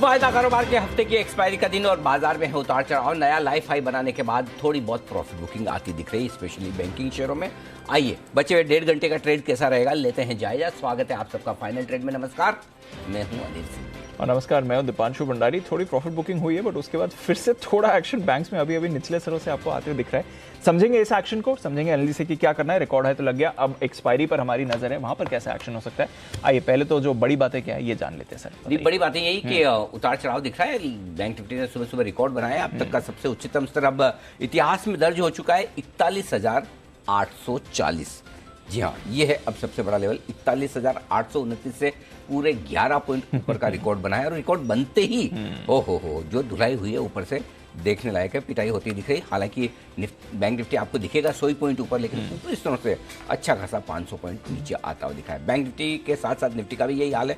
वायदा कारोबार के हफ्ते की एक्सपायरी का दिन और बाजार में है उतार चढ़ाव। नया लाइफ हाई बनाने के बाद थोड़ी बहुत प्रॉफिट बुकिंग आती दिख रही है, स्पेशली बैंकिंग शेयरों में। आइए बचे हुए 1.5 घंटे का ट्रेड कैसा रहेगा लेते हैं जायजा। स्वागत है आप सबका फाइनल ट्रेड में। नमस्कार, मैं हूं अनिल सिंह। और नमस्कार, मैं हूं दीपांशु भंडारी। थोड़ी प्रॉफिट बुकिंग हुई है, बट उसके बाद फिर से थोड़ा एक्शन बैंक्स में अभी निचले स्तरों से आपको आते हुए दिख रहा है। समझेंगे इस एक्शन को, समझेंगे एनालिसिस से कि क्या करना है। रिकॉर्ड है तो लग गया, अब एक्सपायरी पर हमारी नजर है, वहां पर कैसा एक्शन हो सकता है। आइए पहले तो जो बड़ी बातें क्या है ये जान लेते हैं सर। बड़ी बातें यही कि उतार चढ़ाव दिख रहा है। बैंक निफ्टी ने सुबह सुबह रिकॉर्ड बनाया। अब तक का सबसे उच्चतम स्तर अब इतिहास में दर्ज हो चुका है 41,840। जी हाँ, ये है अब सबसे बड़ा लेवल। 41,829 से पूरे 11 पॉइंट ऊपर का रिकॉर्ड बनाया। और रिकॉर्ड बनते ही हो जो धुलाई हुई है ऊपर से देखने लायक है, पिटाई होती दिख रही। हालांकि बैंक निफ्टी आपको दिखेगा 100 पॉइंट ऊपर, लेकिन ऊपर इस तरह से अच्छा खासा 500 पॉइंट नीचे आता हुआ दिखा है। बैंक निफ्टी के साथ साथ निफ्टी का भी यही हाल है।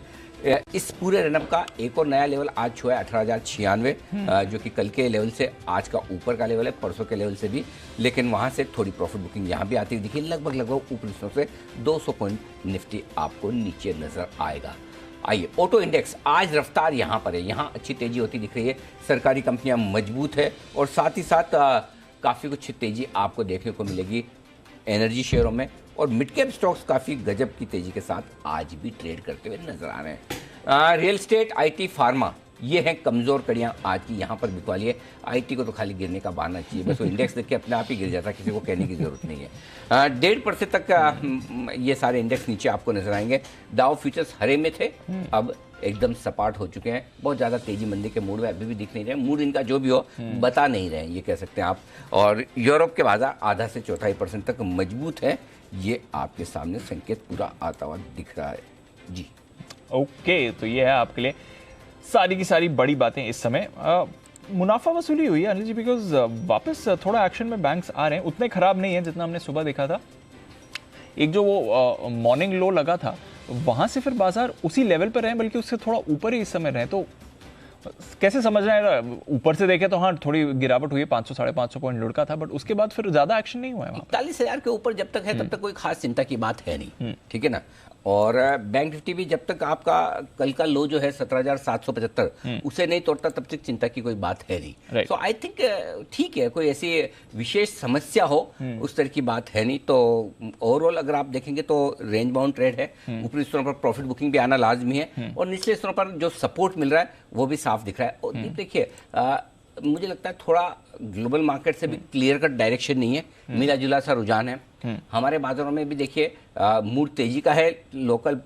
इस पूरे रनअप का एक और नया लेवल आज छुआ है 18,096, जो कि कल के लेवल से आज का ऊपर का लेवल है, परसों के लेवल से भी। लेकिन वहां से थोड़ी प्रॉफिट बुकिंग यहाँ भी आती दिखी। लगभग ऊपर से 200 पॉइंट निफ्टी आपको नीचे नजर आएगा। आइए, ऑटो इंडेक्स आज रफ्तार यहाँ पर है, यहाँ अच्छी तेजी होती दिख रही है। सरकारी कंपनियां मजबूत है और साथ ही साथ काफ़ी कुछ तेजी आपको देखने को मिलेगी एनर्जी शेयरों में। और मिड कैप स्टॉक्स काफ़ी गजब की तेजी के साथ आज भी ट्रेड करते हुए नजर आ रहे हैं। रियल स्टेट, आईटी, फार्मा, ये हैं कमज़ोर कड़ियाँ आज की यहाँ पर बिकवाली है। आईटी को तो खाली गिरने का बहाना चाहिए, बस वो इंडेक्स देख के अपने आप ही गिर जाता, किसी को कहने की जरूरत नहीं है। 1.5% तक ये सारे इंडेक्स नीचे आपको नजर आएंगे। डाउ फ्यूचर्स हरे में थे, अब एकदम सपाट हो चुके हैं। बहुत ज़्यादा तेजी मंदी के मूड में अभी भी दिख नहीं रहे। मूड इनका जो भी हो बता नहीं रहे हैं, ये कह सकते हैं आप। और यूरोप के बाजार आधा से 4.5% तक मजबूत है। ये आपके सामने संकेत पूरा आता हुआ दिख रहा है जी। ओके, तो ये है आपके लिए सारी की सारी बड़ी बातें इस समय। मुनाफा वसूली हुई है अनिल जी, बिकॉज वापस थोड़ा एक्शन में बैंक्स आ रहे हैं। उतने खराब नहीं है जितना हमने सुबह देखा था। एक जो वो मॉर्निंग लो लगा था वहां से फिर बाजार उसी लेवल पर रहे, बल्कि उससे थोड़ा ऊपर ही इस समय रहे। तो कैसे समझना है? ऊपर से देखे तो हाँ थोड़ी गिरावट हुई है, 500 550 पॉइंट लुढ़का था, बट उसके बाद फिर ज्यादा एक्शन नहीं हुआ है। 41,000 के ऊपर जब तक है तब तक कोई खास चिंता की बात है नहीं, ठीक है ना। और बैंक निफ्टी भी जब तक आपका कल का लो जो है 17,775 उसे नहीं तोड़ता तब तक चिंता की कोई बात है नहीं। सो आई थिंक ठीक है, कोई ऐसी विशेष समस्या हो उस तरह की बात है नहीं। तो ओवरऑल अगर आप देखेंगे तो रेंज बाउंड ट्रेड है। ऊपरी स्तरों पर प्रॉफिट बुकिंग भी आना लाजमी है और निचले स्तरों पर जो सपोर्ट मिल रहा है वो भी साफ दिख रहा है। और देखिए, मुझे लगता है थोड़ा ग्लोबल मार्केट से भी क्लियर कट डायरेक्शन नहीं है, मिला जुला सा रुझान है। हमारे बाजारों में भी देखिए मूड तेजी का है, लोकल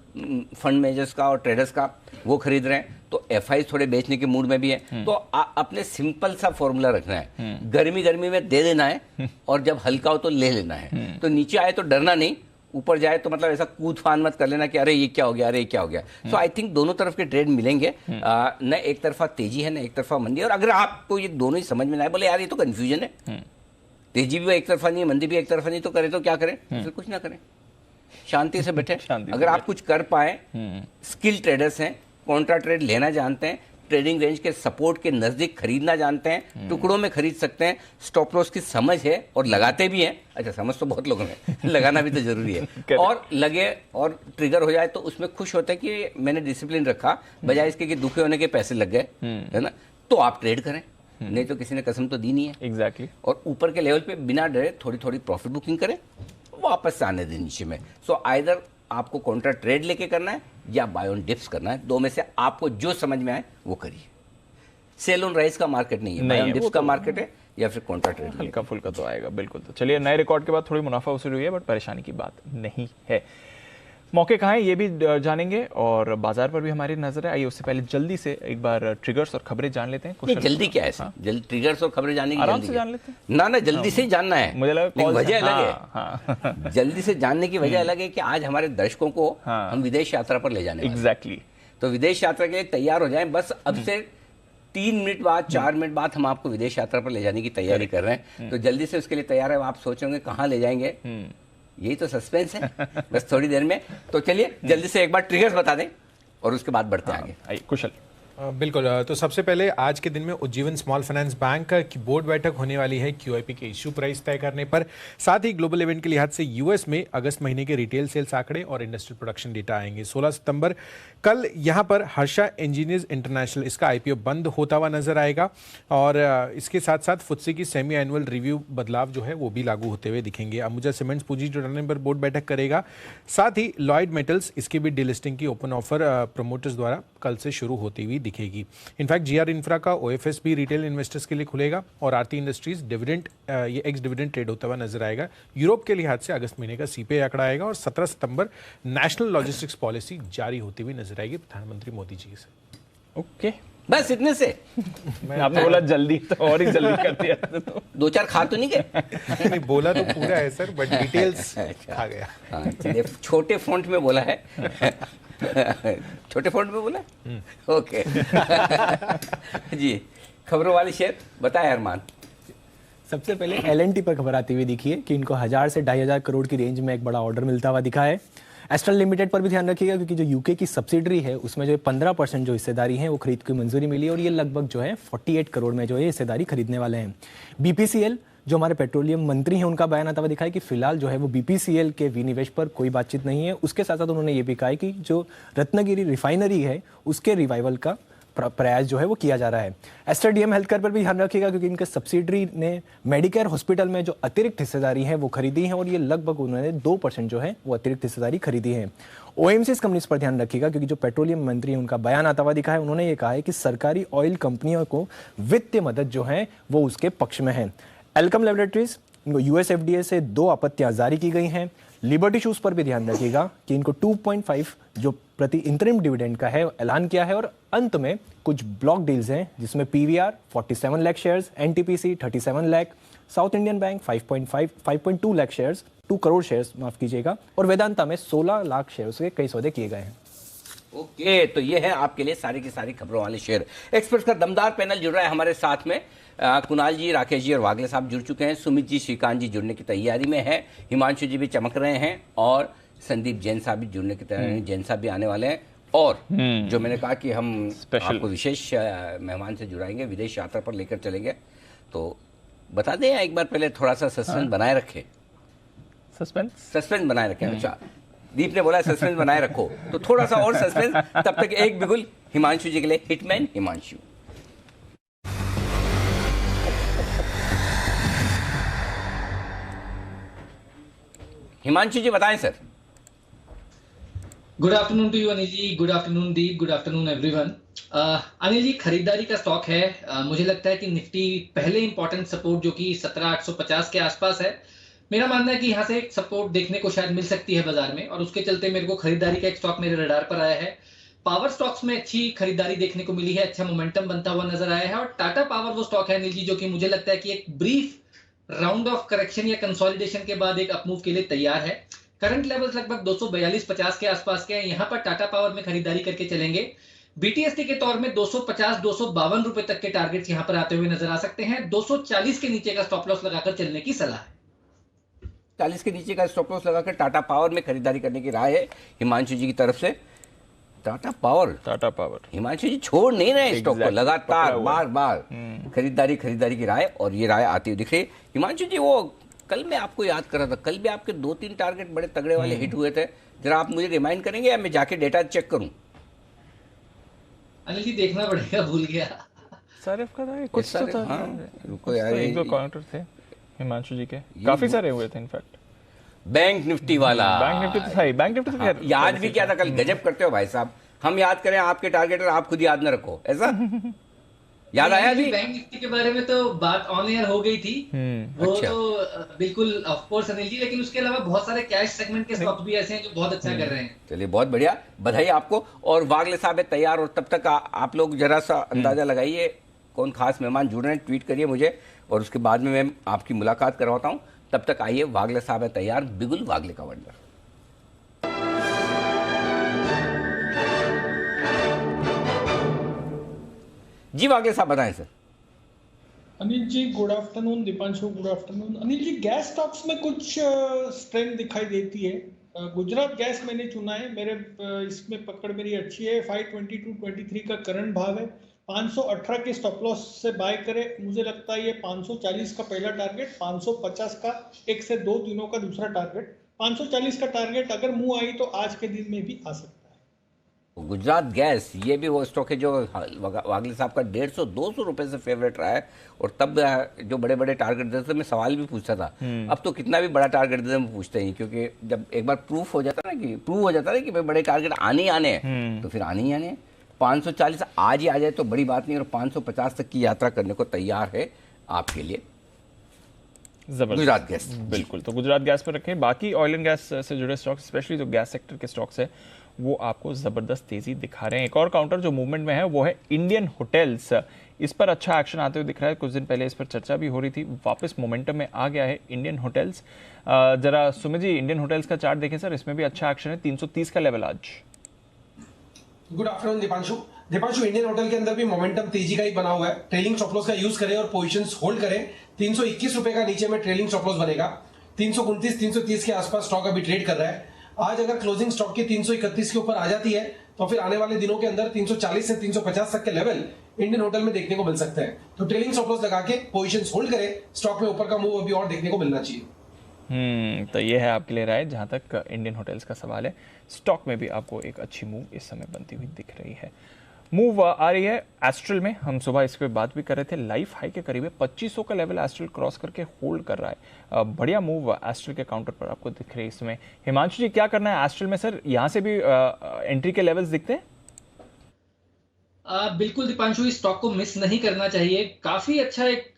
फंड मैनेजर्स का और ट्रेडर्स का, वो खरीद रहे हैं। तो एफआई थोड़े बेचने के मूड में भी है। तो अपने सिंपल सा फॉर्मूला रखना है, गर्मी गर्मी में दे देना है और जब हल्का हो तो ले लेना है। तो नीचे आए तो डरना नहीं, ऊपर जाए तो मतलब ऐसा कूद फान मत कर लेना कि अरे ये क्या हो गया, अरे ये क्या हो गया। सो आई थिंक दोनों तरफ के ट्रेड मिलेंगे, न एक तरफा तेजी है न एक तरफा मंदी। और अगर आपको ये दोनों ही समझ में ना आए, बोले यार ये तो कंफ्यूजन है, तेजी भी एक तरफा नहीं है मंदी भी एक तरफा नहीं, तो करे तो क्या करें? फिर कुछ ना करें, शांति से बैठे। अगर आप कुछ कर पाए, स्किल ट्रेडर्स हैं, कॉन्ट्रा ट्रेड लेना जानते हैं, ट्रेडिंग रेंज के सपोर्ट के नजदीक खरीदना जानते हैं, टुकड़ों में खरीद सकते हैं, स्टॉप लॉस की समझ है और लगाते भी हैं। अच्छा, समझ तो बहुत लोगों में लगाना भी तो जरूरी है। और लगे और ट्रिगर हो जाए तो उसमें खुश होते हैं कि मैंने डिसिप्लिन रखा, बजाय इसके कि दुखी होने के पैसे लग गए, है ना। तो आप ट्रेड करें, नहीं तो किसी ने कसम तो दी नहीं है। एग्जैक्टली। और ऊपर के लेवल पे बिना डरे थोड़ी थोड़ी प्रॉफिट बुकिंग करें, वापस से आने दें नीचे में। सो आइदर आपको कॉन्ट्रा ट्रेड लेके करना है या बाय ऑन डिप्स करना है, दो में से आपको जो समझ में आए वो करिए। सेल ऑन राइज का मार्केट नहीं है, बाय ऑन डिप्स का मार्केट है या फिर कॉन्ट्रा ट्रेड। हल्का फुल्का तो आएगा बिल्कुल। तो चलिए, नए रिकॉर्ड के बाद थोड़ी मुनाफा वसूली हुई है, बट परेशानी की बात नहीं है। मौके कहाँ हैं ये भी जानेंगे और बाजार पर भी हमारी नजर है। आइए उससे पहले जल्दी से एक बार ट्रिगर्स और खबरें जान लेते हैं। जल्दी क्या है? जल्दी ट्रिगर्स और खबरें जानने की आराम से जान लेते हैं ना, जल्दी से ही जानना है। मुझे लगा वजह अलग है। जल्दी से जानने की वजह अलग है कि आज हमारे दर्शकों को हम विदेश यात्रा पर ले जाने वाले हैं। एग्जैक्टली। तो विदेश यात्रा के लिए तैयार हो जाएं। बस अब से 3 मिनट बाद 4 मिनट बाद हम आपको विदेश यात्रा पर ले जाने की तैयारी कर रहे हैं। तो जल्दी से उसके लिए तैयार है। आप सोचोगे कहाँ ले जाएंगे, यही तो सस्पेंस है बस थोड़ी देर में। तो चलिए जल्दी से एक बार ट्रिगर्स बता दें और उसके बाद बढ़ते हैं आगे। कुशल। बिल्कुल। तो सबसे पहले आज के दिन में उज्जीवन स्मॉल फाइनेंस बैंक की बोर्ड बैठक होने वाली है QIP के इश्यू प्राइस तय करने पर। साथ ही ग्लोबल इवेंट के लिहाज से यूएस में अगस्त महीने के रिटेल सेल्स आंकड़े और इंडस्ट्रियल प्रोडक्शन डेटा आएंगे। 16 सितंबर कल यहाँ पर हर्षा इंजीनियर्स इंटरनेशनल इसका IPO बंद होता हुआ नजर आएगा और इसके साथ साथ फुत्से की सेमी एनुअल रिव्यू बदलाव जो है वो भी लागू होते हुए दिखेंगे। अंबुजा सीमेंट्स पूंजी जुटाने पर बोर्ड बैठक करेगा। साथ ही लॉयड मेटल्स इसकी भी डिलिस्टिंग की ओपन ऑफर प्रोमोटर्स द्वारा कल से शुरू होती हुई दिखेगी। इनफैक्ट GR इंफ्रा का OFS भी रिटेल इन्वेस्टर्स के लिए खुलेगा और आरती इंडस्ट्रीज डिविडेंड ये एक्स डिविडेंड ट्रेड होता हुआ नजर आएगा। यूरोप के लिहाज से अगस्त महीने का CPI आंकड़ा आएगा और 17 सितंबर नेशनल लॉजिस्टिक्स पॉलिसी जारी होती हुई नजर आएगी प्रधानमंत्री मोदी जी से। ओके, बस इतने से आपने बोला जल्दी तो और ही जल्दी कर दिया। तो 2-4 खा तो नहीं गए? नहीं, बोला तो पूरा है सर, बट डिटेल्स खा गया। हाँ, चलिए, छोटे फॉन्ट में बोला है। छोटे फॉन्ट में बोला, ओके। जी, खबरों वाली शेयर बताएं अरमान। सबसे पहले L&T पर खबर आती हुई दिखी है कि इनको 1000 से 2500 करोड़ की रेंज में एक बड़ा ऑर्डर मिलता हुआ दिखा है। एस्ट्रल लिमिटेड पर भी ध्यान रखिएगा क्योंकि जो यूके की सब्सिडरी है उसमें जो 15% जो हिस्सेदारी है वो खरीद की मंजूरी मिली और ये लगभग जो है 48 करोड़ में जो है हिस्सेदारी खरीदने वाले हैं। BPCL जो हमारे पेट्रोलियम मंत्री हैं उनका बयान आता हुआ दिखा है कि फिलहाल जो है वो BPCL के विनिवेश पर कोई बातचीत नहीं है। उसके साथ साथ उन्होंने ये भी कहा है कि जो रत्नागिरी रिफाइनरी है उसके रिवाइवल का प्रयास जो है वो किया जा रहा है। एस्टर DM हेल्थकेयर पर भी ध्यान रखिएगा क्योंकि इनके सब्सिडरी ने मेडिकेयर हॉस्पिटल में जो अतिरिक्त हिस्सेदारी है वो खरीदी है और ये लगभग उन्होंने 2% जो है वो अतिरिक्त हिस्सेदारी खरीदी है। OMCs कंपनीज पर ध्यान रखिएगा क्योंकि जो पेट्रोलियम मंत्री है उनका बयान आता हुआ दिखा है। उन्होंने ये कहा है कि सरकारी ऑयल कंपनियों को वित्तीय मदद जो है वो उसके पक्ष में है। एल्कम लेबोरेटरीज इनको US FDA से 2 आपत्तियां जारी की गई हैं। लिबर्टी शूज पर भी ध्यान रखिएगा कि इनको 2.5 जो प्रति इंटरिम डिविडेंड का है ऐलान किया है और अंत में कुछ ब्लॉक डील्स हैं जिसमें PVR 47 lakh shares, NTPC 37 lakh, south Indian bank 5.2 lakh shares, 2 crore shares माफ कीजिएगा और वेदांता में 16 लाख शेयर्स के कई सौदे किए गए हैं। ओके, तो ये है आपके लिए सारी की सारी खबरों वाले शेयर। एक्सपर्ट्स का दमदार पैनल जुड़ रहा है हमारे साथ में। कुणाल जी, राकेश जी और वागले साहब जुड़ चुके हैं। सुमित जी, श्रीकांत जी जुड़ने की तैयारी में है। हिमांशु जी भी चमक रहे हैं और संदीप जैन साहब भी जुड़ने की तैयारी में। जैन साहब भी आने वाले हैं और जो मैंने कहा कि हम आपको विशेष मेहमान से जुड़ाएंगे, विदेश यात्रा पर लेकर चलेंगे। तो बता दें एक बार पहले थोड़ा सा सस्पेंस बनाए रखें। सस्पेंस बनाए रखें। अच्छा, दीप ने बोला सस्पेंस बनाए रखो तो थोड़ा सा और सस्पेंस। तब तक एक बिगुल हिमांशु जी के लिए। हिटमैन हिमांशु। हिमांशु जी बताएं sir. Good afternoon to you Anil ji, good afternoon Deep, good afternoon everyone. Anil ji, खरीदारी का स्टॉक है। मुझे लगता है कि निफ्टी पहले इंपॉर्टेंट सपोर्ट जो कि 17,850 के आसपास है, मेरा मानना है कि यहाँ से एक सपोर्ट देखने को शायद मिल सकती है बाजार में और उसके चलते मेरे को खरीदारी का एक स्टॉक मेरे रडार पर आया है। पावर स्टॉक्स में अच्छी खरीदारी देखने को मिली है, अच्छा मोमेंटम बनता हुआ नजर आया है और टाटा पावर वो स्टॉक है अनिल जी जो कि मुझे लगता है कि एक ब्रीफ राउंड ऑफ करेक्शन या कंसोलिडेशन के बाद एक अपमूव के लिए तैयार है। करंट लेवल्स लगभग 242-50 के आसपास के हैं। यहाँ पर टाटा पावर में खरीदारी करके चलेंगे। BTST के तौर में 250-252 रुपए तक के टारगेट्स यहाँ पर आते हुए नजर आ सकते हैं। 240 के नीचे का स्टॉप लॉस लगाकर चलने की सलाह है। 40 के नीचे का स्टॉप लॉस लगाकर टाटा पावर में खरीदारी करने की राय है हिमांशु जी की तरफ से। टाटा पावर हिमांशु जी छोड़ नहीं रहे स्टॉक को, लगातार बार बार खरीदारी की राय और ये राय आती हुई दिख रही है। हिमांशु जी, वो कल मैं आपको याद कर रहा था, कल भी आपके 2-3 टारगेट बड़े तगड़े वाले हिट हुए थे। जरा आप मुझे रिमाइंड करेंगे या मैं जाके डेटा चेक करूं? अनिल जी देखना पड़ेगा, भूल गया। सारिफ का था कुछ तो था। रुको यार, एक दो काउंटर थे हिमांशु जी के, काफी सारे हुए थे इनफैक्ट। बैंक निफ्टी वाला, बैंक निफ्टी तो सही, बैंक निफ्टी तो खैर याद भी क्या था कल। गजब करते हो भाई साहब, हम याद करें आपके टारगेट और आप खुद याद न रखो, ऐसा याद आया भी। बैंक निफ्टी के बारे में तो बात ऑन एयर हो गई थी, वो अच्छा। तो बिल्कुल ऑफ कोर्स अनिल जी, लेकिन उसके अलावा बहुत सारे कैश सेगमेंट के स्टॉक्स भी ऐसे हैं जो बहुत अच्छा कर रहे हैं। चलिए, बहुत बढ़िया, बधाई आपको। और वागले साहब है तैयार और तब तक आप लोग जरा सा अंदाजा लगाइए कौन खास मेहमान जुड़ रहे हैं, ट्वीट करिए मुझे और उसके बाद में मैं आपकी मुलाकात करवाता हूँ। तब तक आइए, वागले साहब है तैयार, बिगुल वागले का वंडर। जी वागले साहब बताएं sir. Anil ji good afternoon, Deepanshu good afternoon. Anil ji, gas stocks में कुछ स्ट्रेंथ दिखाई देती है। गुजरात गैस मैंने चुना है। मेरे इसमें पकड़ मेरी अच्छी है। 522.23 का करंट भाव है। 518 के स्टॉप लॉस से बाय करें। मुझे लगता है ये 540 का पहला टारगेट, 550 का 1 से 2 दिनों का दूसरा टारगेट, 540 का टारगेट अगर मुंह आई तो आज के दिन में भी आ सकता है। गुजरात गैस ये भी वो स्टॉक है जो वागले साहब का 150-200 रुपए से फेवरेट रहा है, और तब जो बड़े बड़े टारगेट देते थे मैं सवाल भी पूछता था। अब तो कितना भी बड़ा टारगेट देते हम पूछते हैं, क्योंकि जब एक बार प्रूव हो जाता है कि भाई बड़े टारगेट आने ही आने हैं, तो फिर आने ही आने हैं। 540 आज ही आ जाए तो बड़ी बात नहीं, और 550 तक की यात्रा करने को तैयार है आपके लिए गुजरात गैस। बिल्कुल, तो गुजरात गैस पर रखें। बाकी ऑयल एंड गैस से जुड़े स्टॉक्स, स्पेशली जो गैस सेक्टर के स्टॉक्स है, वो आपको जबरदस्त तेजी दिखा रहे हैं। एक और काउंटर जो मूवमेंट में है वो है इंडियन होटल्स। इस पर अच्छा एक्शन आते हुए दिख रहा है। कुछ दिन पहले इस पर चर्चा भी हो रही थी, वापस मोमेंटम में आ गया है इंडियन होटल्स। जरा सुमित जी इंडियन होटल्स का चार्ट देखें सर, इसमें भी अच्छा एक्शन है। 330 का लेवल आज। Good afternoon Deepanshu, Indian hotel के अंदर भी मोमेंटम तेजी का ही बना हुआ है। ट्रेलिंग स्टॉप लॉस का यूज करें और पोजीशंस होल्ड करें। 321 रुपए का नीचे में ट्रेलिंग स्टॉप लॉस बनेगा। 329 330 के आसपास स्टॉक अभी ट्रेड कर रहा है। आज अगर क्लोजिंग स्टॉक की 331 के ऊपर आ जाती है तो फिर आने वाले दिनों के अंदर 340 से 350 तक के लेवल इंडियन होटल में देखने को मिल सकते हैं। तो ट्रेलिंग स्टॉप लॉस लगा के पोजीशंस होल्ड करें। स्टॉक में ऊपर का मूव अभी और देखने को मिलना चाहिए। तो ये है आपके लिए राय जहां तक इंडियन होटल्स का सवाल है। स्टॉक में भी आपको एक अच्छी मूव इस समय बनती हुई दिख रही है। मूव आ रही है एस्ट्रल में। हम सुबह इसके बात भी कर रहे थे। लाइफ हाई के करीब है, 2500 का लेवल एस्ट्रल क्रॉस करके होल्ड कर रहा है। बढ़िया मूव एस्ट्रल के काउंटर पर आपको दिख रही है इसमें। हिमांशु जी क्या करना है एस्ट्रल में सर? यहाँ से भी एंट्री के लेवल्स दिखते हैं? बिल्कुल दीपांशु, इस स्टॉक को मिस नहीं करना चाहिए। काफी अच्छा एक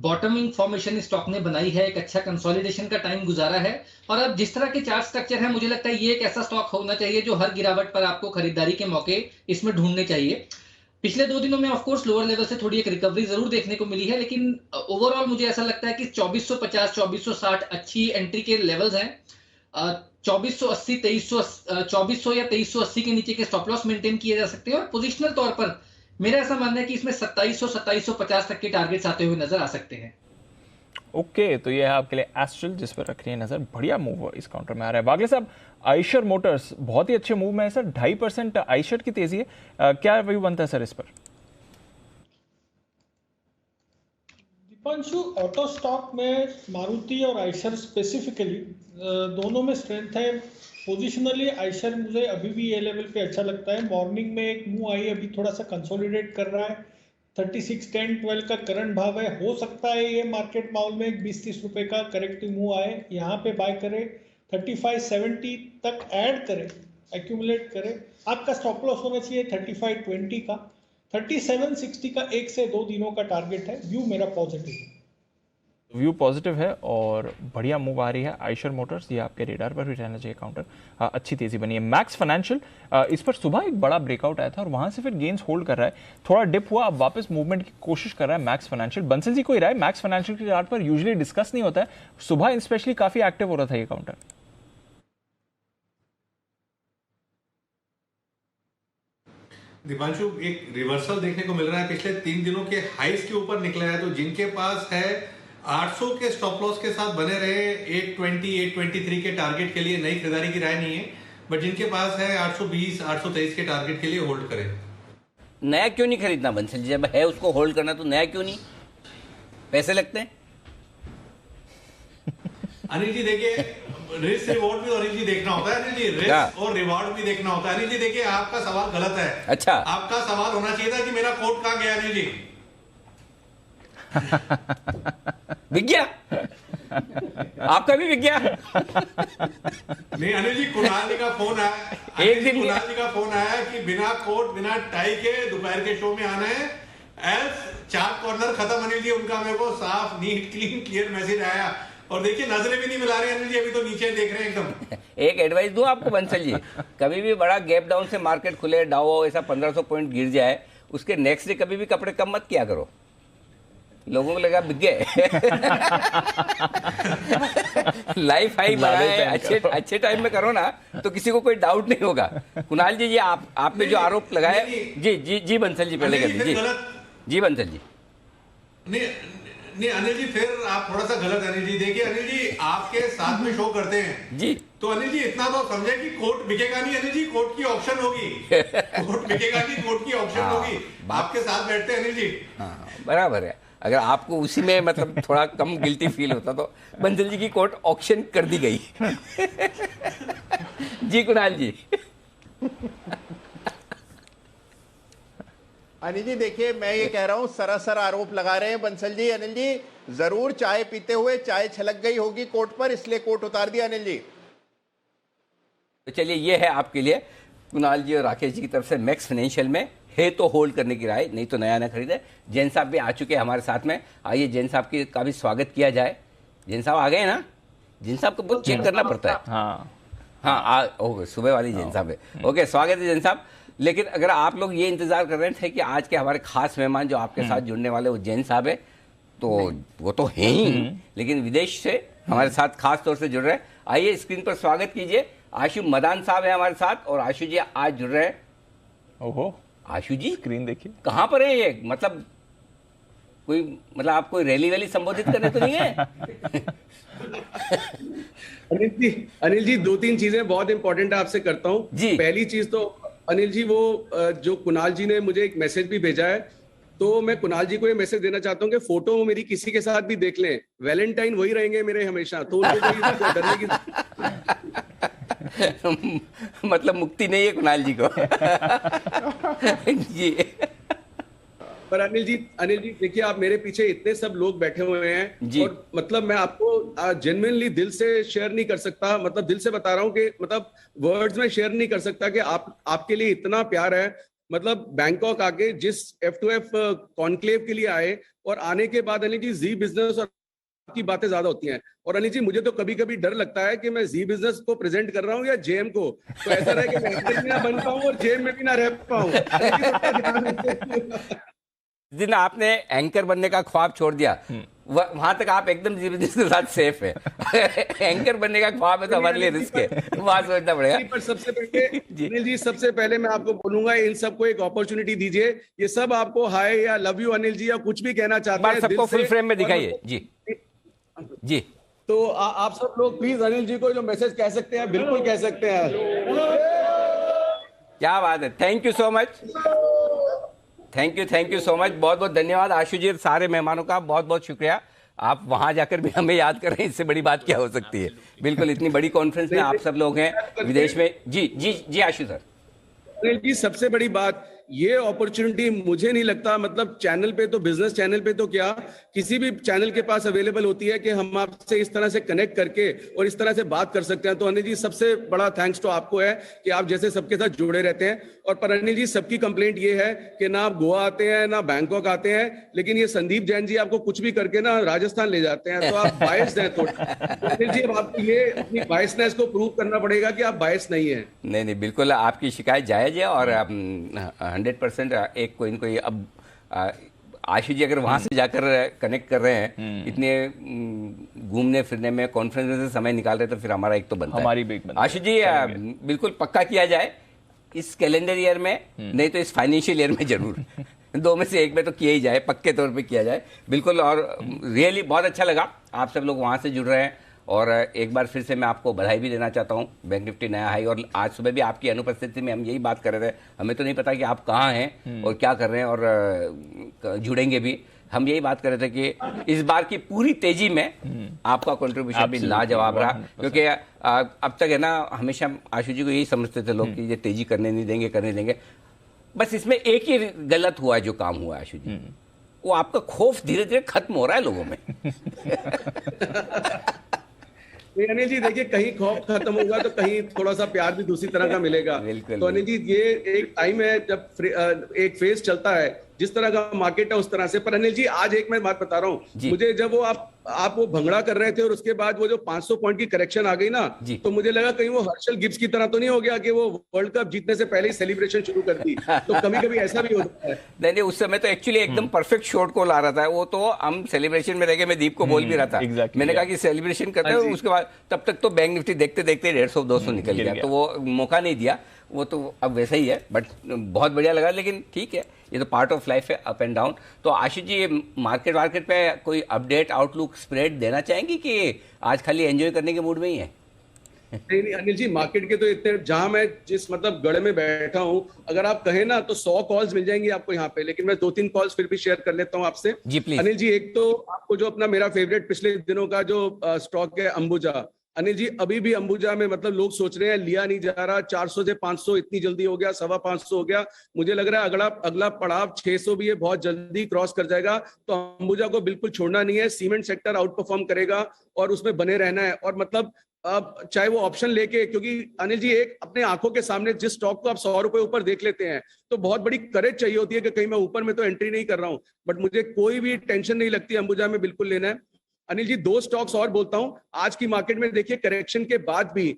बॉटमिंग फॉर्मेशन इस स्टॉक ने बनाई है, एक अच्छा कंसोलिडेशन का टाइम गुजारा है, और अब जिस तरह के चार्ट स्ट्रक्चर है मुझे लगता है ये एक ऐसा स्टॉक होना चाहिए जो हर गिरावट पर आपको खरीदारी के मौके इसमें ढूंढने चाहिए। पिछले 2 दिनों में ऑफकोर्स लोअर लेवल से थोड़ी एक रिकवरी जरूर देखने को मिली है, लेकिन ओवरऑल मुझे ऐसा लगता है कि 2450 2460 अच्छी एंट्री के लेवल्स हैं। 2480 2400 या 2380 के नीचे के स्टॉप लॉस मेंटेन किए जा सकते हैं, और पोजिशनल तौर पर मेरा ऐसा मानना है कि इसमें 2700 2750 तक के टारगेट्स आते हुए नजर आ सकते हैं। ओके, तो ये है आपके लिए एस्ट्रल जिस पर रख रही है नजर। बढ़िया मूव इस काउंटर में आ रहा है। वागले साहब आइशर मोटर्स बहुत ही अच्छे मूव में है सर। 2.5% आइशर की तेजी है। क्या व्यू बनता है सर इस पर? दीपांशु, ऑटो स्टॉक में मारुति और आइशर स्पेसिफिकली दोनों में स्ट्रेंथ है। पोजिशनली आइशर मुझे अभी भी ये लेवल पे अच्छा लगता है। मॉर्निंग में एक मूव आई, अभी थोड़ा सा कंसोलिडेट कर रहा है। 3610-12 का करंट भाव है। हो सकता है ये मार्केट माहौल में 20-30 रुपए का करेक्टिव मूव आए, यहाँ पे बाय करें। 3570 तक ऐड करें, एक्यूमुलेट करें। आपका स्टॉप लॉस होना चाहिए 3520 का। 3760 का 1 से 2 दिनों का टारगेट है। व्यू मेरा पॉजिटिव है। व्यू पॉजिटिव है और बढ़िया मूव आ रही है आइशर मोटर्स। ये आपके रेडार पर भी रहना चाहिए काउंटर। अच्छी तेजी बनी है। मैक्स फाइनेंशियल इस पर सुबह एक बड़ा ब्रेकआउट आया था और वहां से फिर गेन्स होल्ड कर रहा है। थोड़ा डिप हुआ, अब वापस मूवमेंट की कोशिश कर रहा है मैक्स फाइनेंशियल। बंसल जी कोई राय? मैक्स फाइनेंशियल के चार्ट पर यूजुअली डिस्कस नहीं होता है, सुबह स्पेशली काफी एक्टिव हो रहा था ये काउंटर। दीपांशु, एक रिवर्सल देखने को मिल रहा है। पिछले 3 दिनों के हाइस के ऊपर निकला है, तो जिनके पास है 800 के स्टॉप लॉस के साथ बने रहे। 820 823 के टारगेट के लिए नई खरीदारी की राय नहीं है, बट जिनके पास है 820 823 के टारगेट के लिए होल्ड करें। नया क्यों नहीं खरीदना बंसल जी? जब है उसको होल्ड करना तो नया क्यों नहीं? पैसे लगते हैं। अनिल जी देखिए, रिस्क रिवॉर्ड भी अनिल जी देखना होता है। अनिल जी रिस्क और रिवॉर्ड भी देखना होता है। अनिल जी देखिए, आपका सवाल गलत है। अच्छा, आपका सवाल होना चाहिए था कि मेरा कोट कहां गया। अनिल जी बिक गया, आपका भी बिक गया। नहीं अनिल जी, कुणाल जी का फोन आया। एक दिन कुणाल जी का फोन आया कि बिना कोट बिना टाई के दोपहर के शो में आना है, एल्स चार कॉर्नर खत्म। अनिल जी उनका मेरे को साफ नीट क्लीन क्लियर मैसेज आया, और देखिए नजरें भी नहीं मिला रही अनिल जी, अभी तो नीचे देख रहे हैं एकदम। एक एडवाइस दूं आपको बंसल जी, कभी भी बड़ा गैप डाउन से मार्केट खुले, डाउ ऐसा 1500 पॉइंट गिर जाए, उसके नेक्स्ट डे कभी भी कपड़े कम मत किया करो, लोगों को लगा बिक गए। लाइफ हाई बढ़ाए अच्छे टाइम में करो ना, तो किसी को कोई डाउट नहीं होगा। कुणाल जी, ये आप पे जो आरोप लगाया, जी जी जी बंसल जी पहले कर जी जी बंसल जी। नहीं अनिल जी, फिर आप थोड़ा सा गलत अनिल जी। देखिए अनिल जी, आपके साथ में शो करते हैं जी, तो अनिल जी इतना तो समझे कि कोर्ट बिकेगा नहीं अनिल जी, कोर्ट की ऑप्शन होगी। कोर्ट बिकेगा नहीं, कोर्ट की ऑप्शन होगी। आपके साथ बैठते हैं अनिल जी। हाँ बराबर है। अगर आपको उसी में मतलब थोड़ा कम गिल्टी फील होता तो बंसल जी की कोर्ट ऑक्शन कर दी गई। जी कुणाल जी। अनिल जी देखिए, मैं ये कह रहा हूँ, सरासर आरोप लगा रहे हैं बंसल जी। अनिल जी जरूर चाय पीते हुए चाय छलक गई होगी कोर्ट पर, इसलिए कोर्ट उतार दिया अनिल जी। तो चलिए ये है आपके लिए कुणाल जी और राकेश जी की तरफ से मैक्स फाइनेंशियल में है तो होल्ड करने की राय, नहीं तो नया ना खरीदे। जैन साहब भी आ चुके हैं हमारे साथ में। आइए जैन साहब की का भी स्वागत किया जाए। जैन साहब आ गए ना? जैन साहब को बहुत चेक करना पड़ता है। हाँ ओके, सुबह वाली जैन साहब है। ओके, स्वागत है जैन साहब। लेकिन अगर आप लोग ये इंतजार कर रहे थे कि आज के हमारे खास मेहमान जो आपके साथ जुड़ने वाले वो जैन साहब है, तो वो तो है ही, लेकिन विदेश से हमारे साथ खास तौर से जुड़ रहे हैं। आइए स्क्रीन पर स्वागत कीजिए। आशु मदान साहब है हमारे साथ और आशु जी आज जुड़ रहे हैं। ओहो, आशु जी स्क्रीन देखिए, कहाँ पर है ये? मतलब कोई मतलब आप कोई रैली वैली संबोधित करने तो नहीं है? अनिल जी 2-3 चीजें बहुत इंपॉर्टेंट आपसे करता हूँ जी। पहली चीज तो अनिल जी, वो जो कुणाल जी ने मुझे एक मैसेज भी भेजा है, तो मैं कुणाल जी को ये मैसेज देना चाहता हूँ कि फोटो वो मेरी किसी के साथ भी देख लें, वैलेंटाइन वही रहेंगे मेरे हमेशा, तो उनको कोई डरने की मतलब मुक्ति नहीं है कुणाल जी को। जी। पर अनिल जी देखिए, आप मेरे पीछे इतने सब लोग बैठे हुए हैं जी। और मतलब मैं आपको जेन्युइनली दिल से शेयर नहीं कर सकता, मतलब दिल से बता रहा हूँ कि मतलब वर्ड्स में शेयर नहीं कर सकता कि आपके लिए इतना प्यार है। मतलब बैंकॉक आके जिस F2F कॉन्क्लेव के लिए आए और आने के बाद अनिल जी जी बिजनेस और की बातें ज्यादा होती हैं, और अनिल जी मुझे तो कभी कभी डर लगता है कि मैं जी बिजनेस को प्रेजेंट कर रहा हूँ या जेएम को, तो ऐसा रहे कि मैं एंकर भी ना बन पाऊँ और जेएम में भी ना रह पाऊँ। जिन आपने एंकर बनने का ख्वाब छोड़ दिया, वहां तक आप एकदम जी बिजनेस के साथ सेफ है। एंकर बनने का ख्वाब है तो हमारे लिए रिस्क है, वहां सोचना पड़ेगा। पर सबसे पहले अनिल जी, सबसे पहले मैं आपको बोलूंगा, इन सबको एक अपॉर्चुनिटी दीजिए। ये सब आपको हाय या लव यू अनिल जी या कुछ भी कहना चाहते हैं, सबको फुल फ्रेम में दिखाइए। जी जी। तो आप सब लोग प्लीज अनिल जी को जो मैसेज कह सकते हैं बिल्कुल कह सकते हैं। क्या बात है, thank you so much, thank you so much, बहुत बहुत धन्यवाद आशु जी, सारे मेहमानों का बहुत बहुत शुक्रिया। आप वहां जाकर भी हमें याद कर रहे हैं, इससे बड़ी बात क्या हो सकती है। बिल्कुल, इतनी बड़ी कॉन्फ्रेंस में आप सब लोग हैं विदेश में। जी जी जी आशु सर। अनिल जी सबसे बड़ी बात, ये अपॉर्चुनिटी मुझे नहीं लगता, मतलब चैनल पे तो, बिजनेस चैनल पे तो क्या, किसी भी चैनल के पास अवेलेबल होती है कि हम आपसे इस तरह से कनेक्ट करके और इस तरह से बात कर सकते हैं। तो अनिल जी सबसे बड़ा थैंक्स तो आपको है कि आप जैसे सबके साथ जुड़े रहते हैं। और पर अनिल जी सबकी कंप्लेंट ये है कि ना आप गोवा आते हैं ना बैंकॉक आते हैं, लेकिन ये संदीप जैन जी आपको कुछ भी करके ना राजस्थान ले जाते हैं, तो आप बायस्ड हैं थोड़ा। अनिल जी अब आपको ये अपनी बायसनेस को प्रूव करना पड़ेगा कि आप बायस नहीं है। नहीं बिल्कुल, आपकी शिकायत जायज है और 100% एक कोई न कोई अब आशु जी अगर वहां से जाकर कनेक्ट कर रहे हैं, इतने घूमने फिरने में, कॉन्फ्रेंस में से समय निकाल रहे, तो फिर हमारा एक तो बनता है। हमारी भी एक बनता है। आशु जी बिल्कुल पक्का किया जाए इस कैलेंडर ईयर में, नहीं तो इस फाइनेंशियल ईयर में जरूर। 2 में से 1 में तो किया ही जाए, पक्के तौर पे किया जाए बिल्कुल। और रियली बहुत अच्छा लगा आप सब लोग वहां से जुड़ रहे हैं। और एक बार फिर से मैं आपको बधाई भी देना चाहता हूं, बैंक निफ्टी नया हाई। और आज सुबह भी आपकी अनुपस्थिति में हम यही बात कर रहे थे, हमें तो नहीं पता कि आप कहाँ हैं और क्या कर रहे हैं और जुड़ेंगे भी। हम यही बात कर रहे थे कि इस बार की पूरी तेजी में आपका कंट्रीब्यूशन भी लाजवाब रहा, क्योंकि अब तक है ना, हमेशा आशु जी को यही समझते थे लोग कि ये तेजी करने देंगे। बस इसमें एक ही गलत हुआ है, जो काम हुआ है आशु जी, वो आपका खौफ धीरे धीरे खत्म हो रहा है लोगों में। अनिल जी देखिए, कहीं खौफ खत्म होगा तो कहीं थोड़ा सा प्यार भी दूसरी तरह का मिलेगा। तो अनिल जी ये एक टाइम है जब एक फेज चलता है, जिस तरह का मार्केट है उस तरह से। पर अनिल जी आज एक मैं बात बता रहा हूँ, मुझे जब वो आप वो भंगड़ा कर रहे थे और उसके बाद वो जो 500 पॉइंट की करेक्शन आ गई ना, तो मुझे लगा कहीं वो हर्षल गिब्स की तरह तो नहीं हो गया कि वो वर्ल्ड कप जीतने से पहले ही सेलिब्रेशन शुरू कर दी। तो कभी ऐसा भी होता है। नहीं उस समय तो एक्चुअली एकदम परफेक्ट शॉट कॉल आ रहा था। वो तो हम सेलिब्रेशन में रह गए, मैं दीप को बोल भी रहा था। मैंने कहा कि सेलिब्रेशन करते हैं, उसके बाद तब तक तो बैंक निफ्टी देखते देखते 150-200 निकल गया, तो वो मौका नहीं दिया। वो तो अब वैसा ही है, बट बहुत बढ़िया लगा। लेकिन ठीक है, ये तो पार्ट ऑफ लाइफ है, अप एंड डाउन। तो आशीष जी, मार्केट पे कोई अपडेट, आउटलुक, स्प्रेड देना चाहेंगे कि आज खाली एंजॉय करने के मूड में ही है? नहीं अनिल जी, मार्केट के तो इतने, जहां मैं जिस मतलब गढ़ में बैठा हूं, अगर आप कहें ना तो 100 कॉल्स मिल जाएंगी आपको यहाँ पे, लेकिन मैं 2-3 कॉल्स फिर भी शेयर कर लेता हूं आपसे जी प्लीज। अनिल जी, एक तो आपको जो अपना मेरा फेवरेट पिछले दिनों का जो स्टॉक है अंबुजा, अनिल जी अभी भी अंबुजा में मतलब लोग सोच रहे हैं लिया नहीं जा रहा, 400 से 500 इतनी जल्दी हो गया, 550 हो गया। मुझे लग रहा है अगला पड़ाव 600 भी है, बहुत जल्दी क्रॉस कर जाएगा। तो अंबुजा को बिल्कुल छोड़ना नहीं है, सीमेंट सेक्टर आउट परफॉर्म करेगा और उसमें बने रहना है। और मतलब अब चाहे वो ऑप्शन लेके, क्योंकि अनिल जी एक अपने आंखों के सामने जिस स्टॉक को आप 100 रुपए ऊपर देख लेते हैं तो बहुत बड़ी करेज चाहिए होती है कि कहीं मैं ऊपर में तो एंट्री नहीं कर रहा हूं, बट मुझे कोई भी टेंशन नहीं लगती, अंबुजा में बिल्कुल लेना है। अनिल जी 2 स्टॉक्स और बोलता हूं, आज की मार्केट में देखिए करेक्शन के बाद भी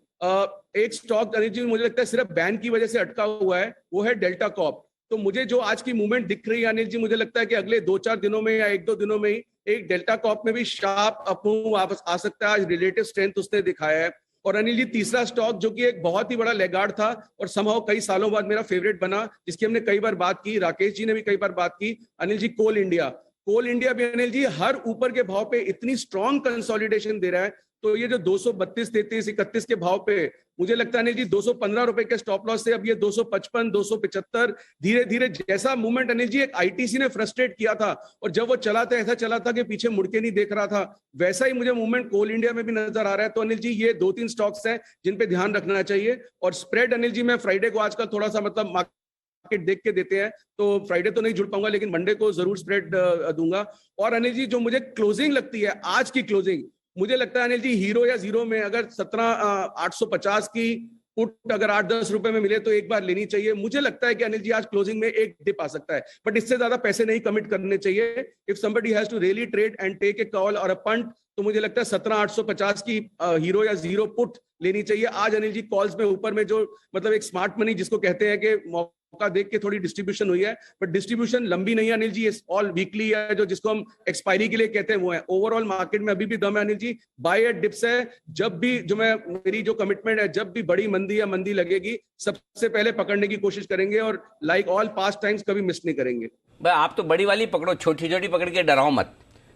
एक स्टॉक अनिल जी मुझे लगता है सिर्फ बैन की वजह से अटका हुआ है, वो है डेल्टा कॉर्प। तो मुझे जो आज की मूवमेंट दिख रही है अनिल जी, मुझे लगता है कि अगले 2-4 दिनों में या 1-2 दिनों में ही एक डेल्टा कॉर्प में भी शार्प अपमूव वापस आ सकता है। आज रिलेटिव स्ट्रेंथ उसने दिखाया है। और अनिल जी तीसरा स्टॉक जो कि एक बहुत ही बड़ा लेगार्ड था और समहाउ कई सालों बाद मेरा फेवरेट बना, जिसकी हमने कई बार बात की, राकेश जी ने भी कई बार बात की, अनिल जी कोल इंडिया। कोल इंडिया भी अनिल जी हर ऊपर के भाव पे इतनी स्ट्रॉन्ग कंसोलिडेशन दे रहा है, तो ये जो 232, 33, 31 के भाव पे मुझे लगता है अनिल जी 215 रुपए के स्टॉप लॉस से अब ये 255, 275 धीरे धीरे जैसा मूवमेंट अनिल जी एक आईटीसी ने फ्रस्ट्रेट किया था और जब वो चला था ऐसा चला था कि पीछे मुड़ के नहीं देख रहा था, वैसा ही मुझे मूवमेंट कोल इंडिया में भी नजर आ रहा है। तो अनिल जी ये 2-3 स्टॉक्स हैं जिन पे ध्यान रखना चाहिए। और स्प्रेड अनिल जी मैं फ्राइडे को आजकल थोड़ा सा मतलब मार्केट देख के देते हैं, तो फ्राइडे तो नहीं जुड़ पाऊंगा लेकिन मंडे को जरूर स्प्रेड दूंगा। और अनिल जी जो मुझे क्लोजिंग लगती है, आज की क्लोजिंग मुझे लगता है अनिल जी हीरो या जीरो में अगर 17,850 की पुट अगर 8-10 रुपए में मिले तो एक बार लेनी चाहिए। मुझे लगता है कि अनिल जी आज क्लोजिंग में एक डिप आ सकता है, बट इससे ज्यादा पैसे नहीं कमिट करने चाहिए। If somebody has to really trade and take a call or a punt, तो मुझे लगता है 17,850 की हीरो या जीरो पुट लेनी चाहिए। आज अनिल जी कॉल्स में ऊपर में जो मतलब एक स्मार्ट मनी जिसको कहते हैं कि मौका देख के थोड़ी डिस्ट्रीब्यूशन हुई है, बट डिस्ट्रीब्यूशन लंबी नहीं है अनिल जी, ऑल वीकली है, जो जिसको हम एक्सपायरी के लिए कहते हैं वो है। ओवरऑल मार्केट में अभी भी दम है Anil ji, by eight dips है। जब भी जो मेरी जो कमिटमेंट है, जब भी बड़ी मंदी या मंदी लगेगी सबसे पहले पकड़ने की कोशिश करेंगे और लाइक ऑल पास्ट टाइम्स कभी मिस नहीं करेंगे। भाई आप तो बड़ी वाली पकड़ो, छोटी छोटी पकड़ के डराओ मत।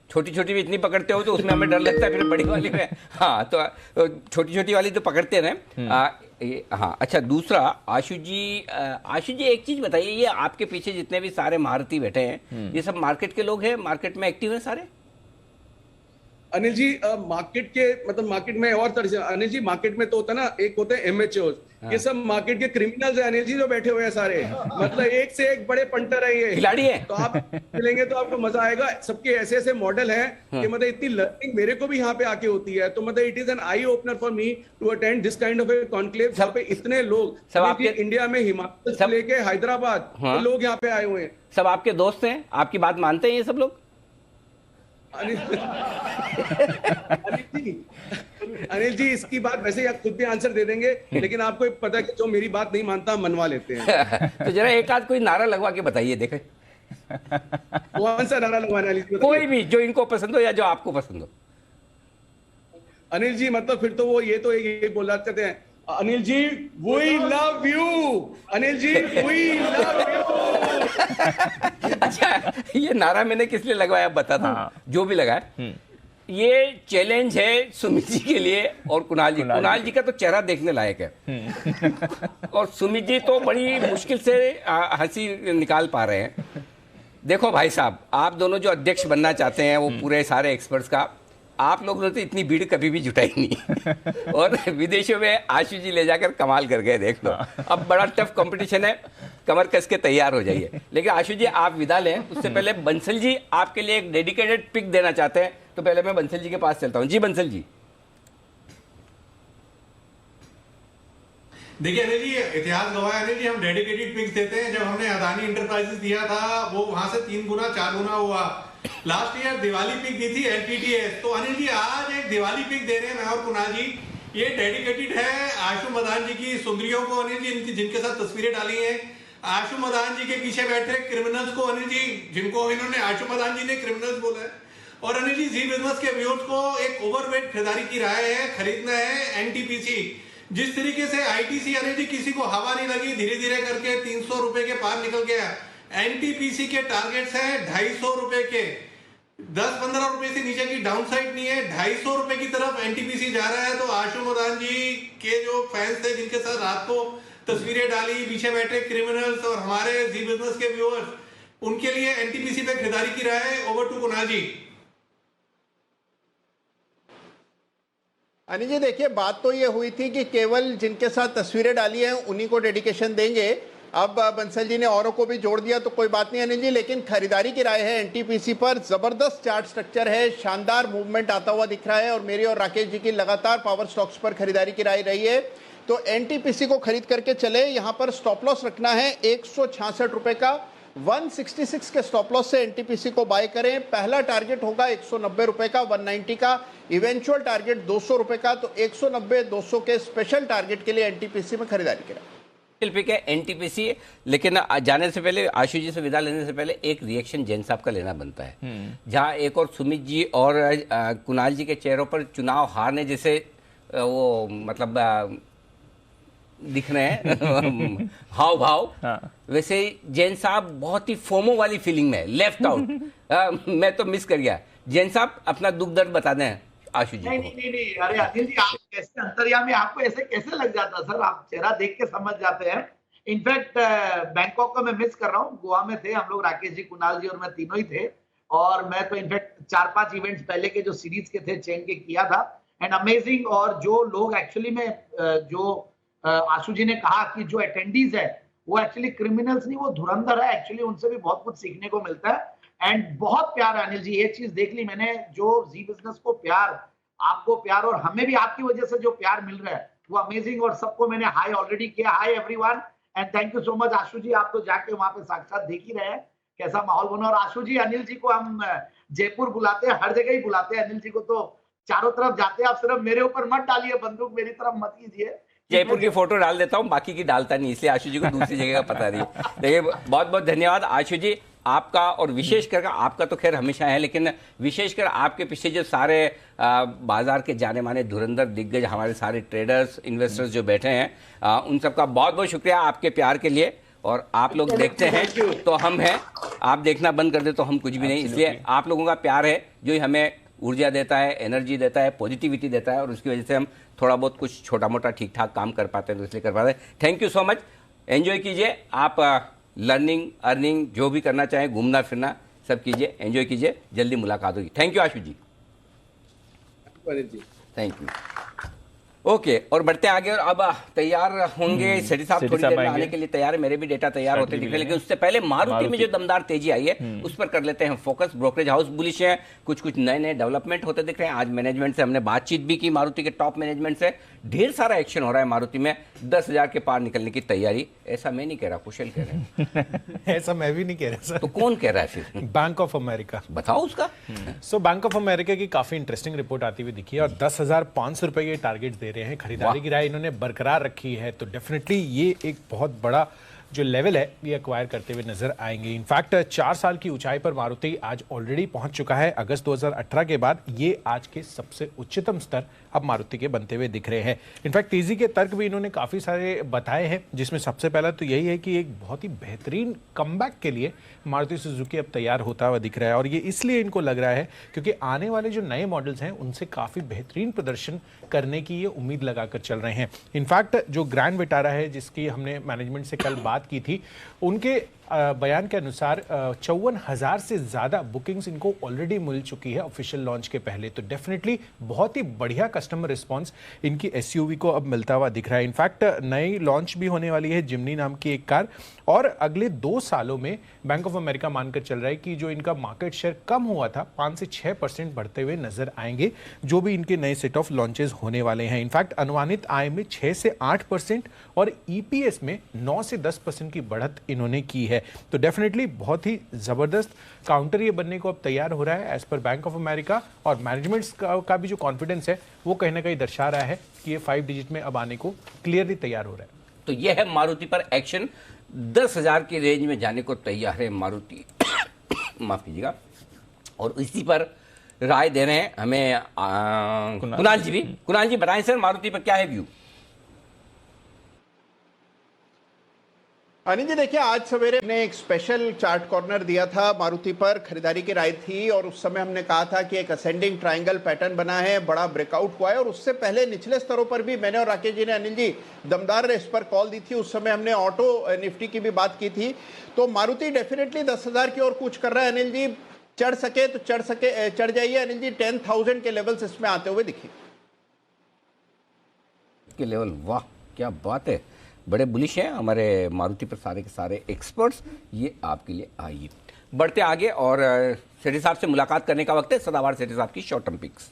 छोटी छोटी भी इतनी पकड़ते हो तो उसमें हमें डर लगता है, फिर बड़ी वाली में हाँ तो छोटी छोटी वाली तो पकड़ते रहे। हाँ अच्छा, दूसरा आशु जी एक चीज बताइए, ये आपके पीछे जितने भी सारे महारथी बैठे हैं ये सब मार्केट के लोग हैं, मार्केट में एक्टिव हैं सारे? अनिल जी मार्केट के मतलब मार्केट में और तरह से अनिल जी मार्केट में तो होता है ना, एक होते हैं एमएचओ, ये सब मार्केट के क्रिमिनल्स हैं अनिल जी जो बैठे हुए हैं सारे, मतलब एक से एक बड़े पंटर है ये, खिलाड़ी है। तो आप मिलेंगे तो आपको मजा आएगा। सबके ऐसे ऐसे मॉडल हैं कि मतलब इतनी लर्निंग मेरे को भी यहाँ पे आके होती है, तो मतलब it is an eye opener for me to attend this kind of a conclave जहाँ पे इतने लोग सब आपके इंडिया में हिमाचल से लेके हैदराबाद लोग यहाँ पे आए हुए हैं। सब आपके दोस्त हैं, आपकी बात मानते हैं ये सब लोग? अनिल जी इसकी बात वैसे ही आप खुद भी आंसर दे देंगे, लेकिन आपको पता है कि जो मेरी बात नहीं मानता मनवा लेते हैं। तो जरा एक आध कोई नारा लगवा के बताइए देखें। कौन सा नारा लगवाना अनिल जी? कोई भी जो इनको पसंद हो या जो आपको पसंद हो। अनिल जी मतलब फिर तो वो ये तो ये बोल रहा करते हैं, Anil ji we love you, Anil ji we love you. अच्छा ये नारा मैंने किस लिए लगवाया बताता हूँ, जो भी लगाया ये चैलेंज है सुमित जी के लिए और कुणाल जी का तो चेहरा देखने लायक है और सुमित जी तो बड़ी मुश्किल से हंसी निकाल पा रहे हैं। देखो भाई साहब, आप दोनों जो अध्यक्ष बनना चाहते हैं वो पूरे सारे एक्सपर्ट्स का, आप लोगों ने तो इतनी भीड़ कभी भी जुटाई नहीं और विदेशों में आशु जी ले जाकर कमाल कर गए, देख लो। अब बड़ा टफ कंपटीशन है, कमर कस के तैयार हो जाइए। लेकिन आशु जी आप विदा लें उससे पहले बंसल जी आपके लिए एक डेडिकेटेड पिक देना चाहते हैं, तो पहले मैं बंसल जी के पास चलता हूं। जी बंसल जी। देखिए अनिल जी, इतिहास गवाह है अनिल जी, हम डेडिकेटेड पिक्स देते हैं। जब हमने अदानी इंटरप्राइजेस दिया था वो वहां से 3 गुना 4 गुना हुआ। लास्ट ईयर दिवाली पिक दी थी एलटीटीएस, तो अनिल जी आज एक दिवाली पिक दे रहे हैं मैं और कुणाल जी। ये डेडिकेटेड है आशु मदान जी की सुंदरियों को अनिल जी, जिनके साथ तस्वीरें डाली हैं। आशु मदान जी के पीछे बैठे क्रिमिनल्स को अनिल जी, जिनको इन्होंने आशु मदान जी ने क्रिमिनल्स बोला है। और अनिल जी जी बिजनेस के व्यूअर्स को एक ओवरवेट खरीदारी की राय है, खरीदना है एनटीपीसी जिस तरीके से आईटीसी अनिल जी किसी को हवा नहीं लगी, धीरे धीरे करके 300 रुपए के पार निकल गया। एनटीपीसी के टारगेट्स हैं 250 रुपए के, 10-15 रुपए से नीचे की डाउन साइड नहीं है। 250 रुपए की तरफ एनटीपीसी जा रहा है। तो आशु मदान जी के जो फैंस थे जिनके साथ रात को तस्वीरें डाली, पीछे बैठे क्रिमिनल्स और हमारे जी बिजनेस के व्यूअर्स, उनके लिए एनटीपीसी पे खरीदारी की राय है। Over to Kunal ji. अनिल जी देखिए, बात तो ये हुई थी कि केवल जिनके साथ तस्वीरें डाली हैं उन्हीं को डेडिकेशन देंगे। अब बंसल जी ने औरों को भी जोड़ दिया तो कोई बात नहीं अनिल जी, लेकिन खरीदारी की राय है एनटीपीसी पर। जबरदस्त चार्ट स्ट्रक्चर है, शानदार मूवमेंट आता हुआ दिख रहा है और मेरी और राकेश जी की लगातार पावर स्टॉक्स पर खरीदारी की राय रही है। तो एनटीपीसी को खरीद करके चले। यहां पर स्टॉप लॉस रखना है 166 रुपए का। 166 के स्टॉप लॉस से एनटीपीसी को बाय करें। पहला टारगेट होगा 190 रुपए का, 190 का इवेंचुअल टारगेट 200 रुपए का। तो 190-200 के स्पेशल टारगेट के लिए एनटीपीसी में खरीदारी करें। शिल्पी के एनटीपीसी। लेकिन जाने से पहले, आशु जी से विदा लेने से पहले एक रिएक्शन जैन साहब का लेना बनता है। जहां एक और सुमित जी और कुणाल जी के चेहरों पर चुनाव हारने जैसे वो मतलब दिख रहे हैं हाव भाव। हाँ। वैसे जैन साहब बहुत ही फोमो वाली फीलिंग में, लेफ्ट आउट। मैं तो मिस कर गया। जैन साहब अपना दुख दर्द बता दें आशु जी। नहीं, अरे अनिल जी आप कैसे अंतर्यामी, आपको ऐसे कैसे लग जाता सर? आप चेहरा देख के समझ जाते हैं। इनफैक्ट बैंकॉक को मैं मिस कर रहा हूँ। गोवा में थे हम लोग, राकेश जी, कुणाल जी और मैं तीनों ही थे। और मैं तो इनफैक्ट 4-5 इवेंट्स पहले के जो सीरीज के थे चेन के किया था, एंड अमेजिंग। और जो लोग एक्चुअली में जो आशु जी ने कहा कि जो अटेंडीज है वो एक्चुअली क्रिमिनल्स नहीं, वो धुरंधर है। एक्चुअली उनसे भी बहुत कुछ सीखने को मिलता है एंड बहुत प्यार है अनिल जी। ये चीज देख ली मैंने, जो जी बिजनेस को प्यार, आपको प्यार और हमें भी आपकी वजह से जो प्यार मिल रहा है वो अमेजिंग। और सबको मैंने हाई ऑलरेडी किया। Hi everyone and thank you so much. Ashu ji आप तो जाके वहां पे साक्षात देख ही रहे हैं कैसा माहौल बना। और आशु जी, अनिल जी को हम जयपुर बुलाते हैं, हर जगह ही बुलाते हैं। अनिल जी को तो चारों तरफ जाते हैं। आप सिर्फ मेरे ऊपर मत डालिए बंदूक, मेरी तरफ मत कीजिए। जयपुर की फोटो डाल देता हूं, बाकी की डालता नहीं, इसलिए आशु जी को दूसरी जगह का पता नहीं। देखिए बहुत बहुत धन्यवाद आशु जी आपका, और विशेषकर आपका तो खैर हमेशा है, लेकिन विशेषकर आपके पीछे जो सारे बाजार के जाने माने धुरंधर दिग्गज, हमारे सारे ट्रेडर्स, इन्वेस्टर्स जो बैठे हैं, उन सबका बहुत बहुत शुक्रिया आपके प्यार के लिए। और आप लोग देखते हैं तो हम हैं, आप देखना बंद कर दे तो हम कुछ भी नहीं। इसलिए आप लोगों का प्यार है जो हमें ऊर्जा देता है, एनर्जी देता है, पॉजिटिविटी देता है, और उसकी वजह से हम थोड़ा बहुत कुछ छोटा मोटा ठीक ठाक काम कर पाते हैं, तो इसलिए कर पाते हैं। Thank you so much. Enjoy कीजिए आप, लर्निंग अर्निंग जो भी करना चाहें, घूमना फिरना सब कीजिए, एंजॉय कीजिए। जल्दी मुलाकात होगी। Thank you Ashu ji. Thank you. Okay, और बढ़ते आगे। और अब तैयार होंगे सेठी साहब, थोड़ी देर में आने के लिए तैयार है। मेरे भी डेटा तैयार होते दिख रहे हैं, लेकिन उससे पहले मारुति में जो दमदार तेजी आई है उस पर कर लेते हैं फोकस। ब्रोकरेज हाउस बुलिश है, कुछ नए नए डेवलपमेंट होते दिख रहे हैं। आज मैनेजमेंट से हमने बातचीत भी की, मारुति के टॉप मैनेजमेंट से। ढेर सारा एक्शन हो रहा है मारुति में, 10,000 के पार निकलने की तैयारी। ऐसा मैं नहीं कह रहा, कुशल कह रहे हैं। ऐसा मैं भी नहीं कह रहा सर। तो कौन कह रहा है फिर? Bank of America. बताओ उसका। सो बैंक ऑफ अमेरिका की काफी इंटरेस्टिंग रिपोर्ट आती हुई दिखी है और 10,500 रुपए के टारगेट दे रहे हैं। खरीदारी की राय इन्होंने बरकरार रखी है, तो डेफिनेटली ये एक बहुत बड़ा जो लेवल है ये एक्वायर करते हुए नजर आएंगे। इनफैक्ट 4 साल की ऊंचाई पर मारुति आज ऑलरेडी पहुंच चुका है। अगस्त 2018 के बाद ये आज के सबसे उच्चतम स्तर अब मारुति के बनते हुए दिख रहे हैं। इनफैक्ट तेजी के तर्क भी इन्होंने काफी सारे बताए हैं, जिसमें सबसे पहला तो यही है कि एक बहुत ही बेहतरीन कमबैक के लिए मारुति सुजुकी अब तैयार होता हुआ दिख रहा है। और ये इसलिए इनको लग रहा है क्योंकि आने वाले जो नए मॉडल्स हैं उनसे काफी बेहतरीन प्रदर्शन करने की ये उम्मीद लगाकर चल रहे हैं। इनफैक्ट जो ग्रैंड विटारा है, जिसकी हमने मैनेजमेंट से कल बात की थी, उनके बयान के अनुसार 54,000 से ज़्यादा बुकिंग्स इनको ऑलरेडी मिल चुकी है ऑफिशियल लॉन्च के पहले। तो डेफिनेटली बहुत ही बढ़िया कस्टमर रिस्पांस इनकी एसयूवी को अब मिलता हुआ दिख रहा है। इनफैक्ट नई लॉन्च भी होने वाली है जिमनी नाम की एक कार, और अगले 2 सालों में बैंक ऑफ अमेरिका मानकर चल रहा है कि जो इनका मार्केट शेयर कम हुआ था 5 से 6% बढ़ते हुए नजर आएंगे, जो भी इनके नए सेट ऑफ लॉन्चेस होने वाले हैं। इनफैक्ट अनुमानित आय में 6 से 8% और ईपीएस में 9 से 10% की बढ़त इन्होंने की है। तो डेफिनेटली बहुत ही जबरदस्त काउंटर ये बनने को अब तैयार हो रहा है एज पर बैंक ऑफ अमेरिका, और मैनेजमेंट का भी जो कॉन्फिडेंस है वो कहीं ना कहीं दर्शा रहा है कि ये 5 डिजिट में अब आने को क्लियरली तैयार हो रहा है। तो ये है मारुति पर एक्शन। 10,000 की रेंज में जाने को तैयार है मारुति। माफ कीजिएगा। और इसी पर राय दे रहे हैं हमें कुणाल जी भी। कुणाल जी बताएं सर, मारुति पर क्या है व्यू? अनिल जी देखिए, आज सवेरे ने एक स्पेशल चार्ट कॉर्नर दिया था मारुति पर, खरीदारी की राय थी और उस समय हमने कहा था कि एक असेंडिंग ट्रायंगल पैटर्न बना है, बड़ा ब्रेकआउट हुआ है। और उससे पहले निचले स्तरों पर भी मैंने और राकेश जी ने अनिल जी दमदार रेस पर कॉल दी थी। उस समय हमने ऑटो निफ्टी की भी बात की थी। तो मारुति डेफिनेटली 10,000 की ओर कूच कर रहा है अनिल जी। चढ़ सके तो चढ़ जाइए अनिल जी। 10,000 के लेवल्स इसमें आते हुए दिखिए के लेवल। वाह क्या बात है, बड़े बुलिश हैं हमारे मारुति पर सारे के सारे एक्सपर्ट्स। ये आपके लिए आइए बढ़ते आगे और सेठी साहब से मुलाकात करने का वक्त है। सदाबहार सेठी साहब की शॉर्ट टर्म पिक्स।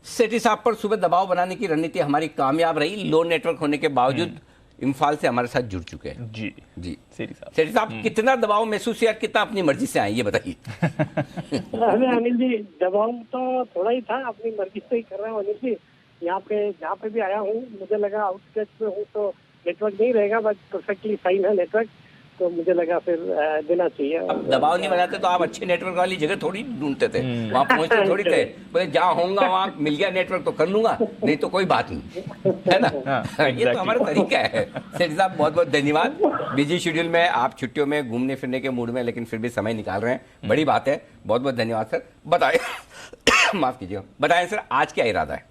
सेठी साहब पर सुबह दबाव बनाने की रणनीति हमारी कामयाब रही। लो नेटवर्क होने के बावजूद इम्फाल से हमारे साथ जुड़ चुके हैं। जी जी सेठी साहब कितना दबाव महसूस किया, कितना अपनी मर्जी से आए, ये बताइए। अरे अनिल जी, दबाव तो थोड़ा ही था, अपनी मर्जी से ही कर रहा हूँ अनिल जी। यहाँ पे जहाँ पे भी आया हूँ मुझे लगा आउटस्कर्ट्स में हूँ तो नेटवर्क नहीं रहेगा, बट परफेक्टली फाइन है नेटवर्क, तो मुझे लगा फिर देना चाहिए। अब दबाव नहीं बनाते तो आप अच्छे नेटवर्क वाली जगह थोड़ी ढूंढते थे, वहाँ पहुँचते थोड़ी थे। बोले जहाँ होऊंगा वहाँ मिल गया नेटवर्क तो कर लूंगा, नहीं तो कोई बात नहीं, है ना। ये तो हमारा तरीका है। सेठ साहब बहुत बहुत धन्यवाद। बिजी शेड्यूल में आप छुट्टियों में घूमने फिरने के मूड में, लेकिन फिर भी समय निकाल रहे हैं, बड़ी बात है। बहुत बहुत धन्यवाद सर। बताए माफ कीजिएगा, बताएं सर आज क्या इरादा है?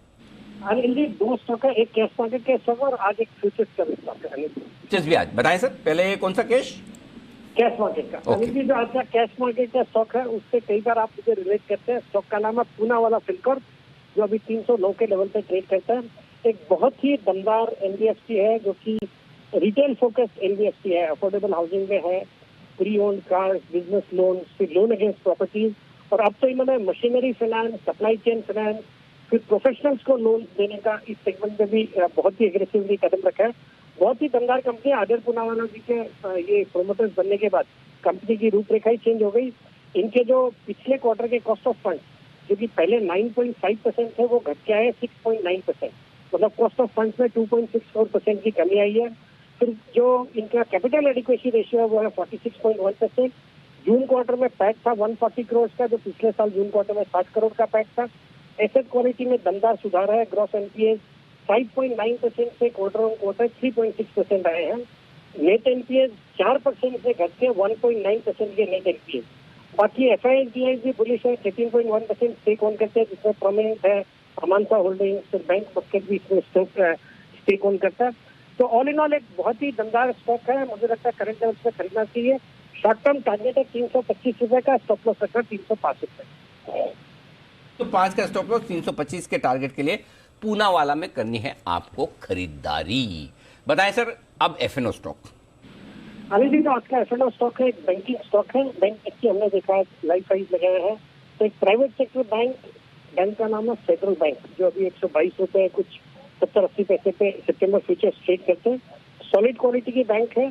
अनिल जी 2 स्टॉक है, एक कैश मार्केट का स्टॉक और आज एक फ्यूचर्स का स्टॉक है अनिल जी। जस्ट भी आज बताएं सर, पहले कौन सा कैश मार्केट का? अनिल जी जो आज का कैश मार्केट का स्टॉक है उससे कई बार आप मुझे रिलेट करते हैं। स्टॉक का नाम है पूना वाला फिनकॉर्प, जो अभी 309 के लेवल पे ट्रेड करता है। एक बहुत ही दमदार एनबीएफसी है जो कि रिटेल फोकस्ड एनबीएफसी है, अफोर्डेबल हाउसिंग में है, pre owned cars, business loan, फिर लोन अगेंस्ट प्रॉपर्टीज, और अब तो इन्होंने machinery finance, supply chain finance, फिर प्रोफेशनल्स को लोन देने का इस सेगमेंट में भी बहुत ही एग्रेसिवली कदम रखा है। बहुत ही दमदार कंपनी। आदर पूनावाला जी के ये प्रोमोटर्स बनने के बाद कंपनी की रूपरेखा ही चेंज हो गई। इनके जो पिछले क्वार्टर के कॉस्ट ऑफ फंड जो कि पहले 9.5% थे वो घट के आए 6.9%, मतलब कॉस्ट ऑफ फंड्स में 2.64% की कमी आई है। फिर जो इनका कैपिटल एडिक्वेसी रेशियो है वो है 46.1%। जून क्वार्टर में पैट था 140 करोड़ का, जो पिछले साल जून क्वार्टर में 60 करोड़ का पैट था। एसेट क्वालिटी में दमदार सुधार है। ग्रॉस एनपीए 5.9% से क्वार्टर ऑन क्वार्टर 3.6% आए हैं। नेट एनपीए 4% से घट के 1.9% के नेट एनपीए। बाकी एफआईआई भी बुलिश है, 13.1% स्टेक ऑन करते हैं, जिसमें प्रोमिनेंट है अमानसा होल्डिंग्स, फिर बैंक बकेट भी इसमें स्टेक ऑन करता है। तो ऑल इन ऑल एक बहुत ही दमदार स्टॉक है। मुझे लगता है करंट लेवल्स पे खरीदना चाहिए। शॉर्ट टर्म टारगेट है 325 रुपए का, स्टॉप लॉस रखना 305 रुपए। तो 5 का स्टॉप लॉस 325 के टारगेट के लिए पूना वाला में करनी है आपको खरीदारी। बताएं सर अब एफएनओ स्टॉक। अनिल जी, तो आज का एफएनओ स्टॉक है, एक बैंकिंग स्टॉक है। बैंक की हमने देखा है लाइफ साइज लगाया है। तो एक प्राइवेट सेक्टर बैंक का नाम है फेडरल बैंक, जो अभी 122 रुपए कुछ 70-80 पैसे पे सितंबर फ्यूचर्स ट्रेड करते हैं। सॉलिड क्वालिटी की बैंक है।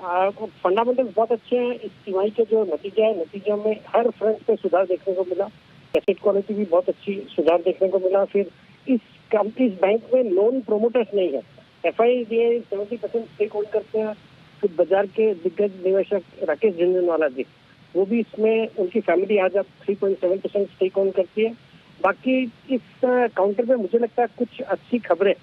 फंडामेंटल्स बहुत अच्छे हैं। इस तिमाही के जो नतीजों में हर फ्रंट पे सुधार देखने को मिला। एसेट क्वालिटी भी बहुत अच्छी सुधार देखने को मिला। फिर इस बैंक में लोन प्रोमोटर्स नहीं है। एफआईआई 70% स्टेक होल्ड करते हैं। फिर बाजार के दिग्गज निवेशक राकेश झुंझुनवाला जी, वो भी इसमें उनकी फैमिली आज अब 3.7% स्टेक होल्ड करती है। बाकी इस काउंटर पे मुझे लगता है कुछ अच्छी खबरें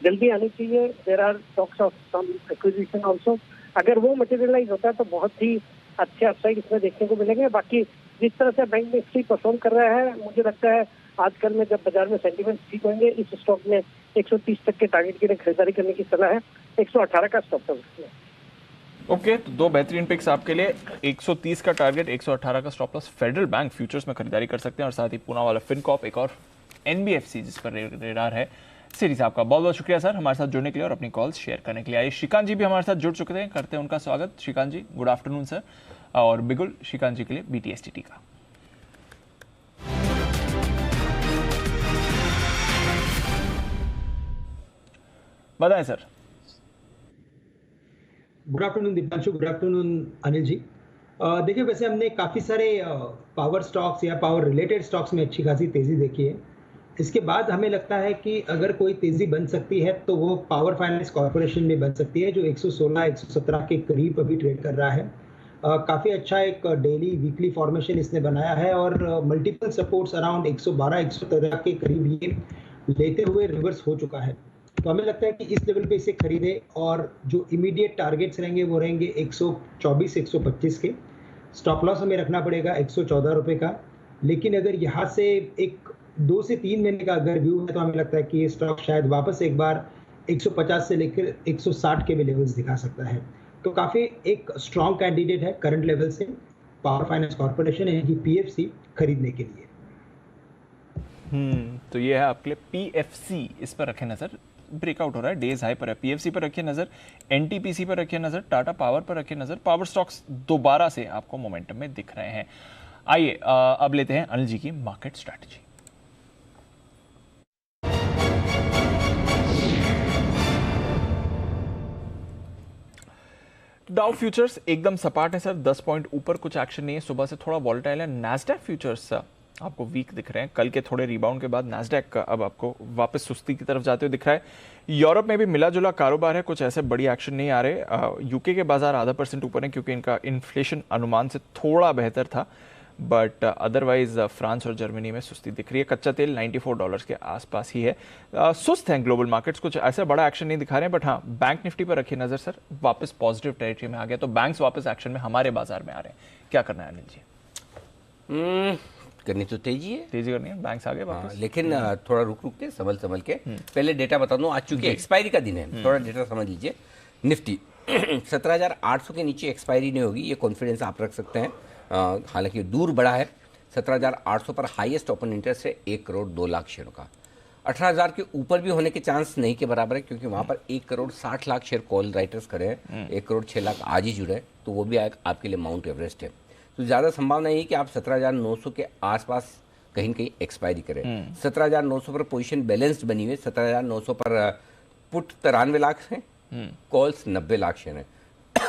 जल्दी आनी चाहिए। There are talks of some acquisition also. अगर वो मटेरियलाइज होता है तो बहुत ही अच्छे अपसाइड इसमें देखने को मिलेंगे। बाकी जिस तरह से बैंक निफ्टी परफॉर्म कर रहा है, मुझे लगता है आजकल में जब बाजार में सेंटीमेंट ठीक होंगे, इस स्टॉक में 130 तक के टारगेट के लिए खरीदारी करने की सलाह है। 118 का स्टॉप लॉस। ओके, तो 2 बेहतरीन पिक्स आपके लिए। 130 का टारगेट, 118 का stop loss. Federal bank futures में खरीदारी कर सकते हैं, और साथ ही पूना वाला फिनकॉर्प, एक और एनबीएफसी जिस पर रेडार है। सीरी साहब का बहुत बहुत शुक्रिया सर हमारे साथ जुड़ने के लिए और अपनी कॉल्स शेयर करने के लिए। आइए श्रीकांत जी भी हमारे साथ जुड़ चुके थे, करते हैं उनका स्वागत। Shrikant ji good afternoon sir. और बिगुल श्रीकांत जी के लिए BTSTT का। बताएं sir. Good afternoon Deepanshu, good afternoon Anil ji. देखिए, वैसे हमने काफ़ी सारे पावर स्टॉक्स या पावर रिलेटेड स्टॉक्स में अच्छी खासी तेज़ी देखी है। इसके बाद हमें लगता है कि अगर कोई तेज़ी बन सकती है तो वो पावर फाइनेंस कॉर्पोरेशन में बन सकती है, जो 116-117 के करीब अभी ट्रेड कर रहा है। काफ़ी अच्छा एक डेली वीकली फॉर्मेशन इसने बनाया है और मल्टीपल सपोर्ट्स अराउंड 112-113 के करीब ये लेते हुए रिवर्स हो चुका है। तो हमें लगता है कि इस लेवल पे इसे खरीदे और जो इमीडिएट टारगेट्स रहेंगे वो रहेंगे 124-125 के। स्टॉप लॉस हमें रखना पड़ेगा 114 रुपये का, लेकिन अगर यहाँ से एक 2 से 3 महीने का अगर व्यू है तो हमें लगता है कि ये स्टॉक शायद वापस एक बार 150 से लेकर 160 के भी लेवल्स दिखा सकता है। तो काफ़ी एक स्ट्रॉन्ग कैंडिडेट है करंट लेवल से पावर फाइनेंस कॉर्पोरेशन यानी कि PFC खरीदने के लिए। तो ये है आपके लिए PFC, इस पर रखें नजर। ब्रेकआउट हो रहा है, डेज हाई पर है। PFC पर रखिए नजर, NTPC पर रखिए नजर, टाटा पावर पर रखिए नजर। पावर स्टॉक्स दोबारा से आपको मोमेंटम में दिख रहे हैं। आइए अब लेते हैं अनिल जी की मार्केट स्ट्रैटेजी। डाउ फ्यूचर्स एकदम सपाट है सर, 10 पॉइंट ऊपर, कुछ एक्शन नहीं है। सुबह से थोड़ा वॉलेटाइल है। नैस्डैक फ्यूचर्स आपको वीक दिख रहे हैं। कल के थोड़े रिबाउंड के बाद नैस्डैक अब आपको वापस सुस्ती की तरफ जाते हुए दिख रहा है। यूरोप में भी मिला जुला कारोबार है, कुछ ऐसे बड़ी एक्शन नहीं आ रहे। यूके के बाजार ½ % ऊपर है क्योंकि इनका इन्फ्लेशन अनुमान से थोड़ा बेहतर था, बट अदरवाइज फ्रांस और जर्मनी में सुस्ती दिख रही है। कच्चा तेल $94 के आसपास ही है। सुस्त हैं ग्लोबल मार्केट्स, कुछ ऐसा बड़ा एक्शन नहीं दिखा रहे हैं। बट हाँ, बैंक निफ्टी पर रखिए नजर सर, वापस पॉजिटिव टेरिटरी में आ गया। तो बैंक्स वापस एक्शन में हमारे बाजार में आ रहे हैं। क्या करना है अनिल जी? करनी तो तेजी है, तेजी करनी है, बैंक्स आ गए वापस। लेकिन थोड़ा रुक के संभल के पहले डेटा बता दूं। आज चूंकि एक्सपायरी का दिन है, थोड़ा डेटा समझ लीजिए। निफ्टी 17,800 के नीचे एक्सपायरी नहीं होगी, ये कॉन्फिडेंस आप रख सकते हैं। हालांकि दूर बढ़ा है। 17,800 पर हाईएस्ट ओपन इंटरेस्ट है 1 करोड़ 2 लाख शेयरों का। 18,000 के ऊपर भी होने के चांस नहीं के बराबर है, क्योंकि वहां पर 1 crore 60 lakh share call writers खड़े हैं। 1 करोड़ 6 लाख आज ही जुड़े हैं, तो वो भी आपके लिए माउंट एवरेस्ट है। तो ज़्यादा संभावना है कि आप 17,900 के आसपास कहीं न कहीं एक्सपायरी करें। 17,900 पर पोजीशन बैलेंस्ड बनी हुई है। 17,900 पर पुट 93 लाख हैं, कॉल्स 90 लाख शेयर हैं।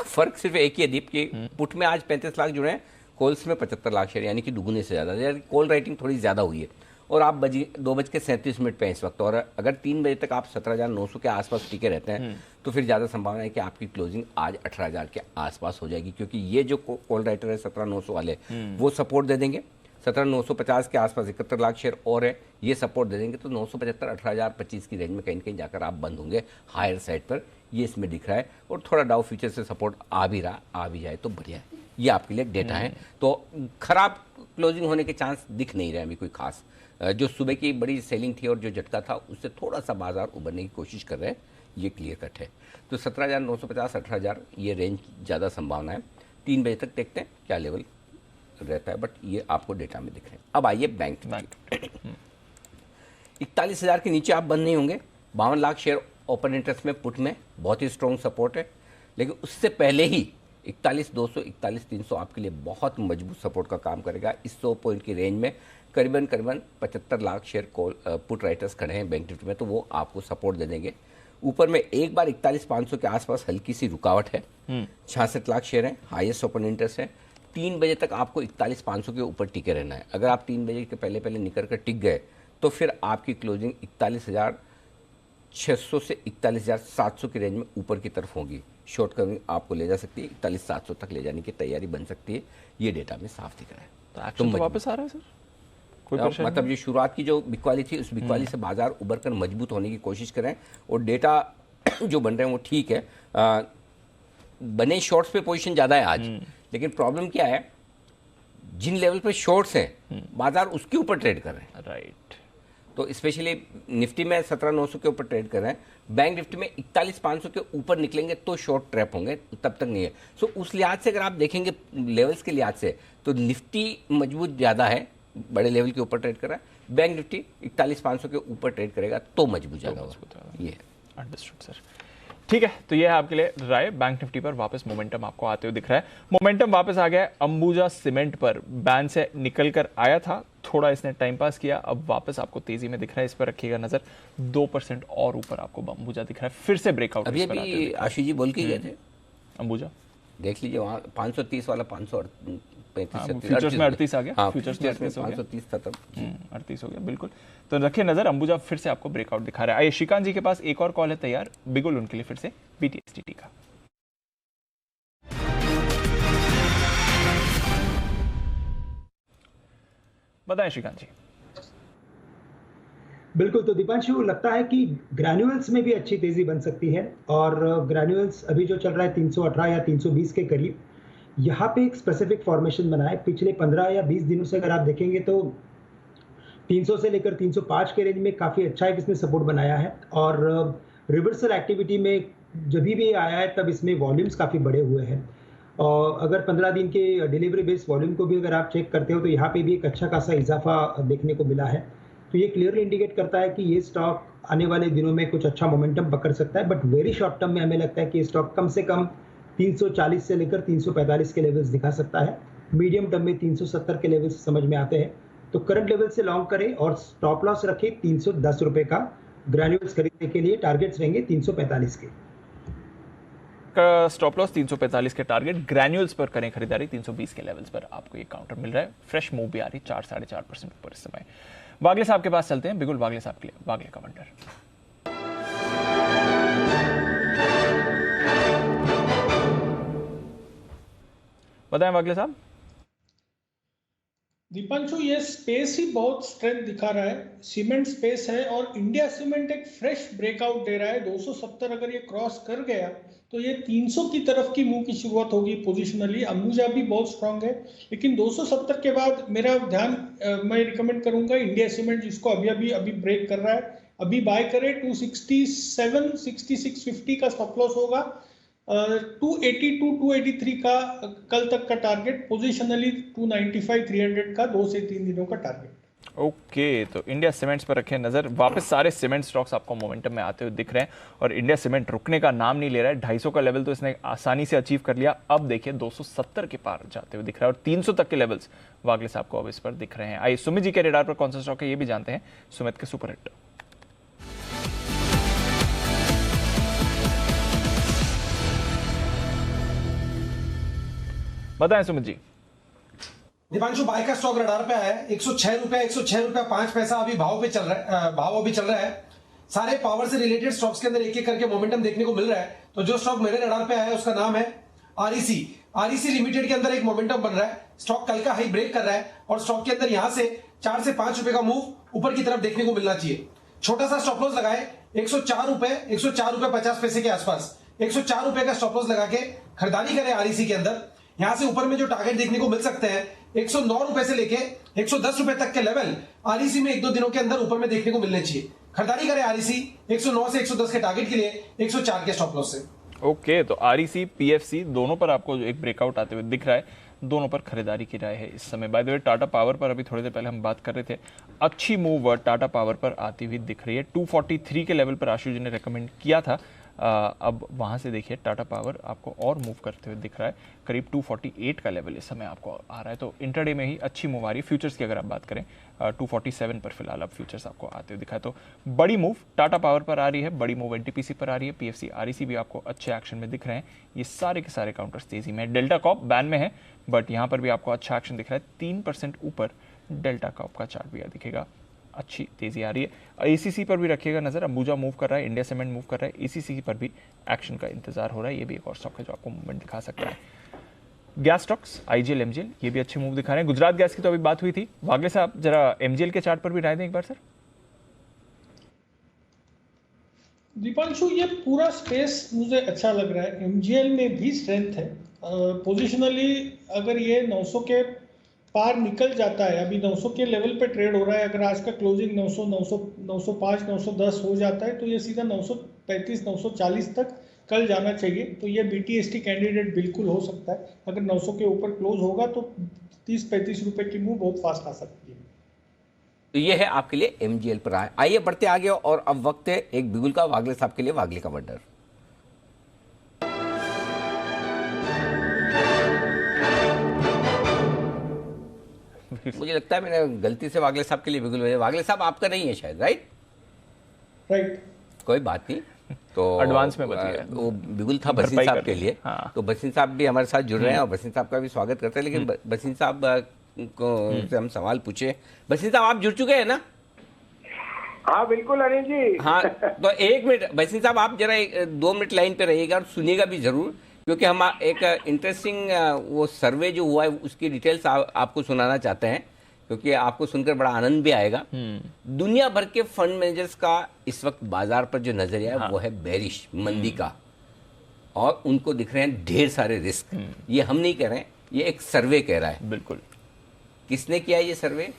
फर्क सिर्फ एक ही है दीप की पुट में आज 35 लाख जुड़े हैं, कॉल्स में 75 लाख शेयर, यानी कि दुगुने से ज़्यादा। कॉल राइटिंग थोड़ी ज़्यादा हुई है और आप 2:37 पे हैं इस वक्त। और अगर 3 बजे तक आप 17,900 के आसपास टिके रहते हैं तो फिर ज़्यादा संभावना है कि आपकी क्लोजिंग आज 18,000 के आसपास हो जाएगी, क्योंकि ये जो कॉल राइटर है 17,900 वाले वो सपोर्ट दे देंगे। 17,950 के आसपास 71 लाख शेयर और है, ये सपोर्ट दे देंगे। तो 975 18,025 की रेंज में कहीं न कहीं जाकर आप बंद होंगे हायर साइड पर, ये इसमें दिख रहा है। और थोड़ा डाउ फ्यूचर से सपोर्ट आ भी जाए तो बढ़िया है। ये आपके लिए डेटा है। तो खराब क्लोजिंग होने के चांस दिख नहीं रहे अभी कोई खास। जो सुबह की बड़ी सेलिंग थी और जो झटका था उससे थोड़ा सा बाजार उभरने की कोशिश कर रहे हैं, ये क्लियर कट है। तो 17,950 18,000 ये रेंज ज़्यादा संभावना है। 3 बजे तक देखते हैं क्या लेवल रहता है, बट ये आपको डेटा में दिख रहे हैं। अब आइए बैंक 41,000 के नीचे आप बंद नहीं होंगे। 52 लाख शेयर ओपन इंटरेस्ट में पुट में बहुत ही स्ट्रॉन्ग सपोर्ट है, लेकिन उससे पहले ही 41,200 41,300 आपके लिए बहुत मजबूत सपोर्ट का काम करेगा। इस 100 पॉइंट की रेंज में करीबन 75 lakh share call put writers खड़े हैं बैंक निफ्टी में, तो वो आपको सपोर्ट दे देंगे। ऊपर में एक बार 41,500 के आसपास हल्की सी रुकावट है। 66 लाख शेयर हैं, हाईएस्ट ओपन इंटरेस्ट है। 3 बजे तक आपको 41,500 के ऊपर टिके रहना है। अगर आप 3 बजे के पहले निकल कर टिक गए तो फिर आपकी क्लोजिंग 41,600 से 41,700 की रेंज में ऊपर की तरफ होगी। शॉर्ट कमिंग आपको ले जा सकती है, 41,700 तक ले जाने की तैयारी बन सकती है। ये डेटा में साफ दिख रहा है। तो एक्शन तो वापस आ रहा है सर, मतलब ये शुरुआत की जो बिकवाली थी उस बिकवाली से बाजार उभर कर मजबूत होने की कोशिश करें। और डेटा जो बन रहे हैं वो ठीक है। बने शॉर्ट्स पे पोजीशन ज़्यादा है आज, लेकिन प्रॉब्लम क्या है, जिन लेवल पे शॉर्ट्स हैं बाजार उसके ऊपर ट्रेड कर रहे हैं। राइट। तो स्पेशली निफ्टी में 17,900 के ऊपर ट्रेड कर रहे हैं। बैंक निफ्टी में 41,500 के ऊपर निकलेंगे तो शॉर्ट ट्रैप होंगे, तब तक नहीं है। सो उस लिहाज से अगर आप देखेंगे लेवल्स के लिहाज से तो निफ्टी मजबूत ज़्यादा है, बड़े लेवल के ऊपर ट्रेड कर रहा है। बैंक निफ्टी 41,500 के ऊपर ट्रेड करेगा तो मजबूत जाएगा। ये अंडरस्टूड सर, ठीक है। तो ये है आपके लिए राय। बैंक निफ्टी पर वापस मोमेंटम आपको आते हुए दिख रहा है। मोमेंटम वापस आ गया है अंबुजा सीमेंट पर। बैन से निकल कर आया था, थोड़ा इसने टाइम पास किया, अब वापस आपको तेजी में दिख रहा है। इस पर रखिएगा नजर। 2% और ऊपर आपको अंबुजा दिख रहा है, फिर से ब्रेकआउट। अभी आशीष जी बोल के गए थे अंबुजा, देख लीजिए वहाँ 530 वाला 535 फ्यूचर्स में 38 आ गया। हाँ, फ्यूचर्स में 38 हो गया, 530 था तब 38 हो गया बिल्कुल। तो रखिए नजर, अंबुजा फिर से आपको ब्रेकआउट दिखा रहा है। आइए श्रीकांत जी के पास एक और कॉल है तैयार, बिगुल उनके लिए फिर से BTSTT का। बताएं श्रीकांत जी। बिल्कुल, तो दीपांशु लगता है कि ग्रैन्युअल्स में भी अच्छी तेजी बन सकती है और ग्रैन्युअल्स अभी जो चल रहा है 318 या 320 के करीब, यहाँ पे एक स्पेसिफिक फॉर्मेशन बना है। पिछले 15 या 20 दिनों से अगर आप देखेंगे तो 300 से लेकर 305 के रेंज में काफ़ी अच्छा एक इसने सपोर्ट बनाया है और रिवर्सल एक्टिविटी में जब भी आया है तब इसमें वॉल्यूम्स काफ़ी बड़े हुए हैं। और अगर 15 दिन के डिलीवरी बेस्ड वॉल्यूम को भी अगर आप चेक करते हो तो यहाँ पे भी एक अच्छा खासा इजाफा देखने को मिला है। तो ये क्लियरली इंडिकेट करता है कि ये स्टॉक आने वाले दिनों में कुछ अच्छा मोमेंटम पकड़ सकता है, बट वेरी शॉर्ट टर्म में हमें लगता है कि ये स्टॉक कम से कम 340 से लेकर 345 के लेवल्स दिखा सकता है। मीडियम टर्म में 370 के लेवल्स समझ में आते हैं, तो करंट लेवल से लॉन्ग करें और स्टॉप लॉस रखें 310 रुपए का। ग्रैन्युअल्स खरीदने के लिए टारगेट्स रहेंगे 345 के। स्टॉप लॉस 345 के टारगेट, ग्रैन्युअल्स पर करें खरीदारी 320 के लेवल्स पर आपको ये काउंटर मिल रहा है। फ्रेश मूव भी आ रही 4-4.5% ऊपर इस समय। वागले साहब के पास चलते हैं, बिगुल वागले साहब के लिए वागले का वंडर। बताएं वागले साहब। दीपांशु, ये स्पेस ही बहुत स्ट्रेंथ दिखा रहा है, सीमेंट स्पेस है और इंडिया सीमेंट एक फ्रेश ब्रेकआउट दे रहा है। 270 अगर ये क्रॉस कर गया तो ये 300 की तरफ की मूव की शुरुआत होगी पोजिशनली। अंबुजा भी बहुत स्ट्रांग है, लेकिन 270 के बाद मेरा ध्यान मैं रिकमेंड करूंगा इंडिया सीमेंट, जिसको अभी ब्रेक कर रहा है, अभी बाय करे। 267 6650 का स्टॉप लॉस होगा, 282 283 का कल तक का टारगेट, पोजिशनली 295 300 का 2 से 3 दिनों का टारगेट। ओके, तो इंडिया सीमेंट्स पर रखें नजर। वापस सारे सीमेंट स्टॉक्स आपको मोमेंटम में आते हुए दिख रहे हैं और इंडिया सीमेंट रुकने का नाम नहीं ले रहा है। 250 का लेवल तो इसने आसानी से अचीव कर लिया, अब देखिए 270 के पार जाते हुए दिख रहा है और 300 तक के लेवल्स वागले साहब को अब इस पर दिख रहे हैं। आइए सुमित जी के रेडार पर कौन सा स्टॉक है ये भी जानते हैं, सुमित के सुपर हिट। बताएं सुमित जी। दीपांशु, बाय का स्टॉक रडार पे आया है 106 रुपया 5 पैसा अभी भाव चल रहा है। सारे पावर से रिलेटेड स्टॉक्स के अंदर एक एक करके मोमेंटम देखने को मिल रहा है। तो जो स्टॉक मेरे रडार पे आया है उसका नाम है आरईसी लिमिटेड के अंदर एक मोमेंटम बन रहा है। स्टॉक कल का हाई ब्रेक कर रहा है और स्टॉक के अंदर यहां से 4 से 5 रुपए का मूव ऊपर की तरफ देखने को मिलना चाहिए। छोटा सा स्टॉप लॉस लगाए 104 रुपए 50 पैसे के आसपास, 104 रुपए का स्टॉप लॉस लगा के खरीदारी करें आरईसी के अंदर। यहां से ऊपर में जो टारगेट देखने को मिल सकते हैं 109 रुपए से लेके 110 रुपए तक के लेवल आरईसी में 1-2 दिनों के अंदर ऊपर में देखने को मिलने चाहिए। खरीदारी करें आरईसी 109 से 110 के टारगेट के लिए 104 के स्टॉप लॉस से। ओके, तो आरईसी पीएफसी दोनों पर आपको एक ब्रेकआउट आते हुए दिख रहा है, दोनों पर खरीदारी की राय है इस समय। By the way Tata power पर अभी थोड़ी देर पहले हम बात कर रहे थे, अच्छी मूव टाटा पावर पर आती हुई दिख रही है। 243 के लेवल पर आशु जी ने रेकमेंड किया था, अब वहां से देखिए टाटा पावर आपको और मूव करते हुए दिख रहा है, करीब 248 का लेवल इस समय आपको आ रहा है। तो इंटरडे में ही अच्छी मूव आ रही है। फ्यूचर्स की अगर आप बात करें 247 पर फिलहाल अब फ्यूचर्स आपको आते हुए दिखा है। तो बड़ी मूव टाटा पावर पर आ रही है, बड़ी मूव एनटीपीसी पर आ रही है, पीएफसी आरईसी भी आपको अच्छे एक्शन में दिख रहे हैं। ये सारे के सारे काउंटर्स तेजी में। डेल्टा कॉप बैन में है बट यहाँ पर भी आपको अच्छा एक्शन दिख रहा है, 3% ऊपर डेल्टा कॉप का चार्ट भी दिखेगा, अच्छी तेजी आ रही है। एसीसी पर भी रखिएगा नजर, अंबुजा मूव कर रहा है, इंडिया सीमेंट मूव कर रहा है, एसीसी पर भी एक्शन का इंतजार हो रहा है। ये भी एक और स्टॉक है जो आपको मूवमेंट दिखा सकता है। गैस स्टॉक्स आईजीएल एमजीएल ये भी अच्छे मूव दिखा रहे हैं। गुजरात गैस की तो अभी बात हुई थी, वागले साहब जरा एमजीएल के चार्ट पर भी राय दें एक बार सर। दीपांशु, ये पूरा स्पेस मुझे अच्छा लग रहा है। एमजीएल में भी स्ट्रेंथ है, पोजिशनली अगर ये 900 के पार निकल जाता है, अभी 900 के लेवल पे ट्रेड हो रहा है, अगर आज का क्लोजिंग 900 905 910 हो जाता है तो ये सीधा 935 940 तक कल जाना चाहिए। तो ये बीटीएसटी कैंडिडेट बिल्कुल हो सकता है। अगर 900 के ऊपर क्लोज होगा तो 30-35 रुपए की मूव बहुत फास्ट आ सकती है। तो ये है आपके लिए एमजीएल पर आइए बढ़ते आगे और अब वक्त है एक बिगुल का वागले साहब के लिए वागले का वंडर। मुझे लगता है मैंने गलती से वागले साहब के लिए बिगुल भेजा। वागले साहब आपका नहीं है शायद, राइट? कोई बात नहीं, तो एडवांस में बताइए। वो बिगुल था बसीन साहब के लिए। हाँ। तो बसीन साहब भी हमारे साथ जुड़ रहे हैं और बसीन साहब का भी स्वागत करते हैं। लेकिन बसीन साहब को से हम सवाल पूछे। बसीन साहब आप जुड़ चुके हैं ना? हाँ बिल्कुल अनिल जी। हाँ, तो 1 मिनट बसीन साहब आप जरा 2 मिनट लाइन पे रहिएगा और सुनिएगा भी जरूर, क्योंकि हम एक इंटरेस्टिंग वो सर्वे जो हुआ है उसकी डिटेल्स आपको सुनाना चाहते हैं। क्योंकि आपको सुनकर बड़ा आनंद भी आएगा। दुनिया भर के फंड मैनेजर्स का इस वक्त बाजार पर जो नजरिया है वो है बेरिश, मंदी का, और उनको दिख रहे हैं ढेर सारे रिस्क। ये हम नहीं कह रहे हैं, ये एक सर्वे कह रहा है। बिल्कुल। किसने किया ये सर्वे,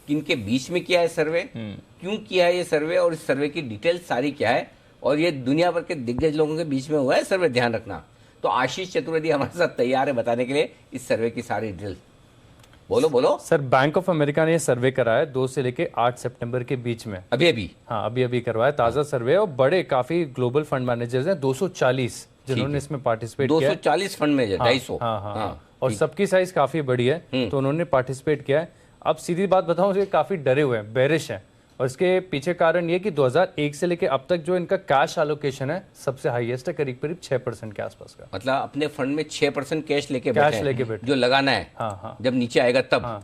किनके बीच में किया है सर्वे, क्यों किया है ये सर्वे, और इस सर्वे की डिटेल सारी क्या है, और ये दुनिया भर के दिग्गज लोगों के बीच में हुआ है सर्वे, ध्यान रखना। तो आशीष चतुर्वेदी हमारे साथ तैयार है बताने के लिए इस सर्वे की सारी डिटेल। बोलो बोलो सर। बैंक ऑफ अमेरिका ने सर्वे कराया 2 से लेके 8 सितंबर के बीच में, अभी अभी करवाया ताजा सर्वे, और बड़े काफी ग्लोबल फंड मैनेजर्स हैं 240 जिन्होंने इसमें पार्टिसिपेट किया। 240 फंड मैनेजर, 250। हाँ, और सबकी साइज काफी बड़ी है, तो उन्होंने पार्टिसिपेट किया है। अब सीधी बात बताऊं, ये काफी डरे हुए हैं, बेरिश हैं, और इसके पीछे कारण ये कि 2001 से लेके अब तक जो इनका कैश एलोकेशन है सबसे हाईएस्ट है, करीब 6% के आसपास का। मतलब अपने फंड में 6% कैश लेके बैठे जो लगाना है। हाँ। जब नीचे आएगा तब,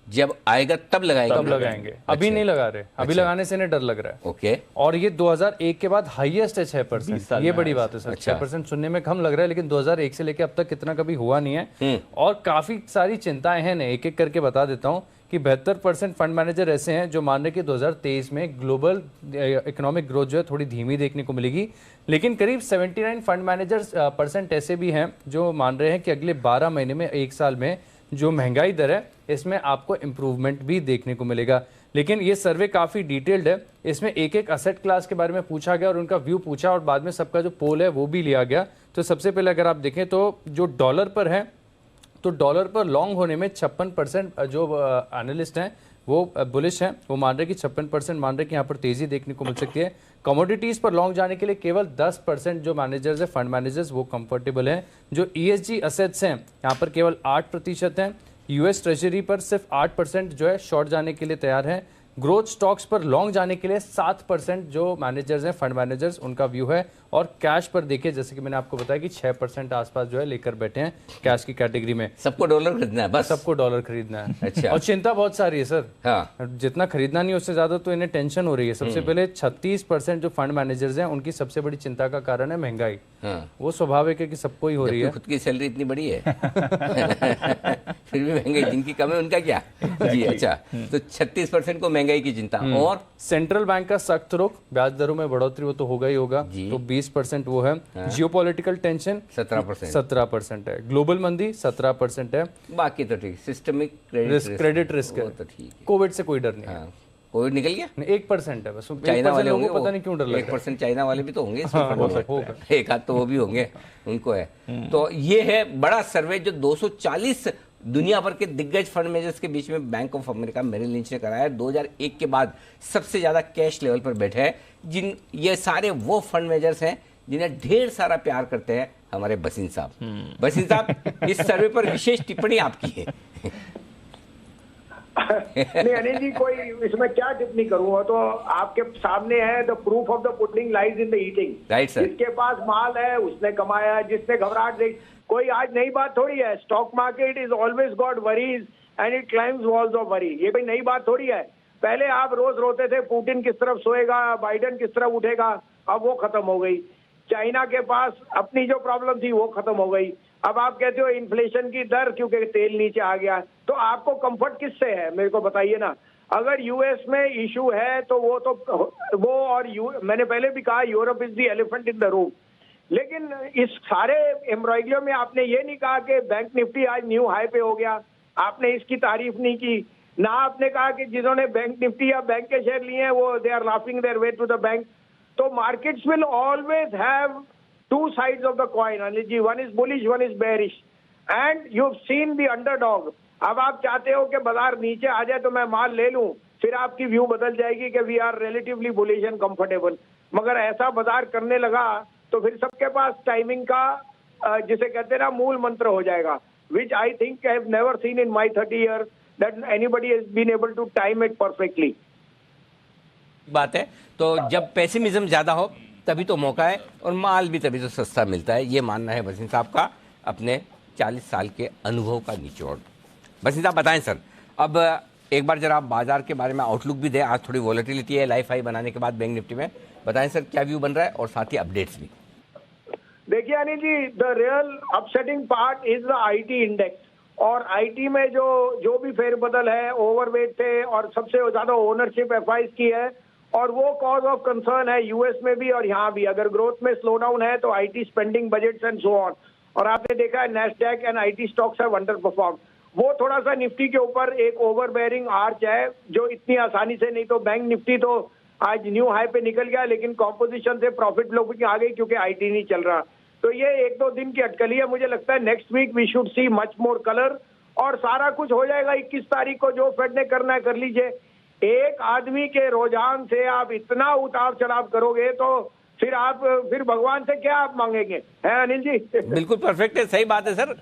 जब आएगा तब लगाएंगे। अभी नहीं लगा रहे, अभी लगाने से नहीं डर लग रहा है। ओके। और ये 2001 के बाद हाईएस्ट है 6%। ये बड़ी बात है सर। 6% सुनने में कम लग रहा है, लेकिन 2001 से लेके अब तक कितना कभी हुआ नहीं है। और काफी सारी चिंताएं हैं, एक एक करके बता देता हूँ कि 72% फंड मैनेजर ऐसे हैं जो मान रहे कि 2023 में ग्लोबल इकोनॉमिक ग्रोथ जो है थोड़ी धीमी देखने को मिलेगी, लेकिन करीब 79 फंड मैनेजर्स % ऐसे भी हैं जो मान रहे हैं कि अगले 12 महीने में, 1 साल में जो महंगाई दर है इसमें आपको इम्प्रूवमेंट भी देखने को मिलेगा। लेकिन ये सर्वे काफ़ी डिटेल्ड है, इसमें एक एक असेट क्लास के बारे में पूछा गया और उनका व्यू पूछा, और बाद में सबका जो पोल है वो भी लिया गया। तो सबसे पहले अगर आप देखें तो जो डॉलर पर है, तो डॉलर पर लॉन्ग होने में 56% जो एनालिस्ट हैं वो बुलिश हैं, वो मान रहे कि 56% मान रहे कि यहाँ पर तेजी देखने को मिल सकती है। कमोडिटीज़ पर लॉन्ग जाने के लिए केवल 10% जो मैनेजर्स है, फंड मैनेजर्स, वो कंफर्टेबल हैं। जो ESG असेट्स हैं यहाँ पर केवल 8% हैं। US ट्रेजरी पर सिर्फ 8% जो है शॉर्ट जाने के लिए तैयार है। ग्रोथ स्टॉक्स पर लॉन्ग जाने के लिए 7% जो मैनेजर्स हैं, फंड मैनेजर्स, उनका व्यू है। और कैश पर देखिए, जैसे कि मैंने आपको बताया कि 6% आसपास जो है लेकर बैठे हैं कैश की कैटेगरी में। सबको डॉलर खरीदना है, बस सबको डॉलर खरीदना है। अच्छा। और चिंता बहुत सारी है सर। हाँ। जितना खरीदना नहीं उससे ज्यादा तो इन्हें टेंशन हो रही है। सबसे पहले 36% जो फंड मैनेजर्स हैं उनकी सबसे बड़ी चिंता का कारण है महंगाई। वो स्वाभाविक है कि सबको ही हो रही है। खुद की सैलरी इतनी बड़ी है फिर भी महंगाई, जिनकी कम है उनका क्या जी। अच्छा, तो 36% को महंगाई की चिंता। और सेंट्रल बैंक का सख्त रुख, ब्याज दरों में बढ़ोतरी, वो तो होगा ही होगा, तो 20% वो है। जियोपॉलिटिकल टेंशन 17% है। ग्लोबल मंदी 17% है। बाकी तो ठीक, सिस्टमिक क्रेडिट रिस्क है, तो ठीक है। कोविड से कोई डर नहीं है। कोविड निकल गया, 1% है बस। चाइना वाले होंगे, पता नहीं क्यों डर लग रहा है। 1% चाइना वाले भी तो होंगे, होगा। एक आध तो वो भी होंगे, उनको है। तो ये है बड़ा सर्वे जो 240 दुनिया भर के दिग्गज फंड मैनेजर्स के बीच में Bank of America Merrill Lynch ने कराया। 2001 के बाद सबसे ज्यादा कैश लेवल पर बैठे हैं। ये सारे वो फंड मैनेजर्स हैं जिन्हें ढेर सारा प्यार करते हैं हमारे बसीन साहब। बसीन साहब, इस सर्वे पर विशेष टिप्पणी आपकी है। नहीं अनिल जी, कोई इसमें क्या टिप्पणी करूँ, तो आपके सामने है, the proof of the pudding lies in the eating. Right sir. जिसके पास माल है उसने कमाया, जिसने घबराहट देखी, कोई आज नई बात थोड़ी है। Stock market is always got worries and it climbs walls of worry. ये कोई नई बात थोड़ी है। पहले आप रोज रोते थे पुतिन किस तरफ सोएगा, बाइडेन किस तरफ उठेगा, अब वो खत्म हो गई। चाइना के पास अपनी जो प्रॉब्लम थी वो खत्म हो गई। अब आप कहते हो इन्फ्लेशन की दर क्योंकि तेल नीचे आ गया, तो आपको कंफर्ट किससे है, मेरे को बताइए ना। अगर यूएस में इशू है तो वो और मैंने पहले भी कहा Europe is the elephant in the room. लेकिन इस सारे एम्ब्रॉयडरी में आपने ये नहीं कहा कि बैंक निफ्टी आज न्यू हाई पे हो गया, आपने इसकी तारीफ नहीं की। ना आपने कहा कि जिन्होंने बैंक निफ्टी या बैंक के शेयर लिए हैं वो they are laughing their way to the bank. तो markets will always have two sides of the coin, Anil ji. One is bullish, one is bearish, and you've seen the underdog. अब आप चाहते हो कि बाजार नीचे आ जाए तो मैं माल ले लूं, फिर आपकी व्यू बदल जाएगी कि we are relatively bullish and comfortable. मगर ऐसा बाजार करने लगा तो फिर सबके पास टाइमिंग का जिसे कहते हैं ना मूल मंत्र हो जाएगा, which I think I have never seen in my 30 years that anybody has been able to time it perfectly. बात है तो जब पेसिमिज्म ज्यादा हो तभी तो मौका है और माल भी तभी तो सस्ता मिलता है, ये मानना है बसीन साहब का अपने 40 साल के अनुभव का निचोड़। बसीन साहब बताएं सर, अब एक बार जरा आप बाजार के बारे में आउटलुक भी दें। आज थोड़ी वॉलेटिलिटी है लाइफ हाई बनाने के बाद बैंक निफ्टी में, बताएं सर क्या व्यू बन रहा है और साथ ही अपडेट्स भी। देखिए Anil ji, the real upsetting part is the IT इंडेक्स। और आईटी में जो भी फेरबदल है, ओवरवेट थे और सबसे ज्यादा ओनरशिप एफआईज की है, और वो कॉज ऑफ कंसर्न है यूएस में भी और यहाँ भी। अगर ग्रोथ में स्लो डाउन है तो IT spending budgets and so on, और आपने देखा है Nasdaq and IT stocks have under perform. वो थोड़ा सा निफ्टी के ऊपर एक ओवरबेयरिंग आर्च है जो इतनी आसानी से नहीं, तो बैंक निफ्टी तो आज न्यू हाई पे निकल गया, लेकिन कॉम्पोजिशन से प्रॉफिट लोग आ गई क्योंकि आईटी नहीं चल रहा। तो ये 1-2 दिन की अटकली है। मुझे लगता है next week we should see much more colour, और सारा कुछ हो जाएगा। 21 तारीख को जो फेड ने करना है कर लीजिए। एक आदमी के रुझान से आप इतना उतार चढ़ाव करोगे तो फिर भगवान से क्या आप मांगेंगे, है अनिल जी? बिल्कुल परफेक्ट है, सही बात है सर।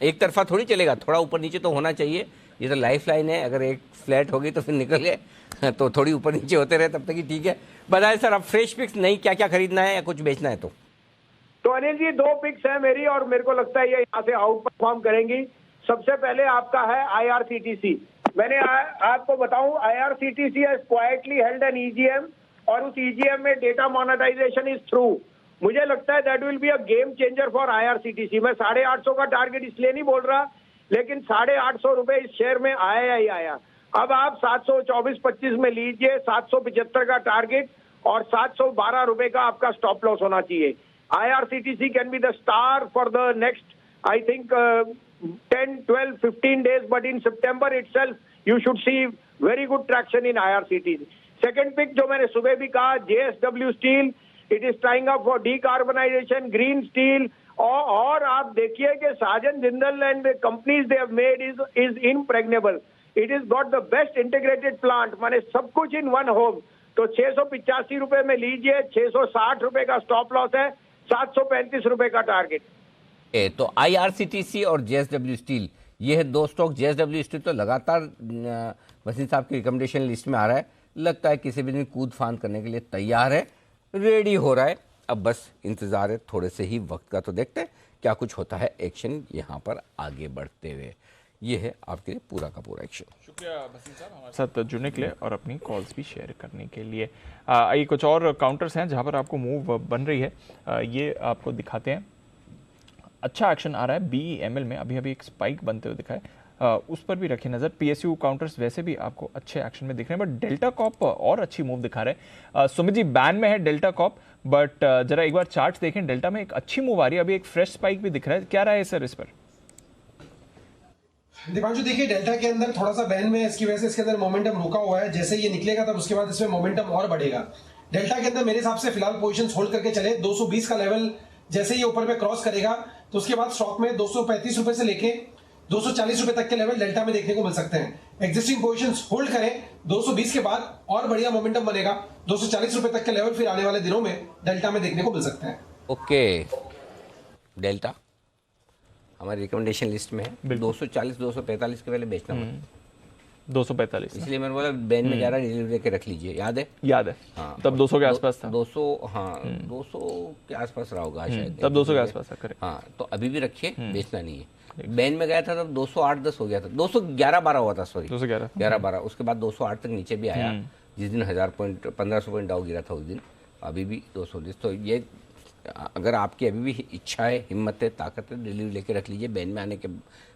एक तरफा थोड़ी चलेगा, थोड़ा ऊपर नीचे तो होना चाहिए। ये तो लाइफ लाइन है, अगर एक फ्लैट होगी तो फिर निकल गए तो थोड़ी ऊपर नीचे होते रहे तब तक ही ठीक है। बताएं सर, अब फ्रेश पिक्स नहीं, क्या क्या खरीदना है या कुछ बेचना है? तो अनिल जी 2 पिक्स है मेरी, और मेरे को लगता है ये यहाँ से आउट परफॉर्म करेंगी। सबसे पहले आपका है IRCTC। मैंने आपको बताऊं, IRCTC has quietly held an EGM, और उस EGM में डेटा मोनेटाइजेशन इज थ्रू। मुझे लगता है that will be a game changer for IRCTC। मैं 850 का टारगेट इसलिए नहीं बोल रहा, लेकिन 850 रुपए इस शेयर में आया ही आया। अब आप 724.25 में लीजिए 775 का टारगेट, और 712 रुपए का आपका स्टॉप लॉस होना चाहिए। IRCTC can be the star for the next I think 10, 12, 15 days, but in September itself you should see very good traction in IRCTC. Second pick जो मैंने सुबह भी कहा, JSW Steel, it is tying up for decarbonization, green steel, और आप देखिए कि साजन Jindal and the companies they have made is impregnable. It has got the best integrated plant, माने सब कुछ in one home। तो 685 रुपए में लीजिए, 660 रुपए का स्टॉप लॉस है, 735 रुपए का टारगेट। तो IRCTC और JSW स्टील, ये है 2 स्टॉक। JSW स्टील तो लगातार वसीम साहब की रिकमेंडेशन लिस्ट में आ रहा है, लगता है किसी भी दिन कूद फांद करने के लिए तैयार है, रेडी हो रहा है। अब बस इंतजार है थोड़े से ही वक्त का, तो देखते हैं क्या कुछ होता है एक्शन यहाँ पर आगे बढ़ते हुए। ये है आपके लिए पूरा का पूरा एक्शन। शुक्रिया वसीम साहब हमारे साथ जुड़ने के लिए और अपनी कॉल्स भी शेयर करने के लिए। आइए कुछ और काउंटर्स हैं जहाँ पर आपको मूव बन रही है, ये आपको दिखाते हैं। अच्छा एक्शन आ रहा है BEML में, अभी एक स्पाइक बनते हुए दिखा है, उस पर भी रखिए नज़र। PSU काउंटर्स वैसे भी आपको अच्छे एक्शन में दिख रहे हैं, बट डेल्टा कॉप और अच्छी मूव दिखा रहे हैं। सुमित जी, बैन में है डेल्टा कॉप, बट जरा एक बार चार्ट देखें, डेल्टा में एक अच्छी मूव आ रही है, अभी एक फ्रेश स्पाइक भी दिख रहा है। क्या रहा है सर इस पर? दीपांशु देखिए, डेल्टा के अंदर थोड़ा सा बैन में है, इसकी वजह से इसके अंदर मोमेंटम रुका हुआ है। जैसे ये निकलेगा तब उसके बाद इसमें मोमेंटम और बढ़ेगा। डेल्टा के अंदर मेरे हिसाब से फिलहाल पोजीशन होल्ड करके चले। 220 का लेवल जैसे ये ऊपर में क्रॉस करेगा तो उसके बाद स्टॉक में 235 रुपए से लेके 240 रुपए तक के लेवल डेल्टा में देखने को मिल सकते हैं। एग्जिस्टिंग पोजीशंस होल्ड करें, 220 के बाद और बढ़िया मोमेंटम बनेगा, 240 रुपए तक के लेवल फिर आने वाले दिनों में डेल्टा में देखने को मिल सकते हैं। ओके, डेल्टा हमारी रिकमेंडेशन लिस्ट में है। 240 245 के पहले बेचना पड़ेगा। 245, इसलिए मैंने बोला बैन में जा रहा है, डिलीवरी के रख लीजिए। याद है? याद है। हाँ, तब 200 के आसपास था। 200, हाँ 200 के आसपास रहा होगा शायद, तब 200 के आसपास था। हाँ, तो अभी भी रखिए, बेचना नहीं है। बैन में गया था तब 208-10 हो गया था, 211-12 हुआ था, सॉरी 211-12। उसके बाद 208 तक नीचे भी आया, जिस दिन 1000 पॉइंट 1500 पॉइंट डाउन गिरा था उस दिन। अभी भी 210। तो ये अगर आपकी अभी भी इच्छा है, हिम्मत है, ताकत है, डिलीवरी लेके रख लीजिए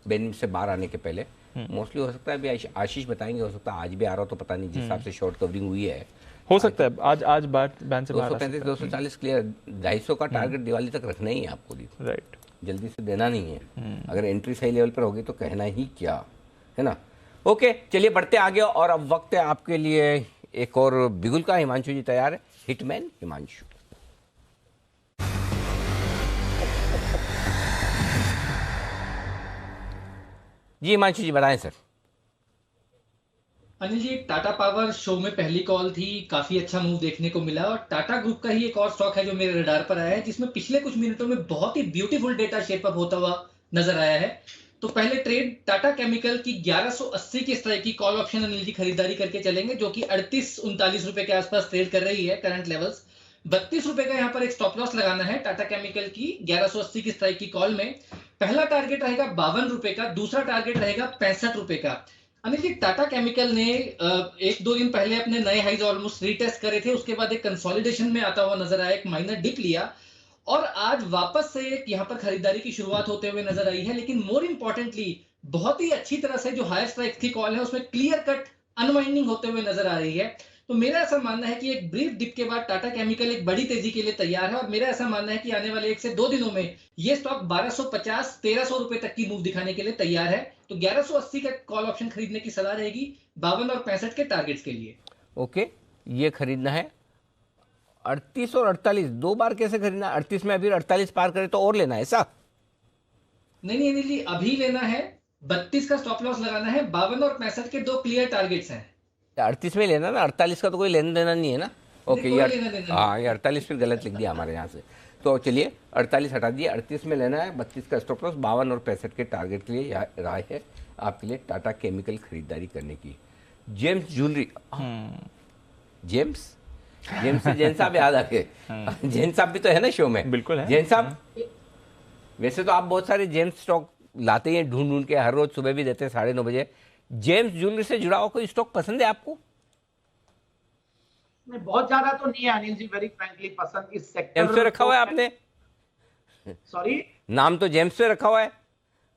बैन से बाहर आने के पहले। मोस्टली हो सकता है अभी आशीष बताएंगे, हो सकता है आज भी आ रहा हो, तो पता नहीं, जिस हिसाब से शॉर्ट कवरिंग हुई है हो सकता है आज बैन से बाहर 235 240 क्लियर। 250 का टारगेट दिवाली तक रखना ही है आपको, राइट, जल्दी से देना नहीं है। अगर एंट्री सही लेवल पर होगी तो कहना ही क्या है ना। ओके, चलिए बढ़ते आगे, और अब वक्त है आपके लिए एक और बिगुल का। हिमांशु जी तैयार है, हिटमैन हिमांशु। जी हिमांशु जी बताएं सर। अनिल जी, टाटा पावर शो में पहली कॉल थी, काफी अच्छा मूव देखने को मिला, और टाटा ग्रुप का ही एक और स्टॉक है जो मेरे रडार पर आया है, जिसमें पिछले कुछ मिनटों में बहुत ही ब्यूटीफुल डेटा शेप अप होता हुआ नजर आया है। तो पहले ट्रेड टाटा केमिकल की 1180 के स्ट्राइक की कॉल ऑप्शन अनिल जी खरीदारी करके चलेंगे, जो कि 38-39 रुपए के आसपास ट्रेड कर रही है करंट लेवल्स। 32 रुपए का यहाँ पर एक स्टॉप लॉस लगाना है टाटा केमिकल की 1180 की स्ट्राइक की कॉल में। पहला टारगेट रहेगा 52 रुपए का, दूसरा टारगेट रहेगा 65 रुपए का। अनिल जी, टाटा केमिकल ने 1-2 दिन पहले अपने नए हाइज ऑलमोस्ट रीटेस्ट करे थे, उसके बाद एक कंसोलिडेशन में आता हुआ नजर आया, एक माइनर डिप लिया, और आज वापस से यहाँ पर खरीदारी की शुरुआत होते हुए नजर आई है। लेकिन मोर इंपॉर्टेंटली बहुत ही अच्छी तरह से जो हायर स्ट्राइक की कॉल है उसमें क्लियर कट अनवाइंडिंग होते हुए नजर आ रही है। तो मेरा ऐसा मानना है कि एक ब्रीफ डिप के बाद टाटा केमिकल एक बड़ी तेजी के लिए तैयार है और मेरा ऐसा मानना है कि आने वाले 1 से 2 दिनों में ये स्टॉक 1250-1300 रुपए तक की मूव दिखाने के लिए तैयार है। तो 1180 का कॉल ऑप्शन खरीदने की सलाह रहेगी 52 और 65 के टारगेट्स के लिए। ओके, ये खरीदना है। 38 और 48 दो बार कैसे खरीदना? 38 में अभी 48 पार करे तो और लेना है ऐसा? नहीं अनिल जी, अभी लेना है। 32 का स्टॉप लॉस लगाना है। 52 और 65 के 2 क्लियर टारगेट्स हैं। 38 में लेना ना, 48 का तो कोई लेना देना नहीं है ना। ओके, कोई ये लेना देना हाँ, ये 48 फिर गलत लिख दिया हमारे यहाँ से। तो चलिए 48 हटा दिए, 38 में लेना है। 32 का स्टॉप लॉस, 52 और 65 के टारगेट के लिए राय है आपके लिए टाटा केमिकल खरीदारी करने की। जेम्स ज्वेलरी, जेम्स से जैन साहब याद आ गए। जैन साहब भी तो है ना शो में। बिल्कुल है जैन साहब, वैसे तो आप बहुत सारे जेम्स स्टॉक लाते हैं ढूंढ ढूंढ के, हर रोज सुबह भी देते हैं 9:30 बजे। जेम्स ज्वेलरी से जुड़ा हुआ कोई स्टॉक पसंद है आपको? नहीं, बहुत ज्यादा तो नहीं है अनिल जी, वेरी फ्रैंकली पसंद इस सेक्टर। जेम्स पे रखा हुआ है आपने? सॉरी, नाम तो जेम्स पे रखा हुआ है।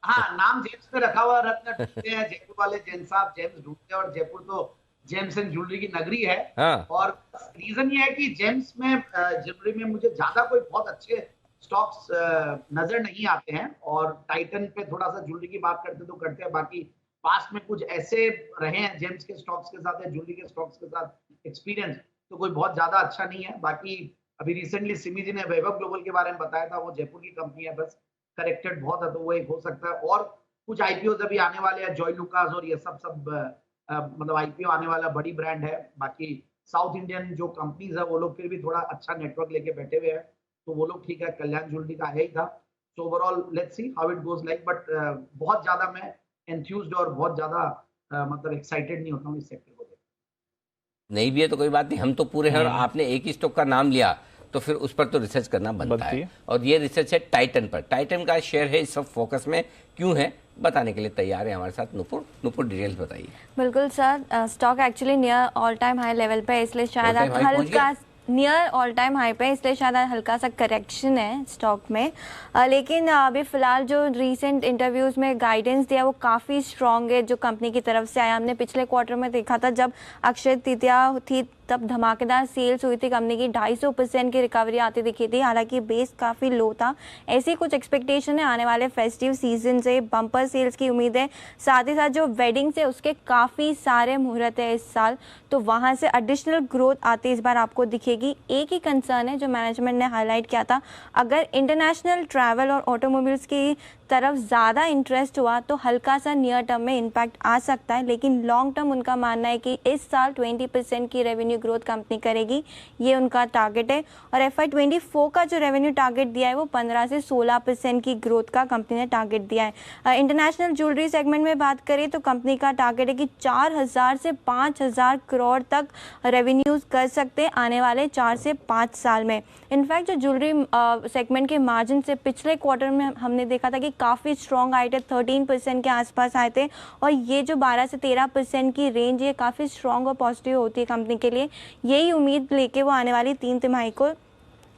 हाँ, नाम जेम्स पे रखा हुआ। रत्न ढूंढते हैं जयपुर वाले जैन साहब, जेम्स ढूंढते हैं और जयपुर तो जेम्स एंड ज्वेलरी की नगरी है। हाँ। और रीजन ये है कि जेम्स में ज्वेलरी में मुझे ज्यादा कोई बहुत अच्छे स्टॉक्स नजर नहीं आते हैं। और टाइटन पे थोड़ा सा ज्वेलरी की बात करते तो करते हैं, बाकी पास्ट में कुछ ऐसे रहे हैं जेम्स के स्टॉक्स के साथ या ज्वेलरी के स्टॉक्स के साथ एक्सपीरियंस, तो कोई बहुत ज्यादा अच्छा नहीं है। बाकी अभी रिसेंटली सिमी जी ने वैभव ग्लोबल के बारे में बताया था, वो जयपुर की कंपनी है, बस करेक्टेड बहुत है तो वो एक हो सकता है। और कुछ आईपीओ अभी आने वाले हैं, जॉय लुकास और ये सब मतलब आईपीओ आने वाला बड़ी ब्रांड है। बाकी साउथ इंडियन जो कंपनीज है वो लोग फिर भी थोड़ा अच्छा नेटवर्क लेके बैठे हुए हैं, तो वो लोग ठीक है। कल्याण ज्वेलरी का है ही था। So overall let's see how it goes like, but बहुत ज्यादा मैं एंथ्यूज्ड और बहुत ज्यादा मतलब एक्साइटेड नहीं होता हूँ इस सेक्टर को। नहीं भी है तो कोई बात नहीं, हम तो पूरे हैं और आपने एक ही स्टॉक का नाम लिया तो फिर उस पर तो रिसर्च करना बनता है। और ये रिसर्च है टाइटन पर। टाइटन का शेयर है इस वक्त फोकस में, क्यों है बताने के लिए तैयार है हमारे साथ नुपुर डिटेल्स बताइए। बिल्कुल sir, stock actually near all time high level पे, इसलिए शायद हल्का नियर ऑल टाइम हाई पे, इसलिए शायद हल्का सा करेक्शन है स्टॉक में। लेकिन अभी फिलहाल जो रीसेंट इंटरव्यूज में गाइडेंस दिया वो काफ़ी स्ट्रॉन्ग है जो कंपनी की तरफ से आया। हमने पिछले क्वार्टर में देखा था जब अक्षय तृतीया थी तब धमाकेदार सेल्स हुई थी कंपनी की, 250% की रिकवरी आती दिखी थी, हालांकि बेस काफ़ी लो था। ऐसी कुछ एक्सपेक्टेशन है आने वाले फेस्टिव सीजन से, बम्पर सेल्स की उम्मीद है। साथ ही साथ जो वेडिंग्स है उसके काफ़ी सारे मुहूर्त है इस साल, तो वहाँ से एडिशनल ग्रोथ आती इस बार आपको दिखेगी। एक ही कंसर्न है जो मैनेजमेंट ने हाईलाइट किया था, अगर इंटरनेशनल ट्रैवल और ऑटोमोबाइल्स की तरफ ज़्यादा इंटरेस्ट हुआ तो हल्का सा नियर टर्म में इम्पैक्ट आ सकता है, लेकिन लॉन्ग टर्म उनका मानना है कि इस साल 20% की रेवेन्यू ग्रोथ कंपनी करेगी, ये उनका टारगेट है। और FY24 का जो रेवेन्यू टारगेट दिया है वो 15 से 16% की ग्रोथ का कंपनी ने टारगेट दिया है। इंटरनेशनल ज्वेलरी सेगमेंट में बात करें तो कंपनी का टारगेट है कि 4000 से 5000 करोड़ तक रेवेन्यूज कर सकते हैं आने वाले 4 से 5 साल में। इनफैक्ट जो ज्वेलरी सेगमेंट के मार्जिन से पिछले क्वार्टर में हमने देखा था कि काफ़ी स्ट्रॉन्ग आए थे, 13% के आसपास आए थे, और ये जो 12 से 13% की रेंज ये काफ़ी स्ट्रॉन्ग और पॉजिटिव होती है कंपनी के लिए। यही उम्मीद लेके वो आने वाली 3 तिमाही को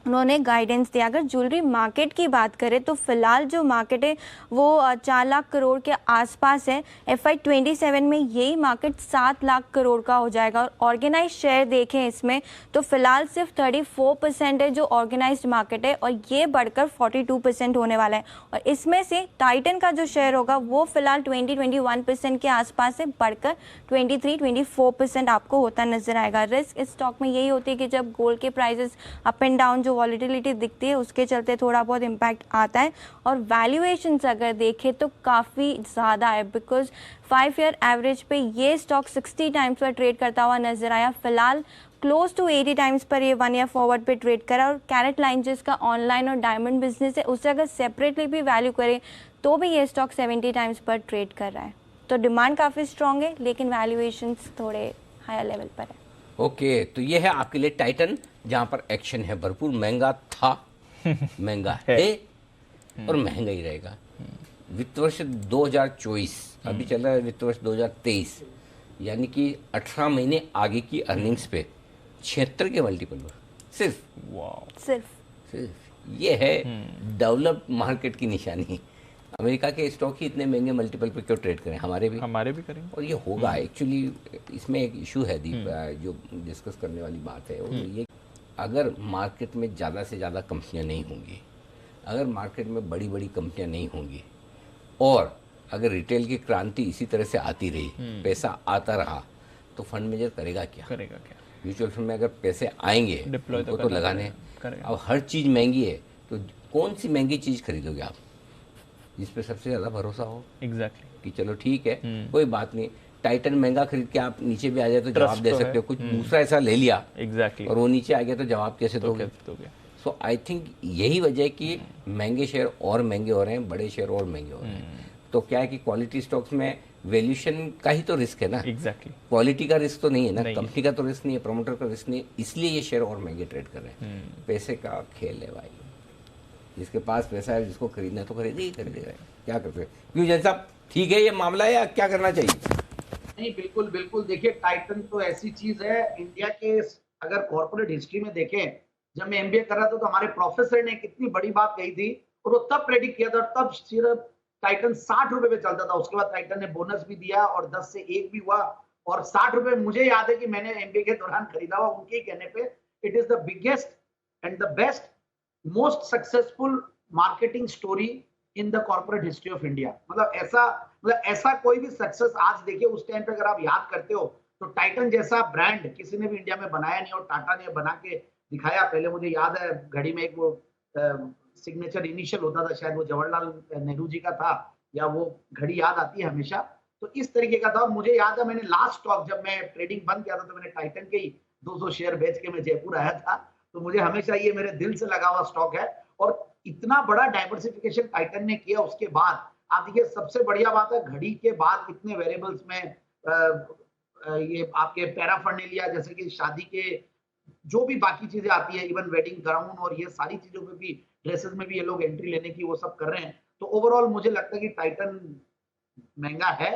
उन्होंने गाइडेंस दिया। अगर ज्वेलरी मार्केट की बात करें तो फिलहाल जो मार्केट है वो 4 लाख करोड़ के आसपास है। FY27 में यही मार्केट 7 लाख करोड़ का हो जाएगा। और ऑर्गेनाइज शेयर देखें इसमें तो फिलहाल सिर्फ 34% है जो ऑर्गेनाइज्ड मार्केट है, और ये बढ़कर 42% होने वाला है। और इसमें से टाइटन का जो शेयर होगा वो फिलहाल 20-21% के आसपास है, बढ़कर 23-24% आपको होता नजर आएगा। रिस्क इस स्टॉक में यही होती है कि जब गोल्ड के prices up and down volatility दिखती है उसके चलते थोड़ा बहुत इम्पैक्ट आता है। और वैल्यूएशंस अगर देखें तो काफ़ी ज़्यादा है, बिकॉज 5 ईयर एवरेज पे ये स्टॉक 60 टाइम्स पर ट्रेड करता हुआ नजर आया। फिलहाल क्लोज टू 80 टाइम्स पर ये 1 ईयर फॉरवर्ड पे ट्रेड करा। और कैरेट लाइन जिसका ऑनलाइन और डायमंड बिजनेस है उसे अगर सेपरेटली भी वैल्यू करें तो भी ये स्टॉक 70 टाइम्स पर ट्रेड कर रहा है। तो डिमांड काफ़ी स्ट्रॉन्ग है लेकिन वैल्यूएशंस थोड़े हायर लेवल पर है। ओके, तो ये है आपके लिए टाइटन जहां पर एक्शन है भरपूर। महंगा था, महंगा है और महंगा ही रहेगा। वित्त वर्ष 2024 अभी चल रहा है, वित्त वर्ष 2023, यानी कि 18 महीने आगे की अर्निंग्स पे 76 के मल्टीपल पर सिर्फ सिर्फ ये है डेवलप्ड मार्केट की निशानी। अमेरिका के स्टॉक ही इतने महंगे मल्टीपल पे क्यों ट्रेड करें, हमारे भी करेंगे और ये होगा। एक्चुअली इसमें एक इशू है दीप, जो डिस्कस करने वाली बात है वो ये, अगर मार्केट में ज़्यादा से ज़्यादा कंपनियां नहीं होंगी, अगर मार्केट में बड़ी बड़ी कंपनियां नहीं होंगी और अगर रिटेल की क्रांति इसी तरह से आती रही, पैसा आता रहा, तो फंड मैनेजर करेगा क्या? म्यूचुअल फंड में अगर पैसे आएंगे उनको तो लगाने, अब हर चीज़ महंगी है तो कौन सी महंगी चीज़ खरीदोगे आप जिस पे सबसे ज़्यादा भरोसा हो? एग्जैक्टली कि चलो ठीक है कोई बात नहीं, टाइटन महंगा खरीद के आप नीचे भी आ जाए तो जवाब दे सकते हो, कुछ दूसरा ऐसा ले लिया और वो नीचे आ गया तो जवाब कैसे दोगे? सो आई थिंक यही वजह है कि महंगे शेयर और महंगे हो रहे हैं, बड़े शेयर और महंगे हो रहे हैं। तो क्या है कि क्वालिटी स्टॉक्स में वैल्यूएशन का ही तो रिस्क है ना, क्वालिटी का रिस्क तो नहीं है ना, कंपनी का तो रिस्क नहीं है, प्रमोटर का रिस्क नहीं है, इसलिए ये शेयर और महंगे ट्रेड कर रहे हैं। पैसे का खेल है भाई, जिसके पास पैसा है जिसको खरीदना है तो खरीदेगा, क्या करते? क्यों जैन साहब, ठीक है ये मामला है या क्या करना चाहिए? नहीं, बिल्कुल बिल्कुल, देखिए टाइटन तो ऐसी चीज है इंडिया के, अगर कॉर्पोरेट हिस्ट्री में देखें, जब मैं एमबीए कर रहा था तो हमारे प्रोफेसर ने कितनी बड़ी बात कही थी और वो तब प्रेडिक्ट किया था, तब सिर्फ टाइटन 60 रुपए पे चलता था। उसके बाद टाइटन ने बोनस भी दिया और 10 से 1 भी हुआ और 60 रुपए मुझे याद है कि मैंने एमबीए के दौरान खरीदा हुआ, उनके कहने पे it is the biggest and the best most successful marketing story in the corporate history of India. मतलब ऐसा कोई भी सक्सेस आज देखिए, उस टाइम पे अगर आप याद करते हो तो टाइटन जैसा ब्रांड किसी ने भी इंडिया में बनाया नहीं और टाटा ने बना के दिखाया। पहले मुझे याद है घड़ी में एक वो सिग्नेचर इनिशियल होता था, शायद वो जवाहरलाल नेहरू जी का था, या वो घड़ी याद आती है हमेशा। तो इस तरीके का था और मुझे याद है मैंने लास्ट स्टॉक जब मैं ट्रेडिंग बंद किया था तो मैंने टाइटन के ही 200 शेयर बेच के मैं जयपुर आया था। तो मुझे हमेशा ये मेरे दिल से लगा हुआ स्टॉक है और इतना बड़ा डाइवर्सिफिकेशन टाइटन ने किया। उसके बाद आप देखिए, सबसे बढ़िया बात है घड़ी के बाद इतने वेरिएबल्स में ये आपके पैराफर्नेलिया जैसे कि शादी के जो भी बाकी चीजें आती है, इवन वेडिंग गाउन और ये सारी चीजों पे भी, ड्रेसेस में भी ये लोग एंट्री लेने की वो सब कर रहे हैं। तो ओवरऑल मुझे लगता है कि टाइटन महंगा है,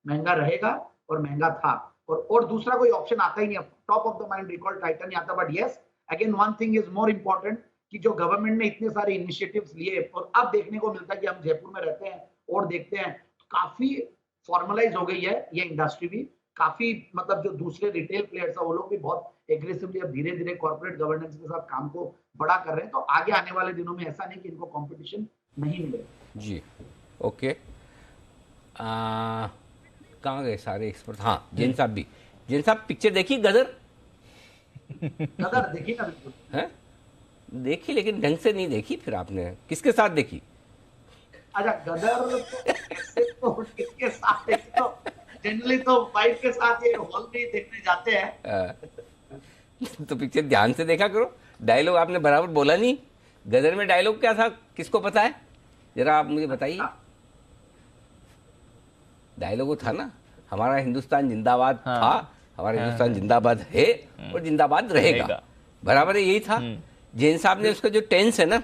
महंगा रहेगा और महंगा था और दूसरा कोई ऑप्शन आता ही नहीं। Top of the mind recall Titan ही आता। But yes, again one thing is more important कि जो गवर्नमेंट ने इतने सारे इनिशिएटिव्स लिए और अब देखने को मिलता है कि हम जयपुर में रहते हैं और देखते हैं तो काफी फॉर्मलाइज हो गई है ये इंडस्ट्री भी, काफी मतलब जो दूसरे रिटेल प्लेयर्स है वो लोग भी बहुत एग्रेसिवली अब धीरे धीरे कॉर्पोरेट गवर्नेंस के साथ काम को बड़ा कर रहे हैं। तो आगे आने वाले दिनों में ऐसा नहीं कि इनको कंपटीशन नहीं मिलेगा। जी ओके, कहाँ गए सारे एक्सपर्ट? हाँ जैन साहब भी। जैन साहब पिक्चर देखी गदर? गदर देखी ना, बिल्कुल है देखी, लेकिन ढंग से नहीं देखी। फिर आपने किसके साथ देखी? अच्छा, गदर तो ऐसे तो किसके साथ देखी, तो जनरली तो वाइफ के साथ ये हॉल में ही देखने जाते हैं। तो पिक्चर ध्यान से देखा करो। डायलॉग आपने बराबर बोला नहीं। गदर में डायलॉग क्या था, किसको पता है? जरा आप मुझे बताइए। डायलॉग वो था ना, हमारा हिंदुस्तान जिंदाबाद था, हमारा हिंदुस्तान जिंदाबाद है और जिंदाबाद रहेगा। बराबर यही था। जैन साहब ने उसका जो टेंस है ना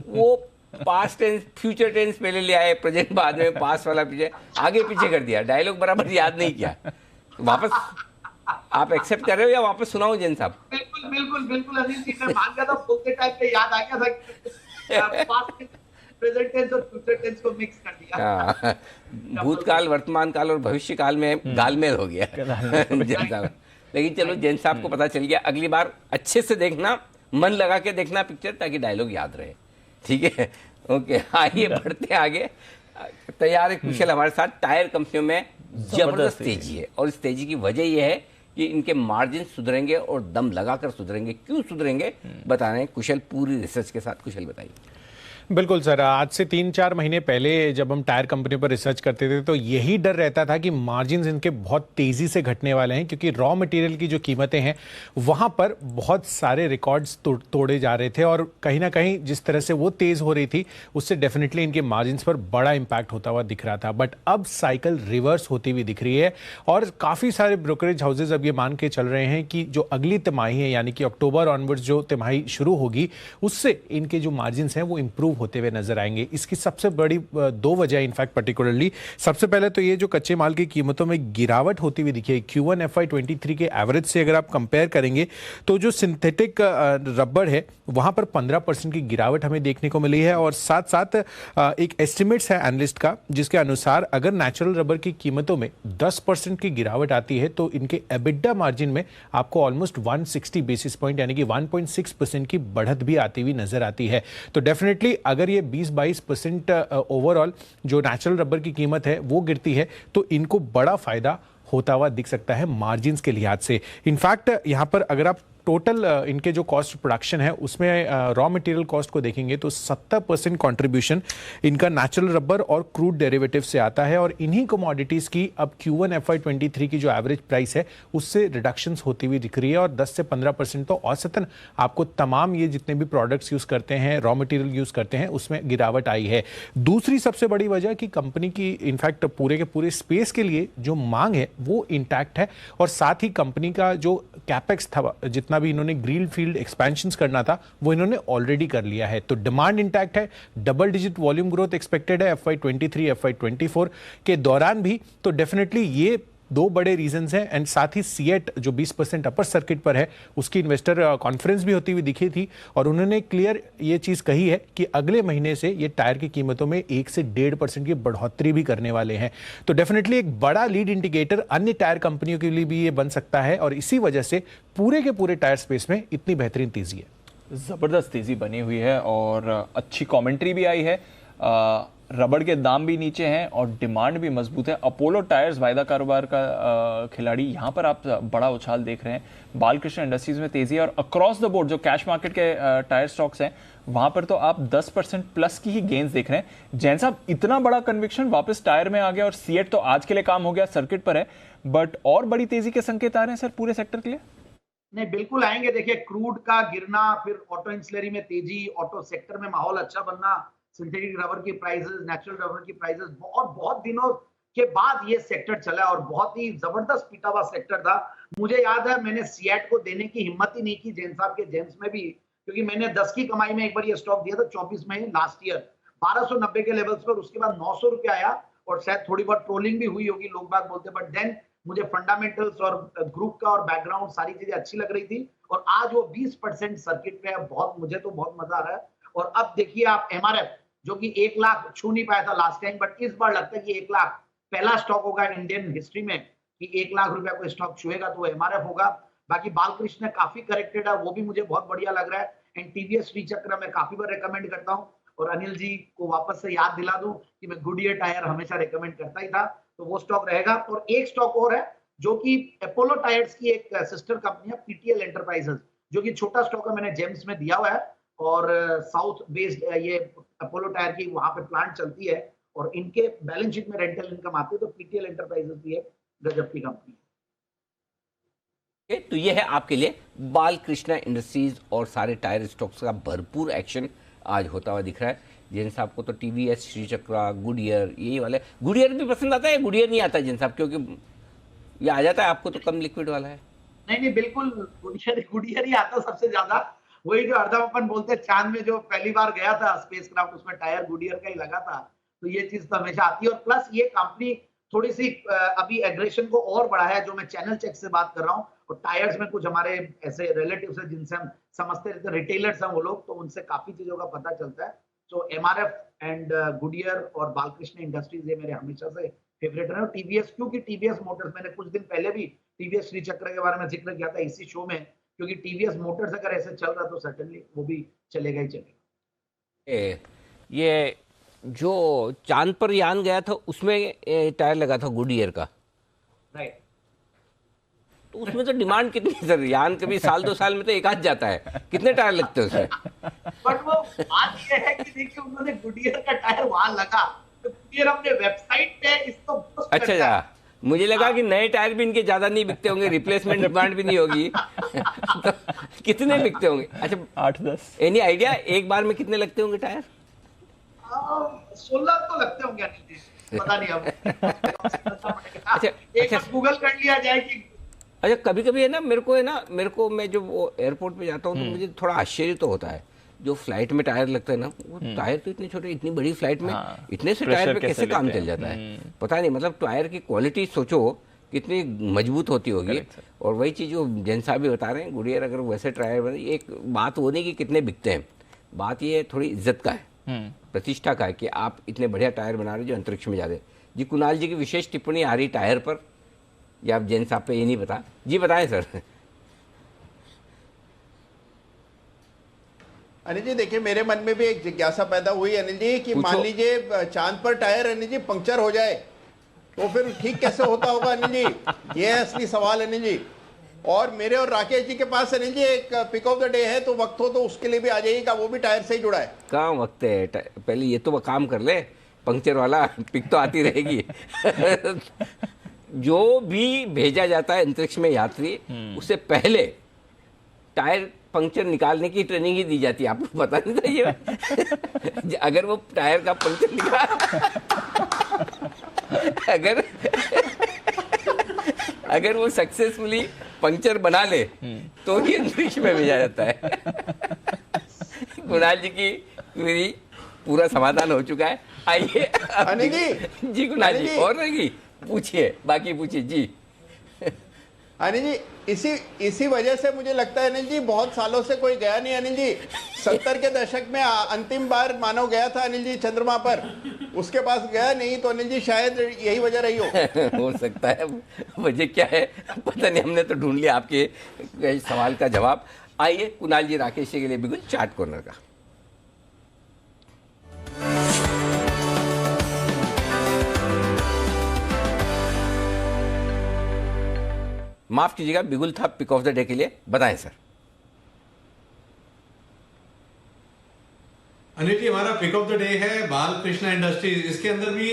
वो पास्ट टेंस फ्यूचर टेंस पहले ले आए, प्रेजेंट बाद में, पास्ट वाला पीछे आगे पीछे कर दिया, डायलॉग बराबर याद नहीं किया। वापस आप एक्सेप्ट कर रहे हो या वापस सुनाऊं जैन साहब? बिल्कुल बिल्कुल बिल्कुल अनिल जी, मैं मान गया था, बोलते टाइप पे याद आ गया था, पास्ट प्रेजेंट टेंस और फ्यूचर टेंस को मिक्स कर दिया। भूतकाल, वर्तमान काल और भविष्य काल में गालमेल हो गया जैन साहब। लेकिन चलो जैन साहब को पता चल गया। अगली बार अच्छे से देखना, मन लगा के देखना पिक्चर, ताकि डायलॉग याद रहे। ठीक है, ओके, आइए बढ़ते आगे। तैयार है कुशल हमारे साथ। टायर कंपनियों में जबरदस्त तेजी है और इस तेजी की वजह यह है कि इनके मार्जिन सुधरेंगे और दम लगाकर सुधरेंगे। क्यों सुधरेंगे बता रहे हैं कुशल, पूरी रिसर्च के साथ। कुशल बताइए। बिल्कुल सर, आज से 3-4 महीने पहले जब हम टायर कंपनी पर रिसर्च करते थे तो यही डर रहता था कि मार्जिन्स इनके बहुत तेज़ी से घटने वाले हैं, क्योंकि रॉ मटेरियल की जो कीमतें हैं वहाँ पर बहुत सारे रिकॉर्ड्स तोड़े जा रहे थे और कहीं ना कहीं जिस तरह से वो तेज़ हो रही थी उससे डेफिनेटली इनके मार्जिन्स पर बड़ा इम्पैक्ट होता हुआ दिख रहा था। बट अब साइकिल रिवर्स होती हुई दिख रही है और काफ़ी सारे ब्रोकरेज हाउसेज अब ये मान के चल रहे हैं कि जो अगली तिमाही है, यानी कि अक्टूबर ऑनवर्ड्स जो तिमाही शुरू होगी, उससे इनके जो मार्जिन्स हैं वो इम्प्रूव इंप्रूव होते हुए नजर आएंगे। इसकी सबसे बड़ी दो वजह इनफैक्ट पर्टिकुलरली, सबसे पहले तो ये जो कच्चे माल की कीमतों में गिरावट होती हुई दिखी है। Q1 FY23 के एवरेज से अगर आप कंपेयर करेंगे तो जो सिंथेटिक रबर है वहां पर 15% की गिरावट हमें देखने को मिली है। और साथ साथ एक एस्टिमेट्स है एनालिस्ट का जिसके अनुसार अगर नेचुरल रबर की कीमतों में 10% की गिरावट आती है तो इनके एबिडा मार्जिन में आपको ऑलमोस्ट 160 बेसिस पॉइंट यानी कि 1.6% की बढ़त भी आती हुई नजर आती है। तो डेफिनेटली अगर ये 20-22% ओवरऑल जो नेचुरल रबर की कीमत है वो गिरती है तो इनको बड़ा फायदा होता हुआ दिख सकता है मार्जिन्स के लिहाज से। इनफैक्ट यहाँ पर अगर आप टोटल इनके जो कॉस्ट प्रोडक्शन है उसमें रॉ मटेरियल कॉस्ट को देखेंगे तो 70% कंट्रीब्यूशन इनका नेचुरल रबर और क्रूड डेरिवेटिव से आता है। और इन्हीं कमोडिटीज की अब Q1 FY23 की जो एवरेज प्राइस है उससे रिडक्शंस होती हुई दिख रही है। और 10 से 15% तो औसतन आपको तमाम ये जितने भी प्रोडक्ट्स यूज करते हैं, रॉ मटेरियल यूज करते हैं, उसमें गिरावट आई है। दूसरी सबसे बड़ी वजह कि कंपनी की इनफैक्ट पूरे के पूरे स्पेस के लिए जो मांग है वो इंटैक्ट है। और साथ ही कंपनी का जो कैपेक्स था, जितना भी इन्होंने ग्रीन फील्ड एक्सपेंशंस करना था वो इन्होंने ऑलरेडी कर लिया है। तो डिमांड इंटैक्ट है, double digit volume growth expected है FY23 FY24 के दौरान भी। तो डेफिनेटली ये दो बड़े रीजंस हैं। एंड साथ ही सीएट जो 20% अपर सर्किट पर है उसकी इन्वेस्टर कॉन्फ्रेंस भी होती हुई दिखी थी और उन्होंने क्लियर ये चीज कही है कि अगले महीने से ये टायर की कीमतों में 1 से 1.5% की बढ़ोतरी भी करने वाले हैं। तो डेफिनेटली एक बड़ा लीड इंडिकेटर अन्य टायर कंपनियों के लिए भी ये बन सकता है और इसी वजह से पूरे के पूरे टायर स्पेस में इतनी बेहतरीन तेजी है। जबरदस्त तेजी बनी हुई है और अच्छी कमेंट्री भी आई है। रबड़ के दाम भी नीचे हैं और डिमांड भी मजबूत है। अपोलो टायर्स वायदा कारोबार का खिलाड़ी, यहाँ पर आप बड़ा उछाल देख रहे हैं। बालकृष्ण इंडस्ट्रीज में तेजी है और अक्रॉस द बोर्ड जो कैश मार्केट के टायर स्टॉक्स हैं वहां पर तो आप 10% प्लस की ही गेन्स देख रहे हैं। जैन साहब, इतना बड़ा कन्विक्शन वापस टायर में आ गया और सीएट तो आज के लिए काम हो गया, सर्किट पर है, बट और बड़ी तेजी के संकेत आ रहे हैं सर पूरे सेक्टर के लिए? नहीं, बिल्कुल आएंगे। देखिए, क्रूड का गिरना, फिर ऑटो इंसुलरी में तेजी, ऑटो सेक्टर में माहौल अच्छा बनना, सिंथेटिक रबर की प्राइसेस, नेचुरल रबर की प्राइसेस, और बहुत दिनों के बाद ये सेक्टर चला और बहुत ही जबरदस्त पीटा हुआ सेक्टर था। मुझे याद है मैंने सीएट को देने की हिम्मत ही नहीं की जैन साहब के जेम्स में भी, क्योंकि मैंने 10 की कमाई में एक बार ये स्टॉक दिया था 24 में लास्ट ईयर 1290 के लेवल्स पर। उसके बाद 900 रुपये आया और शायद थोड़ी बहुत ट्रोलिंग भी हुई होगी, लोग बाग बोलते, बट देन मुझे फंडामेंटल्स और ग्रुप का और बैकग्राउंड सारी चीजें अच्छी लग रही थी और आज वो 20% सर्किट पे है। बहुत, मुझे तो बहुत मजा आ रहा है। और अब देखिए आप एमआरएफ जो कि 1 लाख छू नहीं पाया था लास्ट टाइम, बट इस बार लगता है कि 1 लाख पहला स्टॉक होगा इंडियन हिस्ट्री में कि 1 लाख रुपया कोई स्टॉक छुएगा तो एमआरएफ होगा। बाकी बालकृष्ण काफी करेक्टेड है, वो भी मुझे बहुत बढ़िया लग रहा है। एंड टीवीएस श्रीचक्र मैं काफी बार रिकमेंड करता हूँ और अनिल जी को वापस से याद दिला दूं कि मैं गुडियर टायर हमेशा रिकमेंड करता ही था, तो वो स्टॉक रहेगा। और एक स्टॉक और है जो कि अपोलो टायर्स की एक सिस्टर कंपनी है, पीटीएल एंटरप्राइजेस, जो कि छोटा स्टॉक है, मैंने जेम्स में दिया हुआ है और साउथ बेस्ड ये अपोलो टायर की वहां पे प्लांट चलती है और इनके बैलेंस शीट में रेंटल इनकम आती है। तो पीटीएल एंटरप्राइजेस भी एक गजब की कंपनी है। तो ये है आपके लिए बालकृष्ण इंडस्ट्रीज और सारे टायर स्टॉक्स का भरपूर एक्शन आज होता हुआ दिख रहा है। जैन साहब को तो टीवीएस श्रीचक्र, गुडियर, यही वाले, गुडियर भी पसंद आता है, गुडियर नहीं आता जैन साहब, क्योंकि ये आ जाता है आपको तो कम लिक्विड वाला है? नहीं, बिल्कुल गुडियर ही आता सबसे ज्यादा। वही जो अर्धम अपन बोलते हैं, चांद में जो पहली बार गया था स्पेसक्राफ्ट, उसमें टायर गुडियर का ही लगा था, तो ये चीज तो हमेशा आती है। और प्लस ये कंपनी थोड़ी सी अभी एग्रेशन को और बढ़ाया है, जो मैं चैनल चेक से बात कर रहा हूँ। और टायर्स में कुछ हमारे ऐसे रिलेटिव्स हैं जिनसे हम समझते रहते, रिटेलर्स हैं वो लोग, तो उनसे काफी चीजों का पता चलता है। तो एमआरएफ एंड गुडियर और बालकृष्ण इंडस्ट्रीज ये मेरे हमेशा से फेवरेट रहे। और टीवीएस, क्योंकि टीवीएस मोटर्स, मैंने कुछ दिन पहले भी टीवीएस श्रीचक्र के बारे में जिक्र किया था इसी शो में, क्योंकि टीवीएस मोटर्स अगर ऐसे चल रहा तो सर्टेनली वो भी चलेगा ही चलेगा। ये जो चांद पर यान गया था उसमें टायर लगा था गुडियर का, राइट? तो उसमें तो डिमांड कितनी सर? यान कभी साल 2 साल में तो एक आध जाता है, कितने टायर लगते हैं उसमें? बट वो बात ये है कि देखिए उन्होंने गुडियर का टायर वहां लगा, तो गुडियर अपने वेबसाइट पे इसको अच्छा, मुझे लगा कि नए टायर भी इनके ज्यादा नहीं बिकते होंगे, रिप्लेसमेंट डिमांड भी नहीं होगी। तो कितने बिकते होंगे? अच्छा, 8-10। एनी आइडिया एक बार में कितने लगते होंगे टायर? 16 तो लगते होंगे, पता नहीं अब। अच्छा, एक गूगल कर लिया जाए कि अच्छा, कभी कभी है ना, मेरे को मैं जब वो एयरपोर्ट पे जाता हूँ तो मुझे थोड़ा आश्चर्य तो होता है। जो फ्लाइट में टायर लगता है ना, वो टायर तो इतने छोटे, इतनी बड़ी फ्लाइट में इतने से टायर पे कैसे काम चल जाता है, पता नहीं। मतलब टायर की क्वालिटी सोचो कितनी मजबूत होती होगी। और वही चीज़ जो जैन साहब भी बता रहे हैं, गुडियर अगर वैसे टायर बने, एक बात वो नहीं कि कितने बिकते हैं, बात ये थोड़ी इज्जत का है, प्रतिष्ठा का है कि आप इतने बढ़िया टायर बना रहे जो अंतरिक्ष में जा रहे। जी कुणाल जी की विशेष टिप्पणी आ रही टायर पर, या आप जैन साहब पे ये नहीं बता, जी बताएं सर। अनिल जी देखिए, मेरे मन में भी एक जिज्ञासा पैदा हुई अनिल जी कि मान लीजिए चांद पर टायर अनिल जी पंक्चर हो जाए तो फिर ठीक कैसे होता होगा अनिल जी, ये है असली सवाल अनिल जी। और मेरे और राकेश जी के पास अनिल जी एक पिक ऑफ द डे है, तो वक्त हो तो उसके लिए भी आ जाइएगा, वो भी टायर से ही जुड़ा है। कहाँ वक्त है, पहले ये तो काम कर ले, पंक्चर वाला पिक तो आती रहेगी। जो भी भेजा जाता है अंतरिक्ष में यात्री, उससे पहले टायर पंक्चर निकालने की ट्रेनिंग ही दी जाती है, आपको पता नहीं था ये? अगर वो टायर का पंक्चर अगर वो सक्सेसफुली पंक्चर बना ले तो ही अंतरिक्ष में भेजा जाता है। कुणाल जी की पूरा समाधान हो चुका है। आइए जी कुणाल जी, और रहेगी पूछिए, बाकी पूछिए जी। अनिल जी इसी वजह से मुझे लगता है अनिल जी बहुत सालों से कोई गया नहीं अनिल जी। 70 के दशक में अंतिम बार मानव गया था अनिल जी चंद्रमा पर, उसके पास गया नहीं, तो अनिल जी शायद यही वजह रही हो सकता है। वजह क्या है पता नहीं, हमने तो ढूंढ लिया आपके सवाल का जवाब। आइए कुणाल जी राकेश जी के लिए बिल्कुल चार्ट कॉर्नर का। माफ कीजिएगा, बिगुल था पिक ऑफ द डे के लिए, बताएं सर। अनिल जी हमारा पिक ऑफ द डे है बालकृष्ण इंडस्ट्रीज। इसके अंदर भी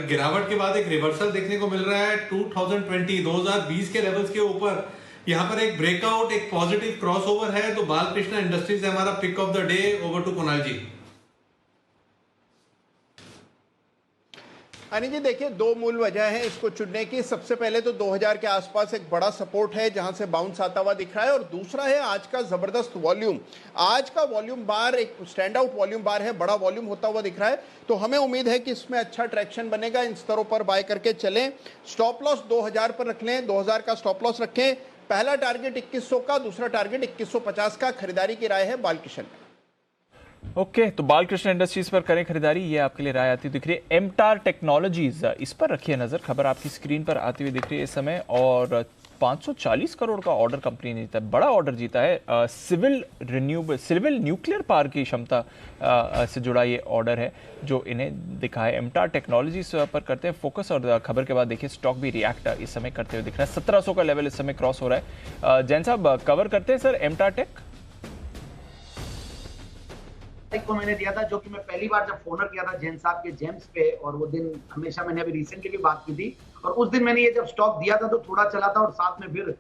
गिरावट के बाद एक रिवर्सल देखने को मिल रहा है। 2020 के लेवल्स के ऊपर यहाँ पर एक ब्रेकआउट, एक पॉजिटिव क्रॉसओवर है, तो बालकृष्ण इंडस्ट्रीज है हमारा pick of the day. Over to Kunal ji. Anil ji देखिए, दो मूल वजह है इसको चुनने की। सबसे पहले तो 2000 के आसपास एक बड़ा सपोर्ट है जहां से बाउंस आता हुआ दिख रहा है, और दूसरा है आज का जबरदस्त वॉल्यूम। आज का वॉल्यूम बार एक स्टैंड आउट वॉल्यूम बार है, बड़ा वॉल्यूम होता हुआ दिख रहा है, तो हमें उम्मीद है कि इसमें अच्छा ट्रैक्शन बनेगा। इन स्तरों पर बाय करके चलें। स्टॉप लॉस 2000 पर रख लें, 2000 का स्टॉप लॉस रखें। पहला टारगेट 2100 का, दूसरा टारगेट 2150 का। खरीदारी की राय है बालकृष्ण। ओके तो बालकृष्ण इंडस्ट्रीज पर करें खरीदारी, ये आपके लिए राय आती दिख रही है। एमटार टेक्नोलॉजीज, इस पर रखिए नजर, खबर आपकी स्क्रीन पर आती हुई दिख रही है इस समय। और 540 करोड़ का ऑर्डर कंपनी ने जीता है, बड़ा ऑर्डर जीता है। सिविल न्यूक्लियर पावर की क्षमता से जुड़ा ये ऑर्डर है जो इन्हें दिखा है। एमटार टेक्नोलॉजीज पर करते हैं फोकस, और खबर के बाद देखिए स्टॉक भी रिएक्ट इस समय करते हुए दिख रहा है। 1700 का लेवल इस समय क्रॉस हो रहा है। जैन साहब कवर करते हैं सर एमटार टेक को मैंने दिया था, जो कि मैं पहली बार जब फोनर किया था जैन साहब के जेम्स पे, और वो दिन हमेशा मैंने अभी रिसेंटली भी बात की थी, और उस दिन मैंने ये जब स्टॉक दिया था तो थोड़ा चला था, और साथ में फिर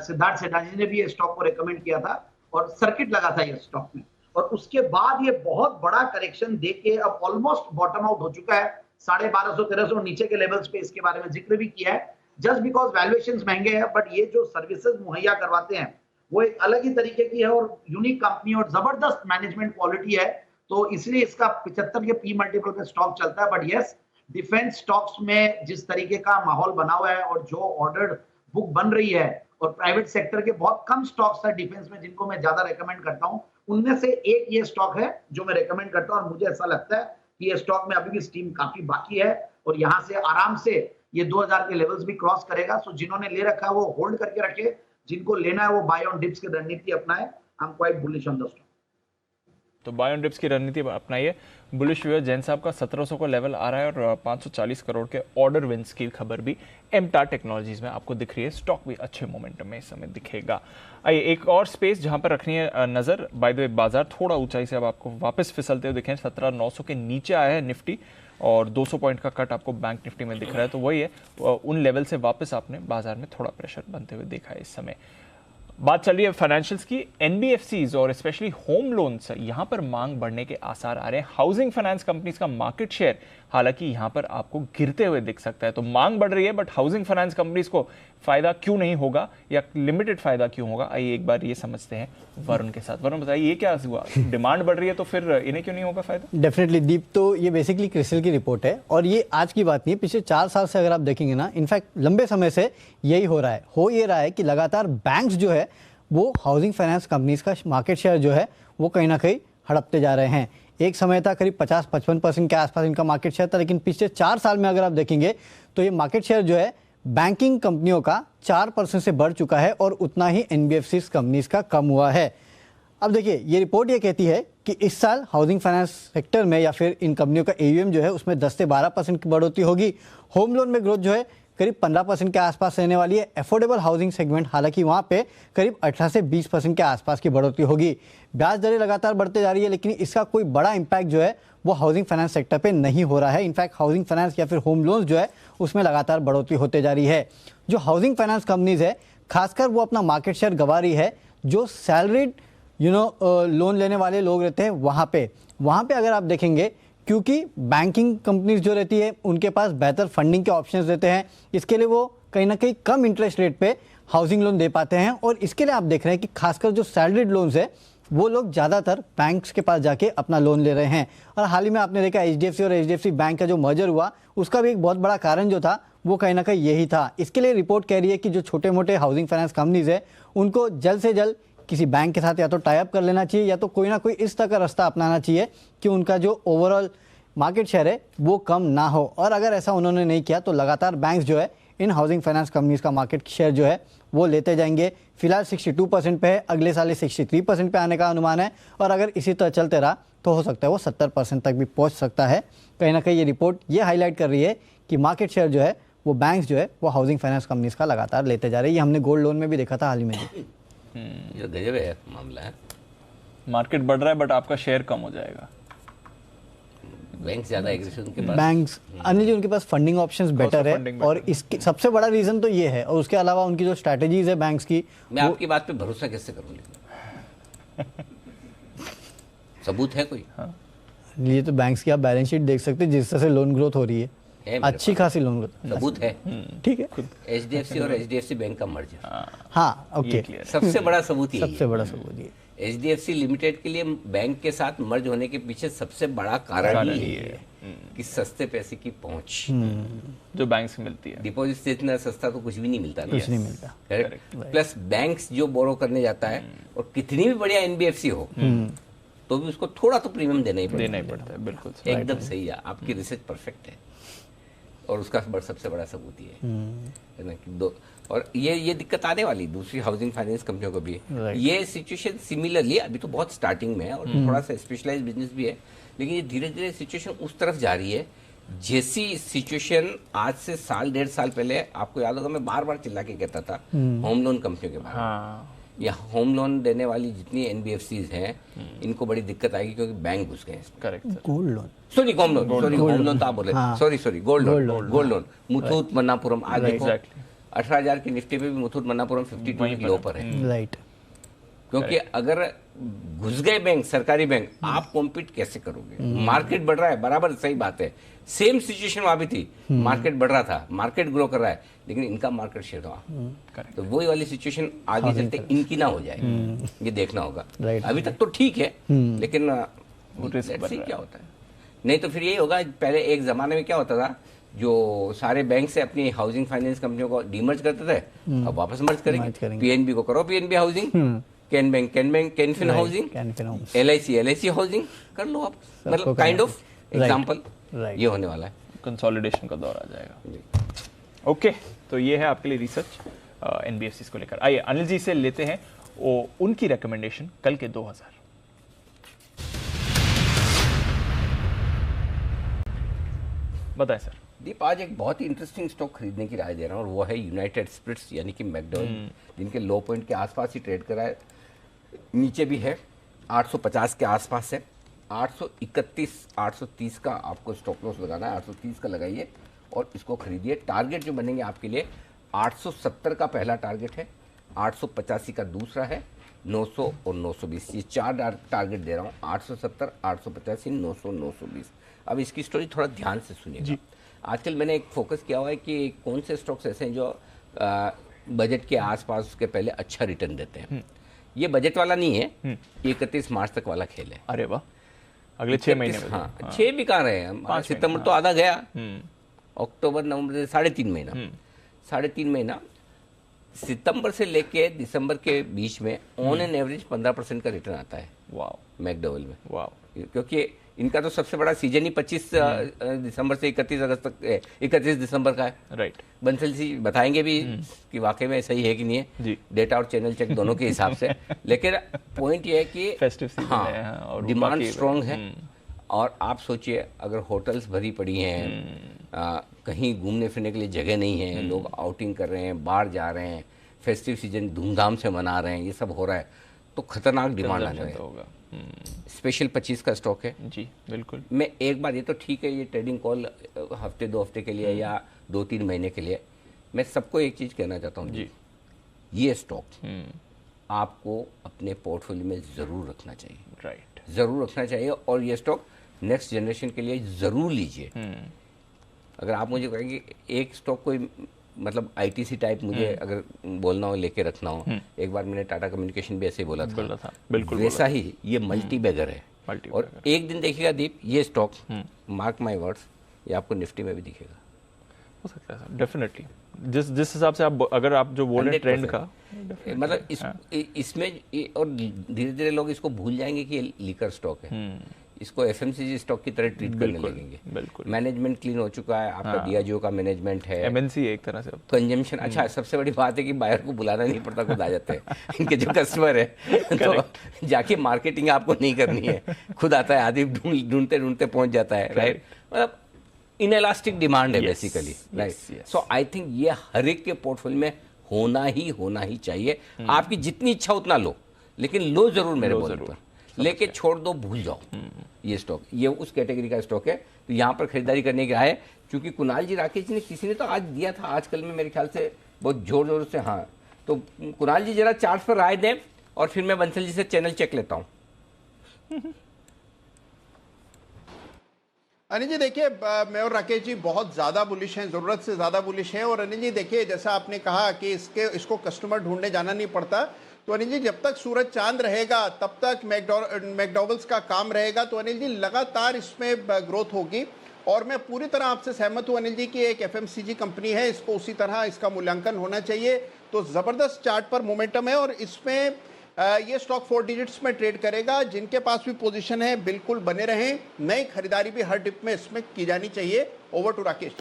सिद्धार्थ सेठाजी ने भी ये स्टॉक को रेकमेंड किया था और सर्किट लगा था ये स्टॉक में। और उसके बाद ये बहुत बड़ा करेक्शन देके अब ऑलमोस्ट बॉटम आउट हो चुका है। 1250-1300 नीचे के लेवल्स पे इसके बारे में जिक्र भी किया है, जस्ट बिकॉज वैल्यूएशंस महंगे हैं, बट ये जो सर्विसेज मुहैया करवाते हैं वो एक अलग ही तरीके की है और यूनिक कंपनी और जबरदस्त मैनेजमेंट क्वालिटी है, तो इसलिए इसका 75 के पी मल्टीपल पे स्टॉक चलता है। बट यस, डिफेंस स्टॉक्स में जिस तरीके का माहौल बना हुआ है और जो ऑर्डर बुक बन रही है, और प्राइवेट सेक्टर के बहुत कम स्टॉक्स है डिफेंस में जिनको मैं ज्यादा रेकमेंड करता हूं, उनमें से एक ये स्टॉक है जो मैं रेकमेंड करता हूं। और मुझे ऐसा लगता है कि ये स्टॉक में अभी भी स्टीम काफी बाकी है और यहाँ से आराम से ये 2000 के लेवल्स भी क्रॉस करेगा। सो जिन्होंने ले रखा है वो होल्ड करके रखे, जिनको लेना है वो बाय ऑन डिप्स की रणनीति अपनाए। I am quite bullish on the stock. तो बाय ऑन डिप्स की रणनीति अपनाइए। बुलिश हुए जैन साहब का 1700 का लेवल आ रहा है और 540 करोड़ के ऑर्डर विंस की खबर भी एमटार टेक्नोलॉजीज में आपको दिख रही है। स्टॉक भी अच्छे मोमेंटम में इस समय दिखेगा। आइए एक और स्पेस जहां पर रखनी है नजर। बाय द वे बाजार थोड़ा ऊंचाई से अब आपको वापस फिसलते हुए दिखे, 17,900 के नीचे आया है निफ्टी और 200 पॉइंट का कट आपको बैंक निफ्टी में दिख रहा है। तो वही है, उन लेवल से वापस आपने बाजार में थोड़ा प्रेशर बनते हुए देखा है इस समय। बात चल रही है फाइनेंशियल्स की। एनबीएफसीज और स्पेशली होम लोन्स, यहां पर मांग बढ़ने के आसार आ रहे हैं। हाउसिंग फाइनेंस कंपनीज का मार्केट शेयर हालांकि यहां पर आपको गिरते हुए दिख सकता है। तो मांग बढ़ रही है, बट हाउसिंग फाइनेंस कंपनीज को फायदा क्यों नहीं होगा या लिमिटेड फायदा क्यों होगा, आइए एक बार ये समझते हैं वरुण के साथ। वरुण बताइए, ये क्या हुआ? डिमांड बढ़ रही है तो फिर इन्हें क्यों नहीं होगा फायदा? डेफिनेटली दीप, तो ये बेसिकली क्रिसिल की रिपोर्ट है और ये आज की बात नहीं है, पिछले 4 साल से अगर आप देखेंगे ना, इनफैक्ट लंबे समय से यही हो रहा है। हो ये रहा है कि लगातार बैंक्स जो है वो हाउसिंग फाइनेंस कंपनीज का मार्केट शेयर जो है वो कहीं ना कहीं हड़पते जा रहे हैं। एक समय था करीब 50-55% के आसपास इनका मार्केट शेयर था, लेकिन पिछले 4 साल में अगर आप देखेंगे तो ये मार्केट शेयर जो है बैंकिंग कंपनियों का 4% से बढ़ चुका है और उतना ही एनबीएफसी कंपनीज का कम हुआ है। अब देखिए, ये रिपोर्ट ये कहती है कि इस साल हाउसिंग फाइनेंस सेक्टर में या फिर इन कंपनियों का एयूएम जो है उसमें 10 से 12% की बढ़ोतरी होगी। होम लोन में ग्रोथ जो है करीब 15% के आसपास रहने वाली है। अफोर्डेबल हाउसिंग सेगमेंट हालांकि वहाँ पे करीब 18 से 20% के आसपास की बढ़ोतरी होगी। ब्याज दरें लगातार बढ़ते जा रही है, लेकिन इसका कोई बड़ा इम्पैक्ट जो है वो हाउसिंग फाइनेंस सेक्टर पे नहीं हो रहा है। इनफैक्ट हाउसिंग फाइनेंस या फिर होम लोन्स जो है उसमें लगातार बढ़ोतरी होते जा रही है। जो हाउसिंग फाइनेंस कंपनीज है खासकर वो अपना मार्केट शेयर गंवा रही है। जो सैलरीड लोन लेने वाले लोग रहते हैं वहाँ पे अगर आप देखेंगे, क्योंकि बैंकिंग कंपनीज जो रहती है उनके पास बेहतर फंडिंग के ऑप्शंस रहते हैं, इसके लिए वो कहीं ना कहीं कम इंटरेस्ट रेट पे हाउसिंग लोन दे पाते हैं और इसके लिए आप देख रहे हैं कि खासकर जो सैलरीड लोन्स है वो लोग ज़्यादातर बैंक्स के पास जाके अपना लोन ले रहे हैं। और हाल ही में आपने देखा एचडीएफसी और एचडीएफसी बैंक का जो मर्जर हुआ उसका भी एक बहुत बड़ा कारण जो था वो कहीं ना कहीं यही था। इसके लिए रिपोर्ट कह रही है कि जो छोटे मोटे हाउसिंग फाइनेंस कंपनीज है उनको जल्द से जल्द किसी बैंक के साथ या तो टाई अप कर लेना चाहिए या तो कोई ना कोई इस तरह का रास्ता अपनाना चाहिए कि उनका जो ओवरऑल मार्केट शेयर है वो कम ना हो। और अगर ऐसा उन्होंने नहीं किया तो लगातार बैंक्स जो है इन हाउसिंग फाइनेंस कंपनीज का मार्केट शेयर जो है वो लेते जाएंगे। फिलहाल 62% पे है, अगले साल 63% पे आने का अनुमान है और अगर इसी तरह चलते रहा तो हो सकता है वो 70% तक भी पहुंच सकता है। कहीं ना कहीं ये रिपोर्ट ये हाईलाइट कर रही है कि मार्केट शेयर जो है वो बैंक्स जो है वो हाउसिंग फाइनेंस कंपनीज का लगातार लेते जा रहे हैं। ये हमने गोल्ड लोन में भी देखा था हाल ही में। ये गजब है मामला है। मार्केट बढ़ रहा है बट आपका शेयर कम हो जाएगा। बैंक ज्यादा एग्रेसिव उनके पास। बैंक्स अनिल जी उनके पास फंडिंग ऑप्शंस बेटर है और इसके सबसे बड़ा रीजन तो ये है। और उसके अलावा उनकी जो स्ट्रैटेजीज है बैंक्स की, मैं आपकी बात पे भरोसा कैसे करूं? सबूत है कोई? हाँ। ये तो बैंक्स की आप बैलेंस शीट देख सकते हैं, जिस तरह से लोन ग्रोथ हो रही है अच्छी खासी लोन ग्रोथ। सबूत है, ठीक है। एचडीएफसी और एचडीएफसी बैंक का मर्जर। हाँ, ओके। सबसे बड़ा सबूत ये, सबसे बड़ा सबूत ये एचडीएफसी लिमिटेड के लिए बैंक के साथ मर्ज होने के पीछे सबसे बड़ा कारण ही है कि सस्ते पैसे की पहुंच जो बैंक से मिलती है। डिपॉजिट से इतना सस्ता तो कुछ भी नहीं मिलता। कुछ नहीं मिलता। करेक्ट। प्लस बैंक्स जो बोरो करने जाता है और कितनी भी बढ़िया एनबीएफसी हो तो भी उसको थोड़ा तो प्रीमियम देना ही पड़ता है। बिल्कुल एकदम सही है, आपकी रिसर्च परफेक्ट है और उसका सबसे बड़ा सबूत ये है ना कि दो। और ये दिक्कत आने वाली दूसरी हाउसिंग फाइनेंस कंपनियों को भी है। ये सिचुएशन सिमिलरली अभी तो बहुत स्टार्टिंग में है और थोड़ा सा स्पेशलाइज्ड बिजनेस भी है, लेकिन ये धीरे धीरे सिचुएशन उस तरफ जा रही है जैसी सिचुएशन आज से साल 1.5 साल पहले, आपको याद होगा मैं बार बार चिल्ला के कहता था होम लोन कंपनियों के बारे में। या होम लोन देने वाली जितनी एनबीएफसीज हैं इनको बड़ी दिक्कत आएगी क्योंकि बैंक घुस गए। Correct. Gold loan, sorry home loan तो आप बोले, sorry gold loan. Muthoot Manappuram आज देखो 18,000 की निफ्टी पे भी मुथूट मन्नापुरम 52 की लो पर है। राइट। क्योंकि अगर घुस गए बैंक, सरकारी बैंक, आप कॉम्पीट कैसे करोगे? मार्केट बढ़ रहा है, बराबर सही बात है। सेम सिचुएशन वहां भी थी, मार्केट बढ़ रहा था, मार्केट ग्रो कर रहा है, लेकिन इनका मार्केट शेयर हुआ। तो वही वाली सिचुएशन आगे चलते इनकी ना हो जाए, ये देखना होगा। अभी तक तो ठीक है, लेकिन क्या होता है। नहीं तो फिर यही होगा, पहले एक जमाने में क्या होता था, जो सारे बैंक से अपनी हाउसिंग फाइनेंस कंपनियों को डीमर्ज करते थे, अब वापस मर्ज करेंगे। पीएनबी को करो PNB housing, Can bank Canfin housing, LIC housing कर लो आप। मतलब काइंड ऑफ एग्जांपल ये होने वाला है। कंसोलिडेशन का दौर आ जाएगा। ओके, तो ये है आपके लिए रिसर्च एनबीएफसी को लेकर। आइए अनिल जी से लेते हैं उनकी रिकमेंडेशन कल के 2000। बताएं सर। दीप, आज एक बहुत ही इंटरेस्टिंग स्टॉक खरीदने की राय दे रहा हूँ और वो है यूनाइटेड स्पिरिट्स यानी कि मैकडॉनल्ड, जिनके लो पॉइंट के आसपास ही ट्रेड कर रहा है, नीचे भी है 850 के आसपास है। 831 830 का आपको स्टॉप लॉस लगाना है, 830 का लगाइए और इसको खरीदिए। टारगेट जो बनेंगे आपके लिए 870 का पहला टारगेट है, 885 का दूसरा है, 900 और 920, ये 4 टारगेट दे रहा हूँ, 870, 885, 900, 920। अब इसकी स्टोरी थोड़ा ध्यान से सुनिएगा। आजकल मैंने एक फोकस किया हुआ है कि कौन से स्टॉक्स ऐसे हैं जो बजट के आसपास के पहले अच्छा रिटर्न देते हैं। ये बजट वाला नहीं है, 31 मार्च तक वाला खेल है। अरे वाह, अगले 6 महीने में। हाँ, 6 भी कहाँ रहे हैं, सितंबर तो आधा गया, अक्टूबर नवंबर से 3.5 महीना, 3.5 महीना, सितंबर से लेके दिसंबर के बीच में ऑन एन एवरेज 15% का रिटर्न आता है। वाह, मैकडोवेल में। वाह, क्योंकि इनका तो सबसे बड़ा सीजन ही 25 दिसंबर से 31 अगस्त तक, 31 दिसंबर का है। राइट। बंसल जी बताएंगे भी कि वाकई में सही है कि नहीं है, डेटा और चैनल चेक दोनों के हिसाब से। लेकिन पॉइंट ये है कि फेस्टिव सीजन है और डिमांड स्ट्रॉन्ग है। और आप सोचिए, अगर होटल्स भरी पड़ी हैं, कहीं घूमने फिरने के लिए जगह नहीं है, लोग आउटिंग कर रहे हैं, बाहर जा रहे हैं, फेस्टिव सीजन धूमधाम से मना रहे हैं, ये सब हो रहा है, तो खतरनाक डिमांड आने वाला होगा। स्पेशल 25 का स्टॉक है जी, बिल्कुल। मैं एक बार, ये तो ठीक है, ये ट्रेडिंग कॉल हफ्ते 2 हफ्ते के लिए या 2-3 महीने के लिए, मैं सबको एक चीज कहना चाहता हूँ जी, ये स्टॉक आपको अपने पोर्टफोलियो में जरूर रखना चाहिए। राइट, जरूर रखना चाहिए। और ये स्टॉक नेक्स्ट जनरेशन के लिए जरूर लीजिए। अगर आप मुझे कहेंगे एक स्टॉक कोई मतलब आईटीसी टाइप मुझे अगर बोलना हो, लेके रखना हो, एक बार मैंने टाटा कम्युनिकेशन भी ऐसे ही बोला था। बिल्कुल वैसा ही ये मल्टी बैगर है। और एक दिन देखिएगा दीप, ये स्टॉक, मार्क माय वर्ड्स, ये आपको निफ्टी में भी दिखेगा। हो सकता है डेफिनेटली, जिस हिसाब से आप, अगर आप जो बोल रहे हैं ट्रेंड का, मतलब इसमें और धीरे धीरे लोग इसको भूल जाएंगे कि ये लीकर स्टॉक है, इसको एफएमसीजी स्टॉक की तरह ट्रीट करने लगेंगे। बिल्कुल, मैनेजमेंट क्लीन हो चुका है, आपका डियाजियो का मैनेजमेंट है, एमएनसी एक तरह से कंजम्पशन। अच्छा, सबसे बड़ी बात है कि बायर को बुलाना नहीं पड़ता, खुद आ जाते हैं इनके जो कस्टमर है। तो जाके मार्केटिंग आपको नहीं करनी है, खुद आता है, आदमी ढूंढते ढूंढते पहुंच जाता है। राइट, मतलब इनएलास्टिक डिमांड है basically. Right, so I think ये हर एक के पोर्टफोलियो में होना ही चाहिए। आपकी जितनी इच्छा उतना लो, लेकिन लो जरूर मेरे बोलने पर, लेके छोड़ दो, भूल जाओ। ये स्टॉक, ये उस कैटेगरी का स्टॉक है, तो यहाँ पर खरीदारी करने की राय है। क्योंकि कुणाल जी राकेश जी ने, किसी ने तो आज दिया था, आजकल में मेरे ख्याल से बहुत जोर से। हाँ, तो कुणाल जी जरा चार्ट पर राय दें और फिर मैं बंसल जी से चैनल चेक लेता हूँ। अनिल जी देखिए, मैं और राकेश जी बहुत ज़्यादा बुलिश हैं, ज़रूरत से ज़्यादा बुलिश हैं। और अनिल जी देखिए, जैसा आपने कहा कि इसको कस्टमर ढूंढने जाना नहीं पड़ता, तो अनिल जी जब तक सूरज चांद रहेगा तब तक मैकडॉवेल्स का काम रहेगा। तो अनिल जी लगातार इसमें ग्रोथ होगी। और मैं पूरी तरह आपसे सहमत हूँ अनिल जी कि एक एफएमसीजी कंपनी है, इसको उसी तरह इसका मूल्यांकन होना चाहिए। तो ज़बरदस्त चार्ट पर मोमेंटम है और इसमें ये स्टॉक 4 डिजिट्स में ट्रेड करेगा। जिनके पास भी पोजीशन है बिल्कुल बने रहें, नई खरीदारी भी हर डिप में इसमें की जानी चाहिए। Over to Rakesh.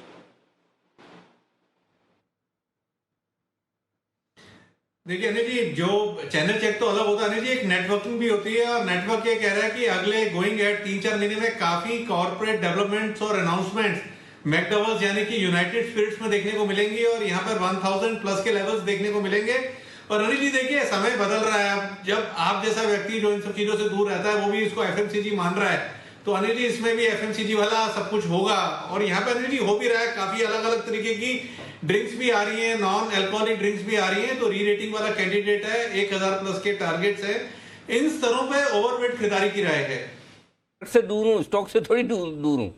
देखिए अनिल जी, जो चैनल चेक तो अलग होता है अनिल जी, एक नेटवर्किंग भी होती है। और नेटवर्क ये कह रहा है कि अगले गोइंग एट 3-4 महीने में काफी कॉर्पोरेट डेवलपमेंट्स और अनाउंसमेंट्स मैकडॉवेल्स यानी कि यूनाइटेड स्पिरिट्स में देखने को मिलेंगी और यहाँ पर 1000 प्लस के लेवल्स देखने को मिलेंगे। और अनिल जी देखिए, समय बदल रहा है। अब जब आप जैसा व्यक्ति जो इन सब चीजों से दूर रहता है, वो भी इसको एफएमसीजी मान रहा है, तो अनिल जी इसमें भी एफएमसीजी वाला सब कुछ होगा। और यहाँ पे अनिल जी हो भी रहा है, काफी अलग अलग तरीके की ड्रिंक्स भी आ रही हैं, नॉन अल्कोहलिक ड्रिंक्स भी आ रही हैं। तो री रेटिंग वाला कैंडिडेट है, 1000 प्लस के टारगेट्स है। इन स्तरों पे ओवरवेट खरीदारी की राय है। से दूर हूँ, स्टॉक से थोड़ी दूर हूँ।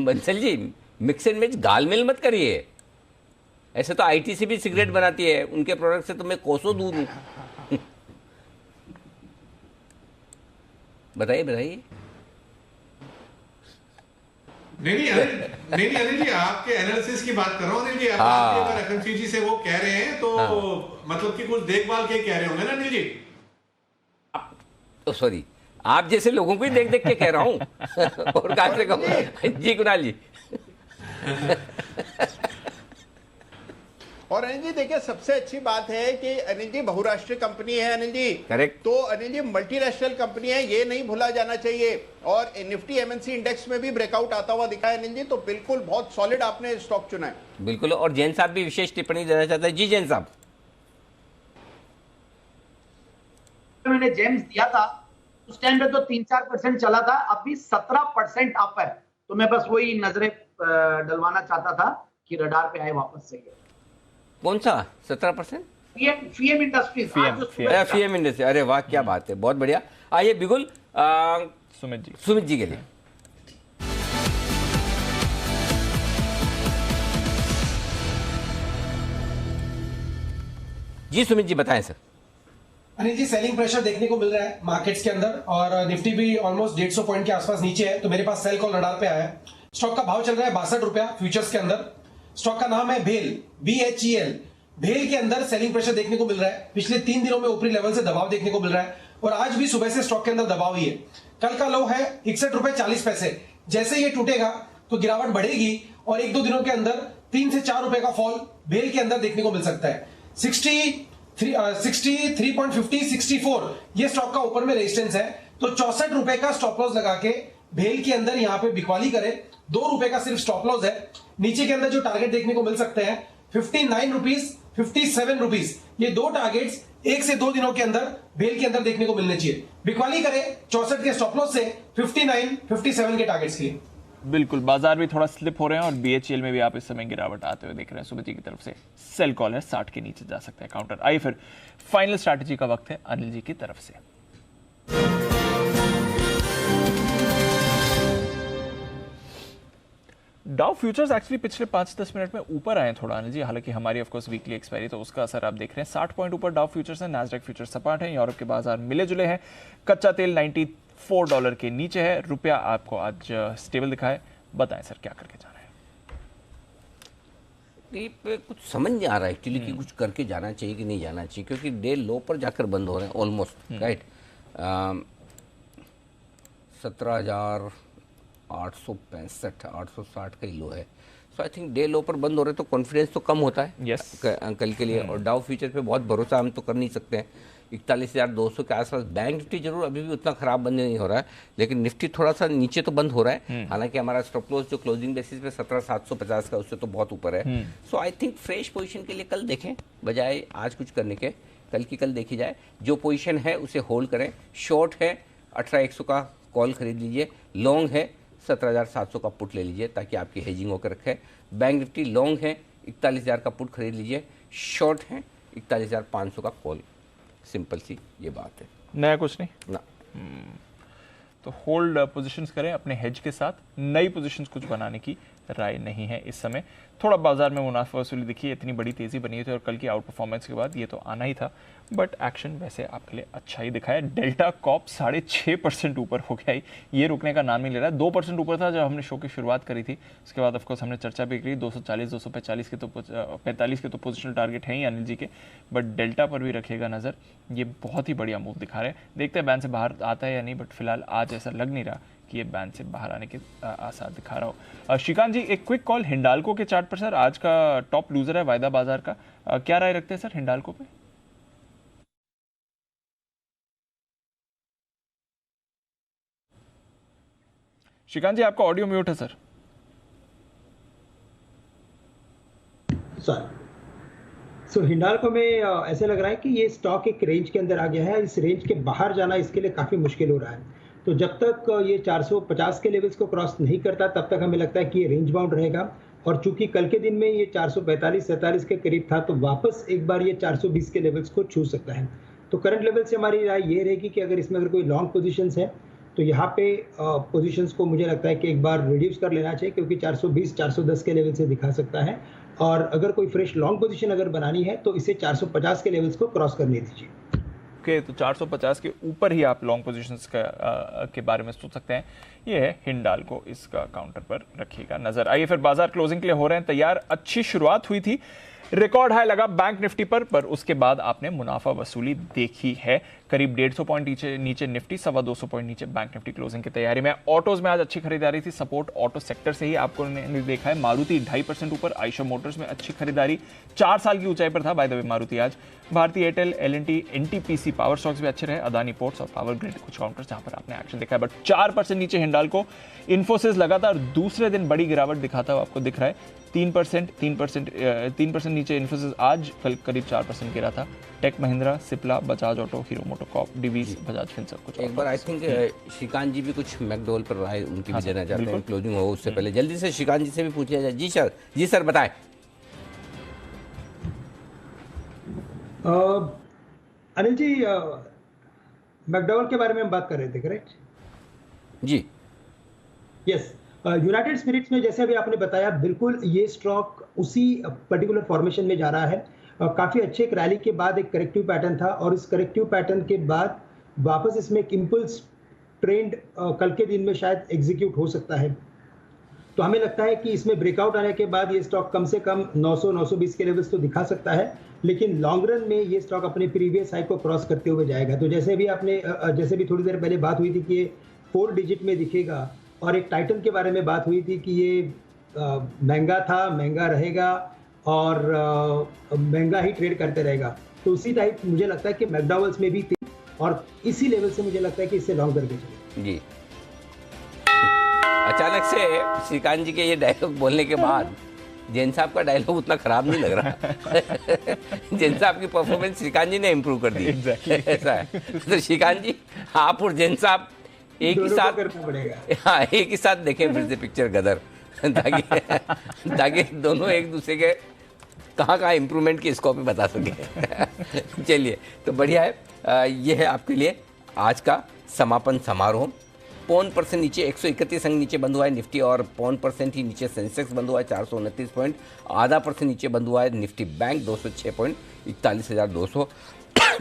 Bansal ji, mix and match गालमेल मत करिए। ऐसे तो आईटीसी भी सिगरेट बनाती है, उनके प्रोडक्ट से तो मैं कोसों दूर हूँ। बताइए। नहीं अनिल जी, आपके एनालिसिस की बात कर रहा हूँ अनिल जी। आप अगर एफएमसीजी से वो कह रहे हैं तो मतलब कि कुछ देखभाल के कह रहे होंगे ना अनिल जी? तो सॉरी, आप जैसे लोगों को ही देख के कह रहा हूँ। और कहाँ से कहूँ जी कुणाल जी। और अनिल जी देखिए, सबसे अच्छी बात है कि अनिल जी बहुराष्ट्रीय कंपनी है अनिल जी। करेक्ट। तो अनिल जी मल्टीनेशनल कंपनी है, ये नहीं भूला जाना चाहिए। और निफ्टी एमएनसी इंडेक्स में भी ब्रेकआउट आता हुआ दिखा है अनिल जी। तो बिल्कुल बहुत सॉलिड आपने स्टॉक चुना है। बिल्कुल। और जैन साहब भी विशेष टिप्पणी देना चाहते हैं। जी जैन साहब। मैंने जेम्स दिया था उस टाइम पे तो 3-4% चला था, अभी 17% अप है। तो मैं बस वही नजरें डलवाना चाहता था कि रडार पे आए वापस से। कौन सा 17%? FM industries. फीएम इंडस्ट्री, अरे वाह क्या बात है, बहुत बढ़िया। आइए बिगुल सुमित जी के लिए। जी सुमित जी बताएं सर। अनिल जी, सेलिंग प्रेशर देखने को मिल रहा है मार्केट्स के अंदर और निफ्टी भी ऑलमोस्ट 150 पॉइंट के आसपास नीचे है, तो मेरे पास सेल कॉल रडार पे आया है। स्टॉक का भाव चल रहा है 62 रुपया फ्यूचर्स के अंदर। स्टॉक का नाम है भेल, BHEL। भेल के अंदर सेलिंग प्रेशर देखने को मिल रहा है। पिछले 3 दिनों में ऊपरी लेवल से दबाव देखने को मिल रहा है और आज भी सुबह से स्टॉक के अंदर दबाव ही है। कल का लो है 61 रुपए 40 पैसे। जैसे ये टूटेगा तो गिरावट बढ़ेगी और 1-2 दिनों के अंदर 3 से 4 रुपए का फॉल भेल के अंदर देखने को मिल सकता है। 63.50 64 ये स्टॉक का ऊपर में रेजिस्टेंस है, तो 64 रुपए का स्टॉप लॉस लगा के भेल के अंदर यहां पे बिकवाली करें। 2 रुपए का सिर्फ स्टॉप लॉस है। नीचे के अंदर जो टारगेट देखने को मिल सकते हैं 59 रुपीज, 57 रुपीज, ये 2 टारगेट्स 1 से 2 दिनों के अंदर भेल के अंदर देखने को मिलने चाहिए। बिकवाली करें 64 के स्टॉप लॉस से 59, 57 के टारगेट्स के। बिल्कुल, बाजार भी थोड़ा स्लिप हो रहे हैं और BHEL में भी आप इस समय गिरावट आते हुए देख रहे हैं। सुमित जी की तरफ से सेल कॉल है, 60 के नीचे जा सकता है काउंटर। आइए फिर फाइनल स्ट्रैटेजी का वक्त है अनिल जी की तरफ से। डाउ फ्यूचर्स एक्चुअली पिछले 5-10 मिनट में ऊपर आए थोड़ा अनिल जी, हालांकि हमारी ऑफकोर्स वीकली एक्सपायरी तो उसका असर आप देख रहे हैं। 60 पॉइंट ऊपर डाउ फ्यूचर्स है, नैस्डैक फ्यूचर्स सपाट है, यूरोप के बाजार मिले जुले हैं। कच्चा तेल $94 के नीचे है, रुपया आपको आज स्टेबल दिखा है। बताएं सर क्या करके जाना है? कुछ समझ नहीं आ रहा है एक्चुअली कि कुछ करके जाना चाहिए कि नहीं जाना चाहिए, क्योंकि डे लो पर जाकर बंद हो रहे हैं ऑलमोस्ट, राइट। 17,865 860 का ही लो है। सो आई थिंक डे लो पर बंद हो रहे हैं तो कॉन्फिडेंस तो कम होता है कल के लिए। और डाउ फ्यूचर पे बहुत भरोसा हम तो कर नहीं सकते हैं। 41,200 के आसपास बैंक निफ्टी जरूर अभी भी उतना खराब बंद नहीं हो रहा है, लेकिन निफ्टी थोड़ा सा नीचे तो बंद हो रहा है। हालांकि हमारा स्टॉप लॉस जो क्लोजिंग बेसिस पे 17,750 का उससे तो बहुत ऊपर है। सो आई थिंक फ्रेश पोजीशन के लिए कल देखें बजाय आज कुछ करने के, कल देखी जाए। जो पोजीशन है उसे होल्ड करें। शॉर्ट है 18,100 का कॉल खरीद लीजिए, लॉन्ग है 17,700 का पुट ले लीजिए ताकि आपकी हेजिंग होकर रखे। बैंक निफ्टी लॉन्ग है 41,000 का पुट खरीद लीजिए, शॉर्ट है 41,500 का कॉल। सिंपल सी ये बात है, नया कुछ नहीं ना। तो होल्ड पोजीशंस करें अपने हेज के साथ, नई पोजीशंस कुछ बनाने की राय नहीं है इस समय। थोड़ा बाजार में मुनाफा वसूली दिखी, इतनी बड़ी तेजी बनी थी और कल की आउट परफॉर्मेंस के बाद ये तो आना ही था, बट एक्शन वैसे आपके लिए अच्छा ही दिखाया। डेल्टा कॉप 6.5% ऊपर हो गया, ये रुकने का नाम नहीं ले रहा है। 2% ऊपर था जब हमने शो की शुरुआत करी थी, उसके बाद ऑफकोर्स हमने चर्चा भी करी। 240 245 के तो 45 के तो पोजिशनल टारगेट हैं ही अनिल जी के, बट डेल्टा पर भी रखिएगा नज़र। ये बहुत ही बढ़िया मूव दिखा रहे हैं, देखते हैं बैंड से बाहर आता है या नहीं, बट फिलहाल आज ऐसा लग नहीं रहा कि ये बैंड से बाहर आने के आसार दिखा रहा हो। श्रीकांत जी एक क्विक कॉल हिंडाल्को के चार्ट पर सर, आज का टॉप लूजर है वायदा बाजार का, क्या राय रखते हैं सर हिंडाल्को पे? श्रीकांत जी आपका ऑडियो म्यूट है सर। सो हिंडाल्को में ऐसे लग रहा है कि ये स्टॉक एक रेंज के अंदर आ गया है। इस रेंज के बाहर जाना इसके लिए काफी मुश्किल हो रहा है। तो जब तक ये 450 के लेवल्स को क्रॉस नहीं करता तब तक हमें लगता है कि ये रेंज बाउंड रहेगा। और चूंकि कल के दिन में ये 445-47 के करीब था, तो वापस एक बार ये 420 के लेवल्स को छू सकता है। तो करंट लेवल से हमारी राय ये रहेगी कि अगर इसमें अगर कोई लॉन्ग पोजीशंस है तो यहाँ पे पोजीशंस को मुझे लगता है कि एक बार रिड्यूस कर लेना चाहिए, क्योंकि 420-410 के लेवल से दिखा सकता है। और अगर कोई फ्रेश लॉन्ग पोजीशन अगर बनानी है तो इसे 450 के लेवल्स को क्रॉस करने दीजिए। ओके, तो 450 के ऊपर ही आप लॉन्ग पोजीशंस के बारे में सोच सकते हैं। ये है हिंडाल्को, इसका काउंटर पर रखिएगा नजर। आइए फिर बाजार क्लोजिंग के लिए हो रहे हैं तैयार। अच्छी शुरुआत हुई थी, रिकॉर्ड हाई लगा बैंक निफ्टी पर उसके बाद आपने मुनाफा वसूली देखी है। करीब 150 पॉइंट नीचे निफ्टी, 225 पॉइंट नीचे बैंक निफ्टी क्लोजिंग की तैयारी में। ऑटोज में आज अच्छी खरीदारी थी, सपोर्ट ऑटो सेक्टर से ही आपको देखा है। मारुति 2.5% ऊपर, आयशर मोटर्स में अच्छी खरीदारी, 4 साल की ऊंचाई पर था बाय द वे मारुति आज। भारतीय Airtel, L&T, NTPC power stocks भी अच्छे रहे। अदानी पोर्ट्स और पावर ग्रिड कुछ काउंटर्स जहां पर आपने एक्शन देखा है, बट 4% नीचे हिंडाल्को। इन्फोसिस लगातार दूसरे दिन बड़ी गिरावट दिखाता हुआ आपको दिख रहा है। 3% नीचे इन्फोसिस आज, कल करीब 4% गिरा था। Tech Mahindra, Cipla, Bajaj auto, Hero MotoCorp, Divi's, Bajaj Finserv कुछ एक बार आई थिंक श्रीकांत जी भी कुछ मैकडोल पर राय उनकी भी देना चाहते हैं, क्लोजिंग हो उससे पहले जल्दी से श्रीकांत जी से भी पूछा जाए। जी सर बताएं। अनिल जी, मैकडॉवेल के बारे में हम बात कर रहे थे, करेक्ट? जी, यस। यूनाइटेड स्पिरिट्स में जैसे अभी आपने बताया, बिल्कुल ये स्टॉक उसी पर्टिकुलर फॉर्मेशन में जा रहा है। काफ़ी अच्छे एक रैली के बाद एक करेक्टिव पैटर्न था, और इस करेक्टिव पैटर्न के बाद वापस इसमें एक इम्पल्स ट्रेंड कल के दिन में शायद एग्जीक्यूट हो सकता है। तो हमें लगता है कि इसमें ब्रेकआउट आने के बाद ये स्टॉक कम से कम 900-920 के लेवल्स तो दिखा सकता है, लेकिन लॉन्ग रन में ये स्टॉक अपने प्रीवियस हाई को क्रॉस करते हुए जाएगा। तो जैसे भी थोड़ी देर पहले बात हुई थी कि ये 4 डिजिट में दिखेगा, और एक टाइटन के बारे में बात हुई थी कि ये महंगा था, महंगा रहेगा, और महंगा ही ट्रेड करते रहेगा। तो उसी टाइप मुझे लगता है कि मैकडॉवेल्स में भी थी, और इसी लेवल से मुझे लगता है कि इससे लॉन्ग करके चले। जी, अचानक से श्रीकांत जी के ये डायलॉग बोलने के बाद जैन साहब का डायलॉग उतना खराब नहीं लग रहा। जैन साहब की परफॉर्मेंस श्रीकांत जी ने इम्प्रूव कर दी। ऐसा है। तो श्रीकांत जी, आप और जैन साहब एक ही साथ करना पड़ेगा। हाँ, एक ही साथ देखें फिर से पिक्चर गदर, ताकि दोनों एक दूसरे के कहाँ इम्प्रूवमेंट की स्कोप में बता सके। चलिए, तो बढ़िया है। ये है आपके लिए आज का समापन समारोह। 0.5% नीचे 131 अंक नीचे बंद हुआ है निफ्टी, और 0.5% ही नीचे सेंसेक्स बंद हुआ है 429 पॉइंट। .5% नीचे बंद हुआ है निफ्टी बैंक 206 पॉइंट 41,200।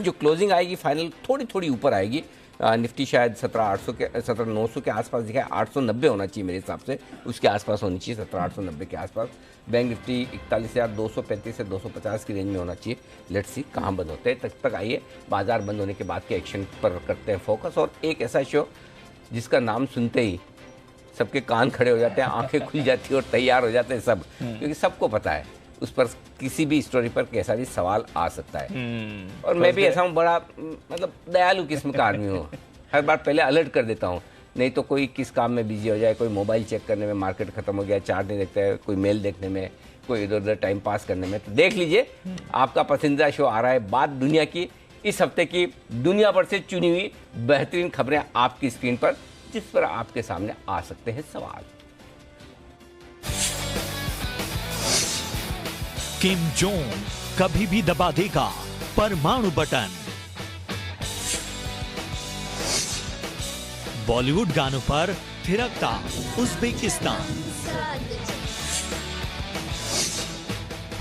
जो क्लोजिंग आएगी फाइनल थोड़ी ऊपर आएगी। निफ्टी शायद 17,900 के आसपास दिखा है, 890 होना चाहिए मेरे हिसाब से, उसके आसपास होनी चाहिए, 17,890 के आसपास। बैंक निफ्टी 41,235 से 250 की रेंज में होना चाहिए। लेट्स सी कहाँ बंद होते हैं। तक आइए बाजार बंद होने के बाद के एक्शन पर करते हैं फोकस। और एक ऐसा शो जिसका नाम सुनते ही सबके कान खड़े हो जाते हैं, आंखें खुल जाती है और तैयार हो जाते हैं सब, क्योंकि सबको पता है उस पर किसी भी स्टोरी पर कैसा भी सवाल आ सकता है। और मैं भी ऐसा हूँ, बड़ा मतलब दयालु किस्म का आदमी हूँ। हर बार पहले अलर्ट कर देता हूँ, नहीं तो कोई किस काम में बिजी हो जाए, कोई मोबाइल चेक करने में, मार्केट खत्म हो गया, चार्ट नहीं देखता है, कोई मेल देखने में, कोई इधर उधर टाइम पास करने में। तो देख लीजिए, आपका पसंदीदा शो आ रहा है बात दुनिया की। इस हफ्ते की दुनिया भर से चुनी हुई बेहतरीन खबरें आपकी स्क्रीन पर, जिस पर आपके सामने आ सकते हैं सवाल। किम जोंग कभी भी दबा देगा परमाणु बटन। बॉलीवुड गानों पर थिरकता उज्बेकिस्तान।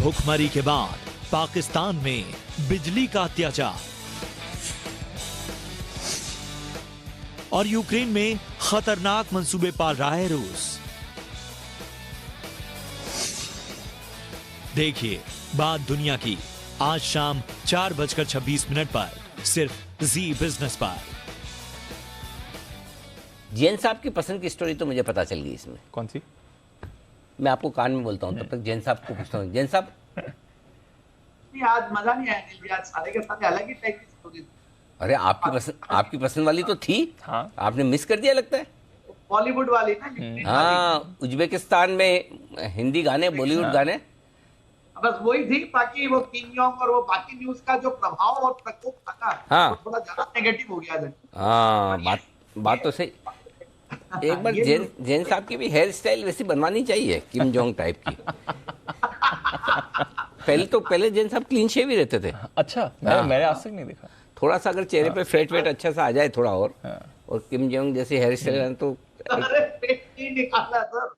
भूखमरी के बाद पाकिस्तान में बिजली का अत्याचार, और यूक्रेन में खतरनाक मंसूबे पाल रहा है रूस। देखिए बात दुनिया की आज शाम 4:26 पर सिर्फ जी बिजनेस पर। जैन साहब की पसंद की स्टोरी तो मुझे पता चल गई इसमें। कौन सी? मैं आपको कान में बोलता हूँ, तब तक जैन साहब को पूछता हूँ। जैन साहब, आज मजा नहीं आया, आज सारे के सारे अलग ही टाइप की स्टोरी। अरे आपकी पसंद वाली तो थी। हाँ। आपने मिस कर दिया लगता है। बॉलीवुड वाली ना। हाँ, उज्बेकिस्तान में हिंदी गाने, बॉलीवुड गाने, बस वही थी। बाकी वो किम जोंग और वो बाकी न्यूज का जो प्रभाव और प्रकोप था ना, हाँ, वो थोड़ा ज्यादा नेगेटिव हो गया। हाँ, बात तो सही। एक बार जैन साहब की भी हेयर स्टाइल वैसी बनवानी चाहिए, किम जोंग टाइप की। पहले जैन साहब क्लीन शेव ही रहते थे। अच्छा, मैंने आज तक नहीं देखा। थोड़ा सा अगर चेहरे पे फेट वेट अच्छा सा आ जाए थोड़ा और किम जोंग जैसे हेयर स्टाइल तो निकाला सर।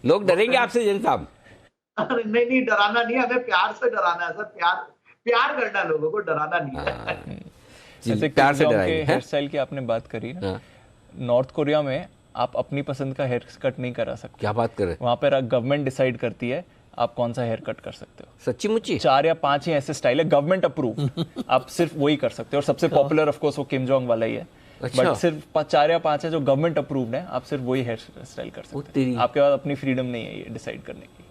लोग डरेंगे आपसे जैन साहब। नहीं, डराना नहीं, हमें प्यार से डराना है सर। प्यार करना, लोगों को डराना नहीं है। जैसे प्यार से डराएंगे। हेयर स्टाइल की आपने बात करी ना, नॉर्थ कोरिया में आप अपनी पसंद का हेयर कट नहीं करा सकते। क्या बात कर रहे हैं? वहाँ पर गवर्नमेंट डिसाइड करती है आप कौन सा हेयर कट कर सकते हो। सच्ची मुच्ची? 4 या 5 ही ऐसे स्टाइल है गवर्नमेंट अप्रूव, आप सिर्फ वही कर सकते हो। और सबसे पॉपुलर ऑफ कोर्स वो किम जोंग वाला ही है। अच्छा। बट सिर्फ 4 या 5 है जो गवर्नमेंट अप्रूव्ड है, आप सिर्फ वही हेयर स्टाइल कर सकते हैं। आपके पास अपनी फ्रीडम नहीं है ये डिसाइड करने की।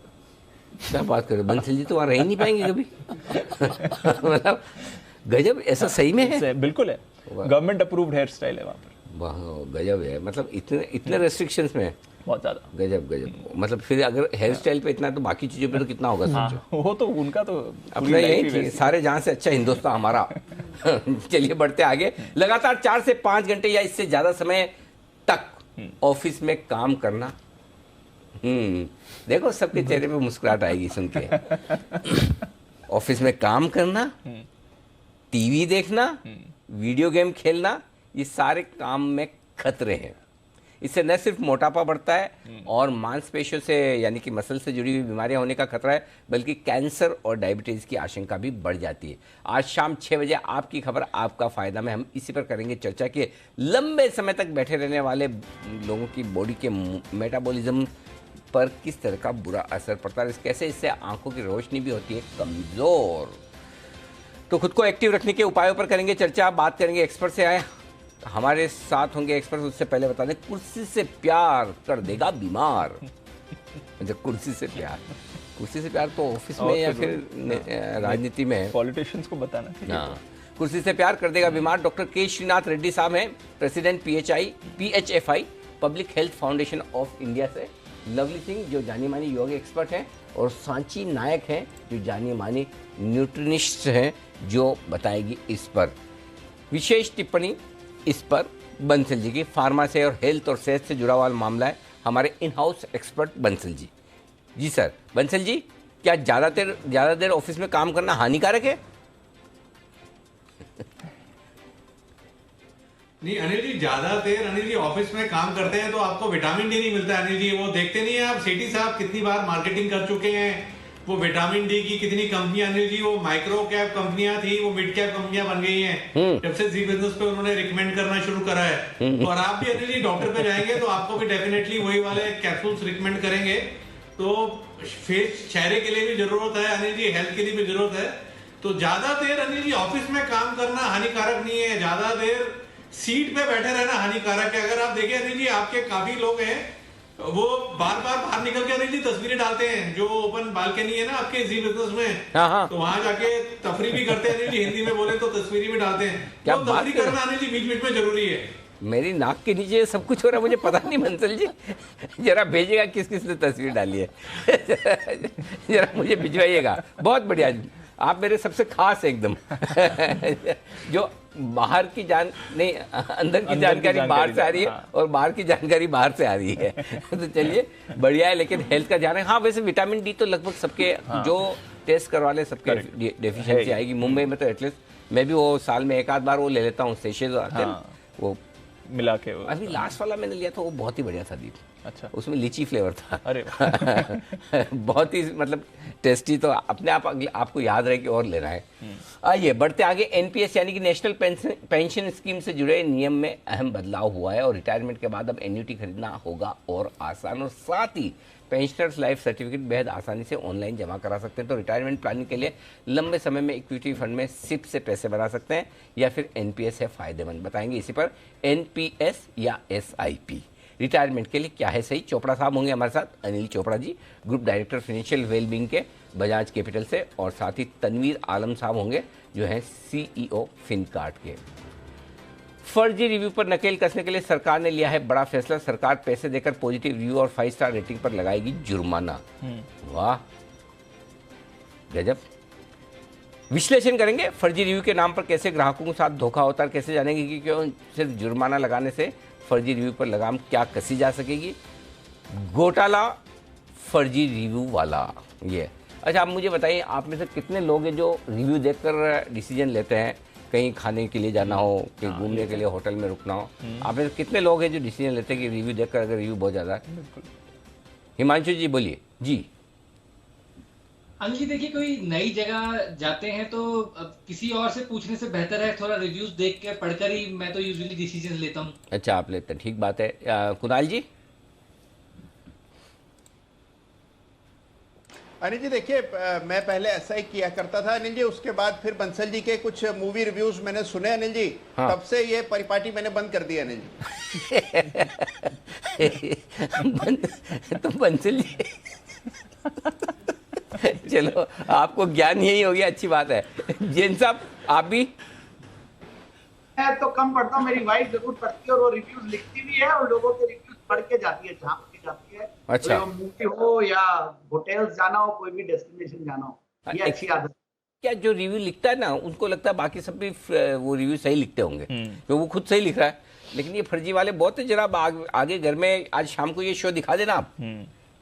क्या बात कर रहे हो? बंसल जी तो वहाँ रह ही नहीं पाएंगे कभी। मतलब गजब, ऐसा सही में है? बिल्कुल है, गवर्नमेंट अप्रूव्ड हेयर स्टाइल है वहाँ पर। वाह, गजब है। मतलब इतने रेस्ट्रिक्शंस में बहुत ज्यादा। गजब। मतलब फिर अगर हेयर स्टाइल पे इतना तो बाकी चीजों पे तो कितना होगा? सोचो। वो तो उनका तो अपना यही सारे जहां से अच्छा हिंदुस्तान हमारा। चलिए बढ़ते आगे। लगातार 4 से 5 घंटे या इससे ज्यादा समय तक ऑफिस में काम करना। देखो सबके चेहरे पे मुस्कुराहट आएगी सुन के। ऑफिस में काम करना, टीवी देखना, वीडियो गेम खेलना, ये सारे काम में खतरे हैं। इससे न सिर्फ मोटापा बढ़ता है और मांसपेशियों से यानी कि मसल से जुड़ी हुई बीमारियां होने का खतरा है, बल्कि कैंसर और डायबिटीज़ की आशंका भी बढ़ जाती है। आज शाम 6 बजे आपकी खबर आपका फ़ायदा में हम इसी पर करेंगे चर्चा कि लंबे समय तक बैठे रहने वाले लोगों की बॉडी के मेटाबॉलिज्म पर किस तरह का बुरा असर पड़ता है, कैसे इससे आंखों की रोशनी भी होती है कमज़ोर। तो खुद को एक्टिव रखने के उपायों पर करेंगे चर्चा, बात करेंगे एक्सपर्ट से। आए हमारे साथ होंगे एक्सपर्ट। उससे पहले बता दें, कुर्सी से प्यार कर देगा बीमार। अच्छा, कुर्सी से प्यार तो ऑफिस में या फिर राजनीति में पॉलिटिशियंस को बताना चाहिए। हाँ, कुर्सी से प्यार कर देगा बीमार। डॉक्टर के श्रीनाथ रेड्डी साहब हैं, president PHFI public health foundation of India से। लवली सिंह जो जानी मानी योग एक्सपर्ट हैं, और सांची नायक हैं जो जानी मानी न्यूट्रिनिस्ट हैं, जो बताएगी इस पर विशेष टिप्पणी। इस पर बंसल जी की फार्मा से और हेल्थ और सेहत से जुड़ा हुआ मामला है। हमारे in house expert Bansal ji. जी सर, बंसल जी, क्या ज़्यादा देर ऑफिस में काम करना हानिकारक है? नहीं अनिल जी, ज्यादा देर अनिल जी ऑफिस में काम करते हैं तो आपको विटामिन डी नहीं मिलता है अनिल जी। वो देखते नहीं है आप, सेठी साहब कितनी बार मार्केटिंग कर चुके हैं वो विटामिन डी की। कितनी कंपनियां अनिल जी, वो माइक्रो कैप कंपनियां थी, वो मिड कैप कंपनियां बन गई हैं जब से जी बिजनेस पे उन्होंने रिकमेंड करना शुरू करा है। और आप भी अनिल जी डॉक्टर पे जाएंगे तो आपको भी डेफिनेटली वही वाले कैप्सूल्स रिकमेंड करेंगे। तो फेस चेहरे के लिए भी जरूरत है अनिल जी, हेल्थ के लिए भी जरूरत है। तो ज्यादा देर अनिल जी ऑफिस में काम करना हानिकारक नहीं है, ज्यादा देर सीट पे बैठे रहना हानिकारक है। अगर आप देखें अनिल जी, आपके काफी लोग हैं वो बार बार बाहर निकल के अनिल जी तस्वीरें डालते हैं, जो ओपन बालकनी है ना आपके जी बिजनेस में, तो वहां जाके तफरी भी करते हैं अनिल जी, हिंदी में बोले तो तस्वीरी भी डालते हैं। क्या तो तफरी करना अनिल जी बीच बीच में जरूरी है। मेरी नाक के नीचे सब कुछ हो रहा है, मुझे पता नहीं बंसल जी। जरा भेजिएगा किस किस ने तस्वीर डाली है। जरा मुझे भिजवाइएगा। बहुत बढ़िया, आप मेरे सबसे खास एकदम। जो बाहर की नहीं, अंदर की जानकारी बाहर से आ रही है और बाहर की जानकारी बाहर से आ रही है। तो चलिए बढ़िया है, लेकिन हेल्थ का ध्यान है। हाँ, वैसे विटामिन डी तो लगभग सबके जो टेस्ट करवा ले सबके डेफिशिएंसी आएगी। मुंबई में तो एटलीस्ट मैं भी वो साल में एक आध बार वो ले लेता हूँ, सेशेज आते हैं वो मिला के। अभी लास्ट वाला मैंने लिया था, वो बहुत ही बढ़िया था दीप। अच्छा, उसमें लीची फ्लेवर था। अरे बहुत ही मतलब टेस्टी। तो अपने आप आपको याद रहे कि और लेना है। आइए बढ़ते आगे। NPS यानी कि नेशनल पेंशन स्कीम से जुड़े नियम में अहम बदलाव हुआ है और रिटायरमेंट के बाद अब एन्युटी खरीदना होगा और आसान, और साथ ही पेंशनर्स लाइफ सर्टिफिकेट बेहद आसानी से ऑनलाइन जमा करा सकते हैं। तो रिटायरमेंट प्लानिंग के लिए लंबे समय में इक्विटी फंड में SIP से पैसे बना सकते हैं या फिर NPS है फायदेमंद। बताएंगे इसी पर NPS या SIP रिटायरमेंट के लिए क्या है सही। चोपड़ा साहब होंगे हमारे साथ, Anil Chopra ji, group director financial wellbeing के बजाज कैपिटल से, और साथ ही तनवीर आलम साहब होंगे जो हैं CEO फिनकार्ट के। फर्जी रिव्यू पर नकेल कसने के लिए सरकार ने लिया है बड़ा फैसला। सरकार पैसे देकर पॉजिटिव रिव्यू और 5 स्टार रेटिंग पर लगाएगी जुर्माना। वाह गजब। विश्लेषण करेंगे फर्जी रिव्यू के नाम पर कैसे ग्राहकों के साथ धोखा होता है, कैसे जानेंगे कि क्यों सिर्फ जुर्माना लगाने से फर्जी रिव्यू पर लगाम क्या कसी जा सकेगी। घोटाला फर्जी रिव्यू वाला ये। अच्छा, आप मुझे बताइए, आप में से कितने लोग हैं जो रिव्यू देखकर डिसीजन लेते हैं, कहीं खाने के लिए जाना हो, कहीं घूमने के लिए होटल में रुकना हो? आप में से कितने लोग हैं जो डिसीजन लेते हैं कि रिव्यू देखकर, अगर रिव्यू बहुत ज़्यादा है? हिमांशु जी बोलिए। जी अनिल जी, देखिए कोई नई जगह जाते हैं तो अब किसी और से पूछने से बेहतर है थोड़ा रिव्यूज देख के पढ़कर ही मैं तो यूजुअली डिसीजन लेता हूँ। अच्छा, आप लेते हैं, ठीक बात है। कुणाल जी। अनिल जी देखिए, मैं पहले ऐसा ही किया करता था अनिल जी, उसके बाद फिर बंसल जी के कुछ मूवी रिव्यूज मैंने सुने अनिल जी। हाँ। तब से ये परिपाटी मैंने बंद कर दी अनिल जी। तो बंसल जी चलो, आपको ज्ञान यही हो गया, अच्छी बात है। जैन साहब, आप भी? मैं तो कम पढ़ता हूँ, मेरी वाइफ जरूर पढ़ती है और वो रिव्यूज लिखती भी है और लोगों के रिव्यूज पढ़ के जाती है, झांक के जाती है। अच्छा, मूवी हो या होटल्स जाना हो, कोई भी डेस्टिनेशन जाना हो, ये अच्छी आदत। क्या जो रिव्यू लिखता है ना, उनको लगता है बाकी सब भी वो रिव्यू सही लिखते होंगे, तो वो खुद सही लिख रहा है, लेकिन ये फर्जी वाले बहुत है। जरा आगे घर में आज शाम को ये शो दिखा देना आप,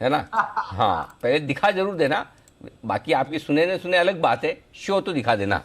है ना? हाँ, पहले दिखा जरूर देना, बाकी आपकी सुने न सुने अलग बात है, शो तो दिखा देना।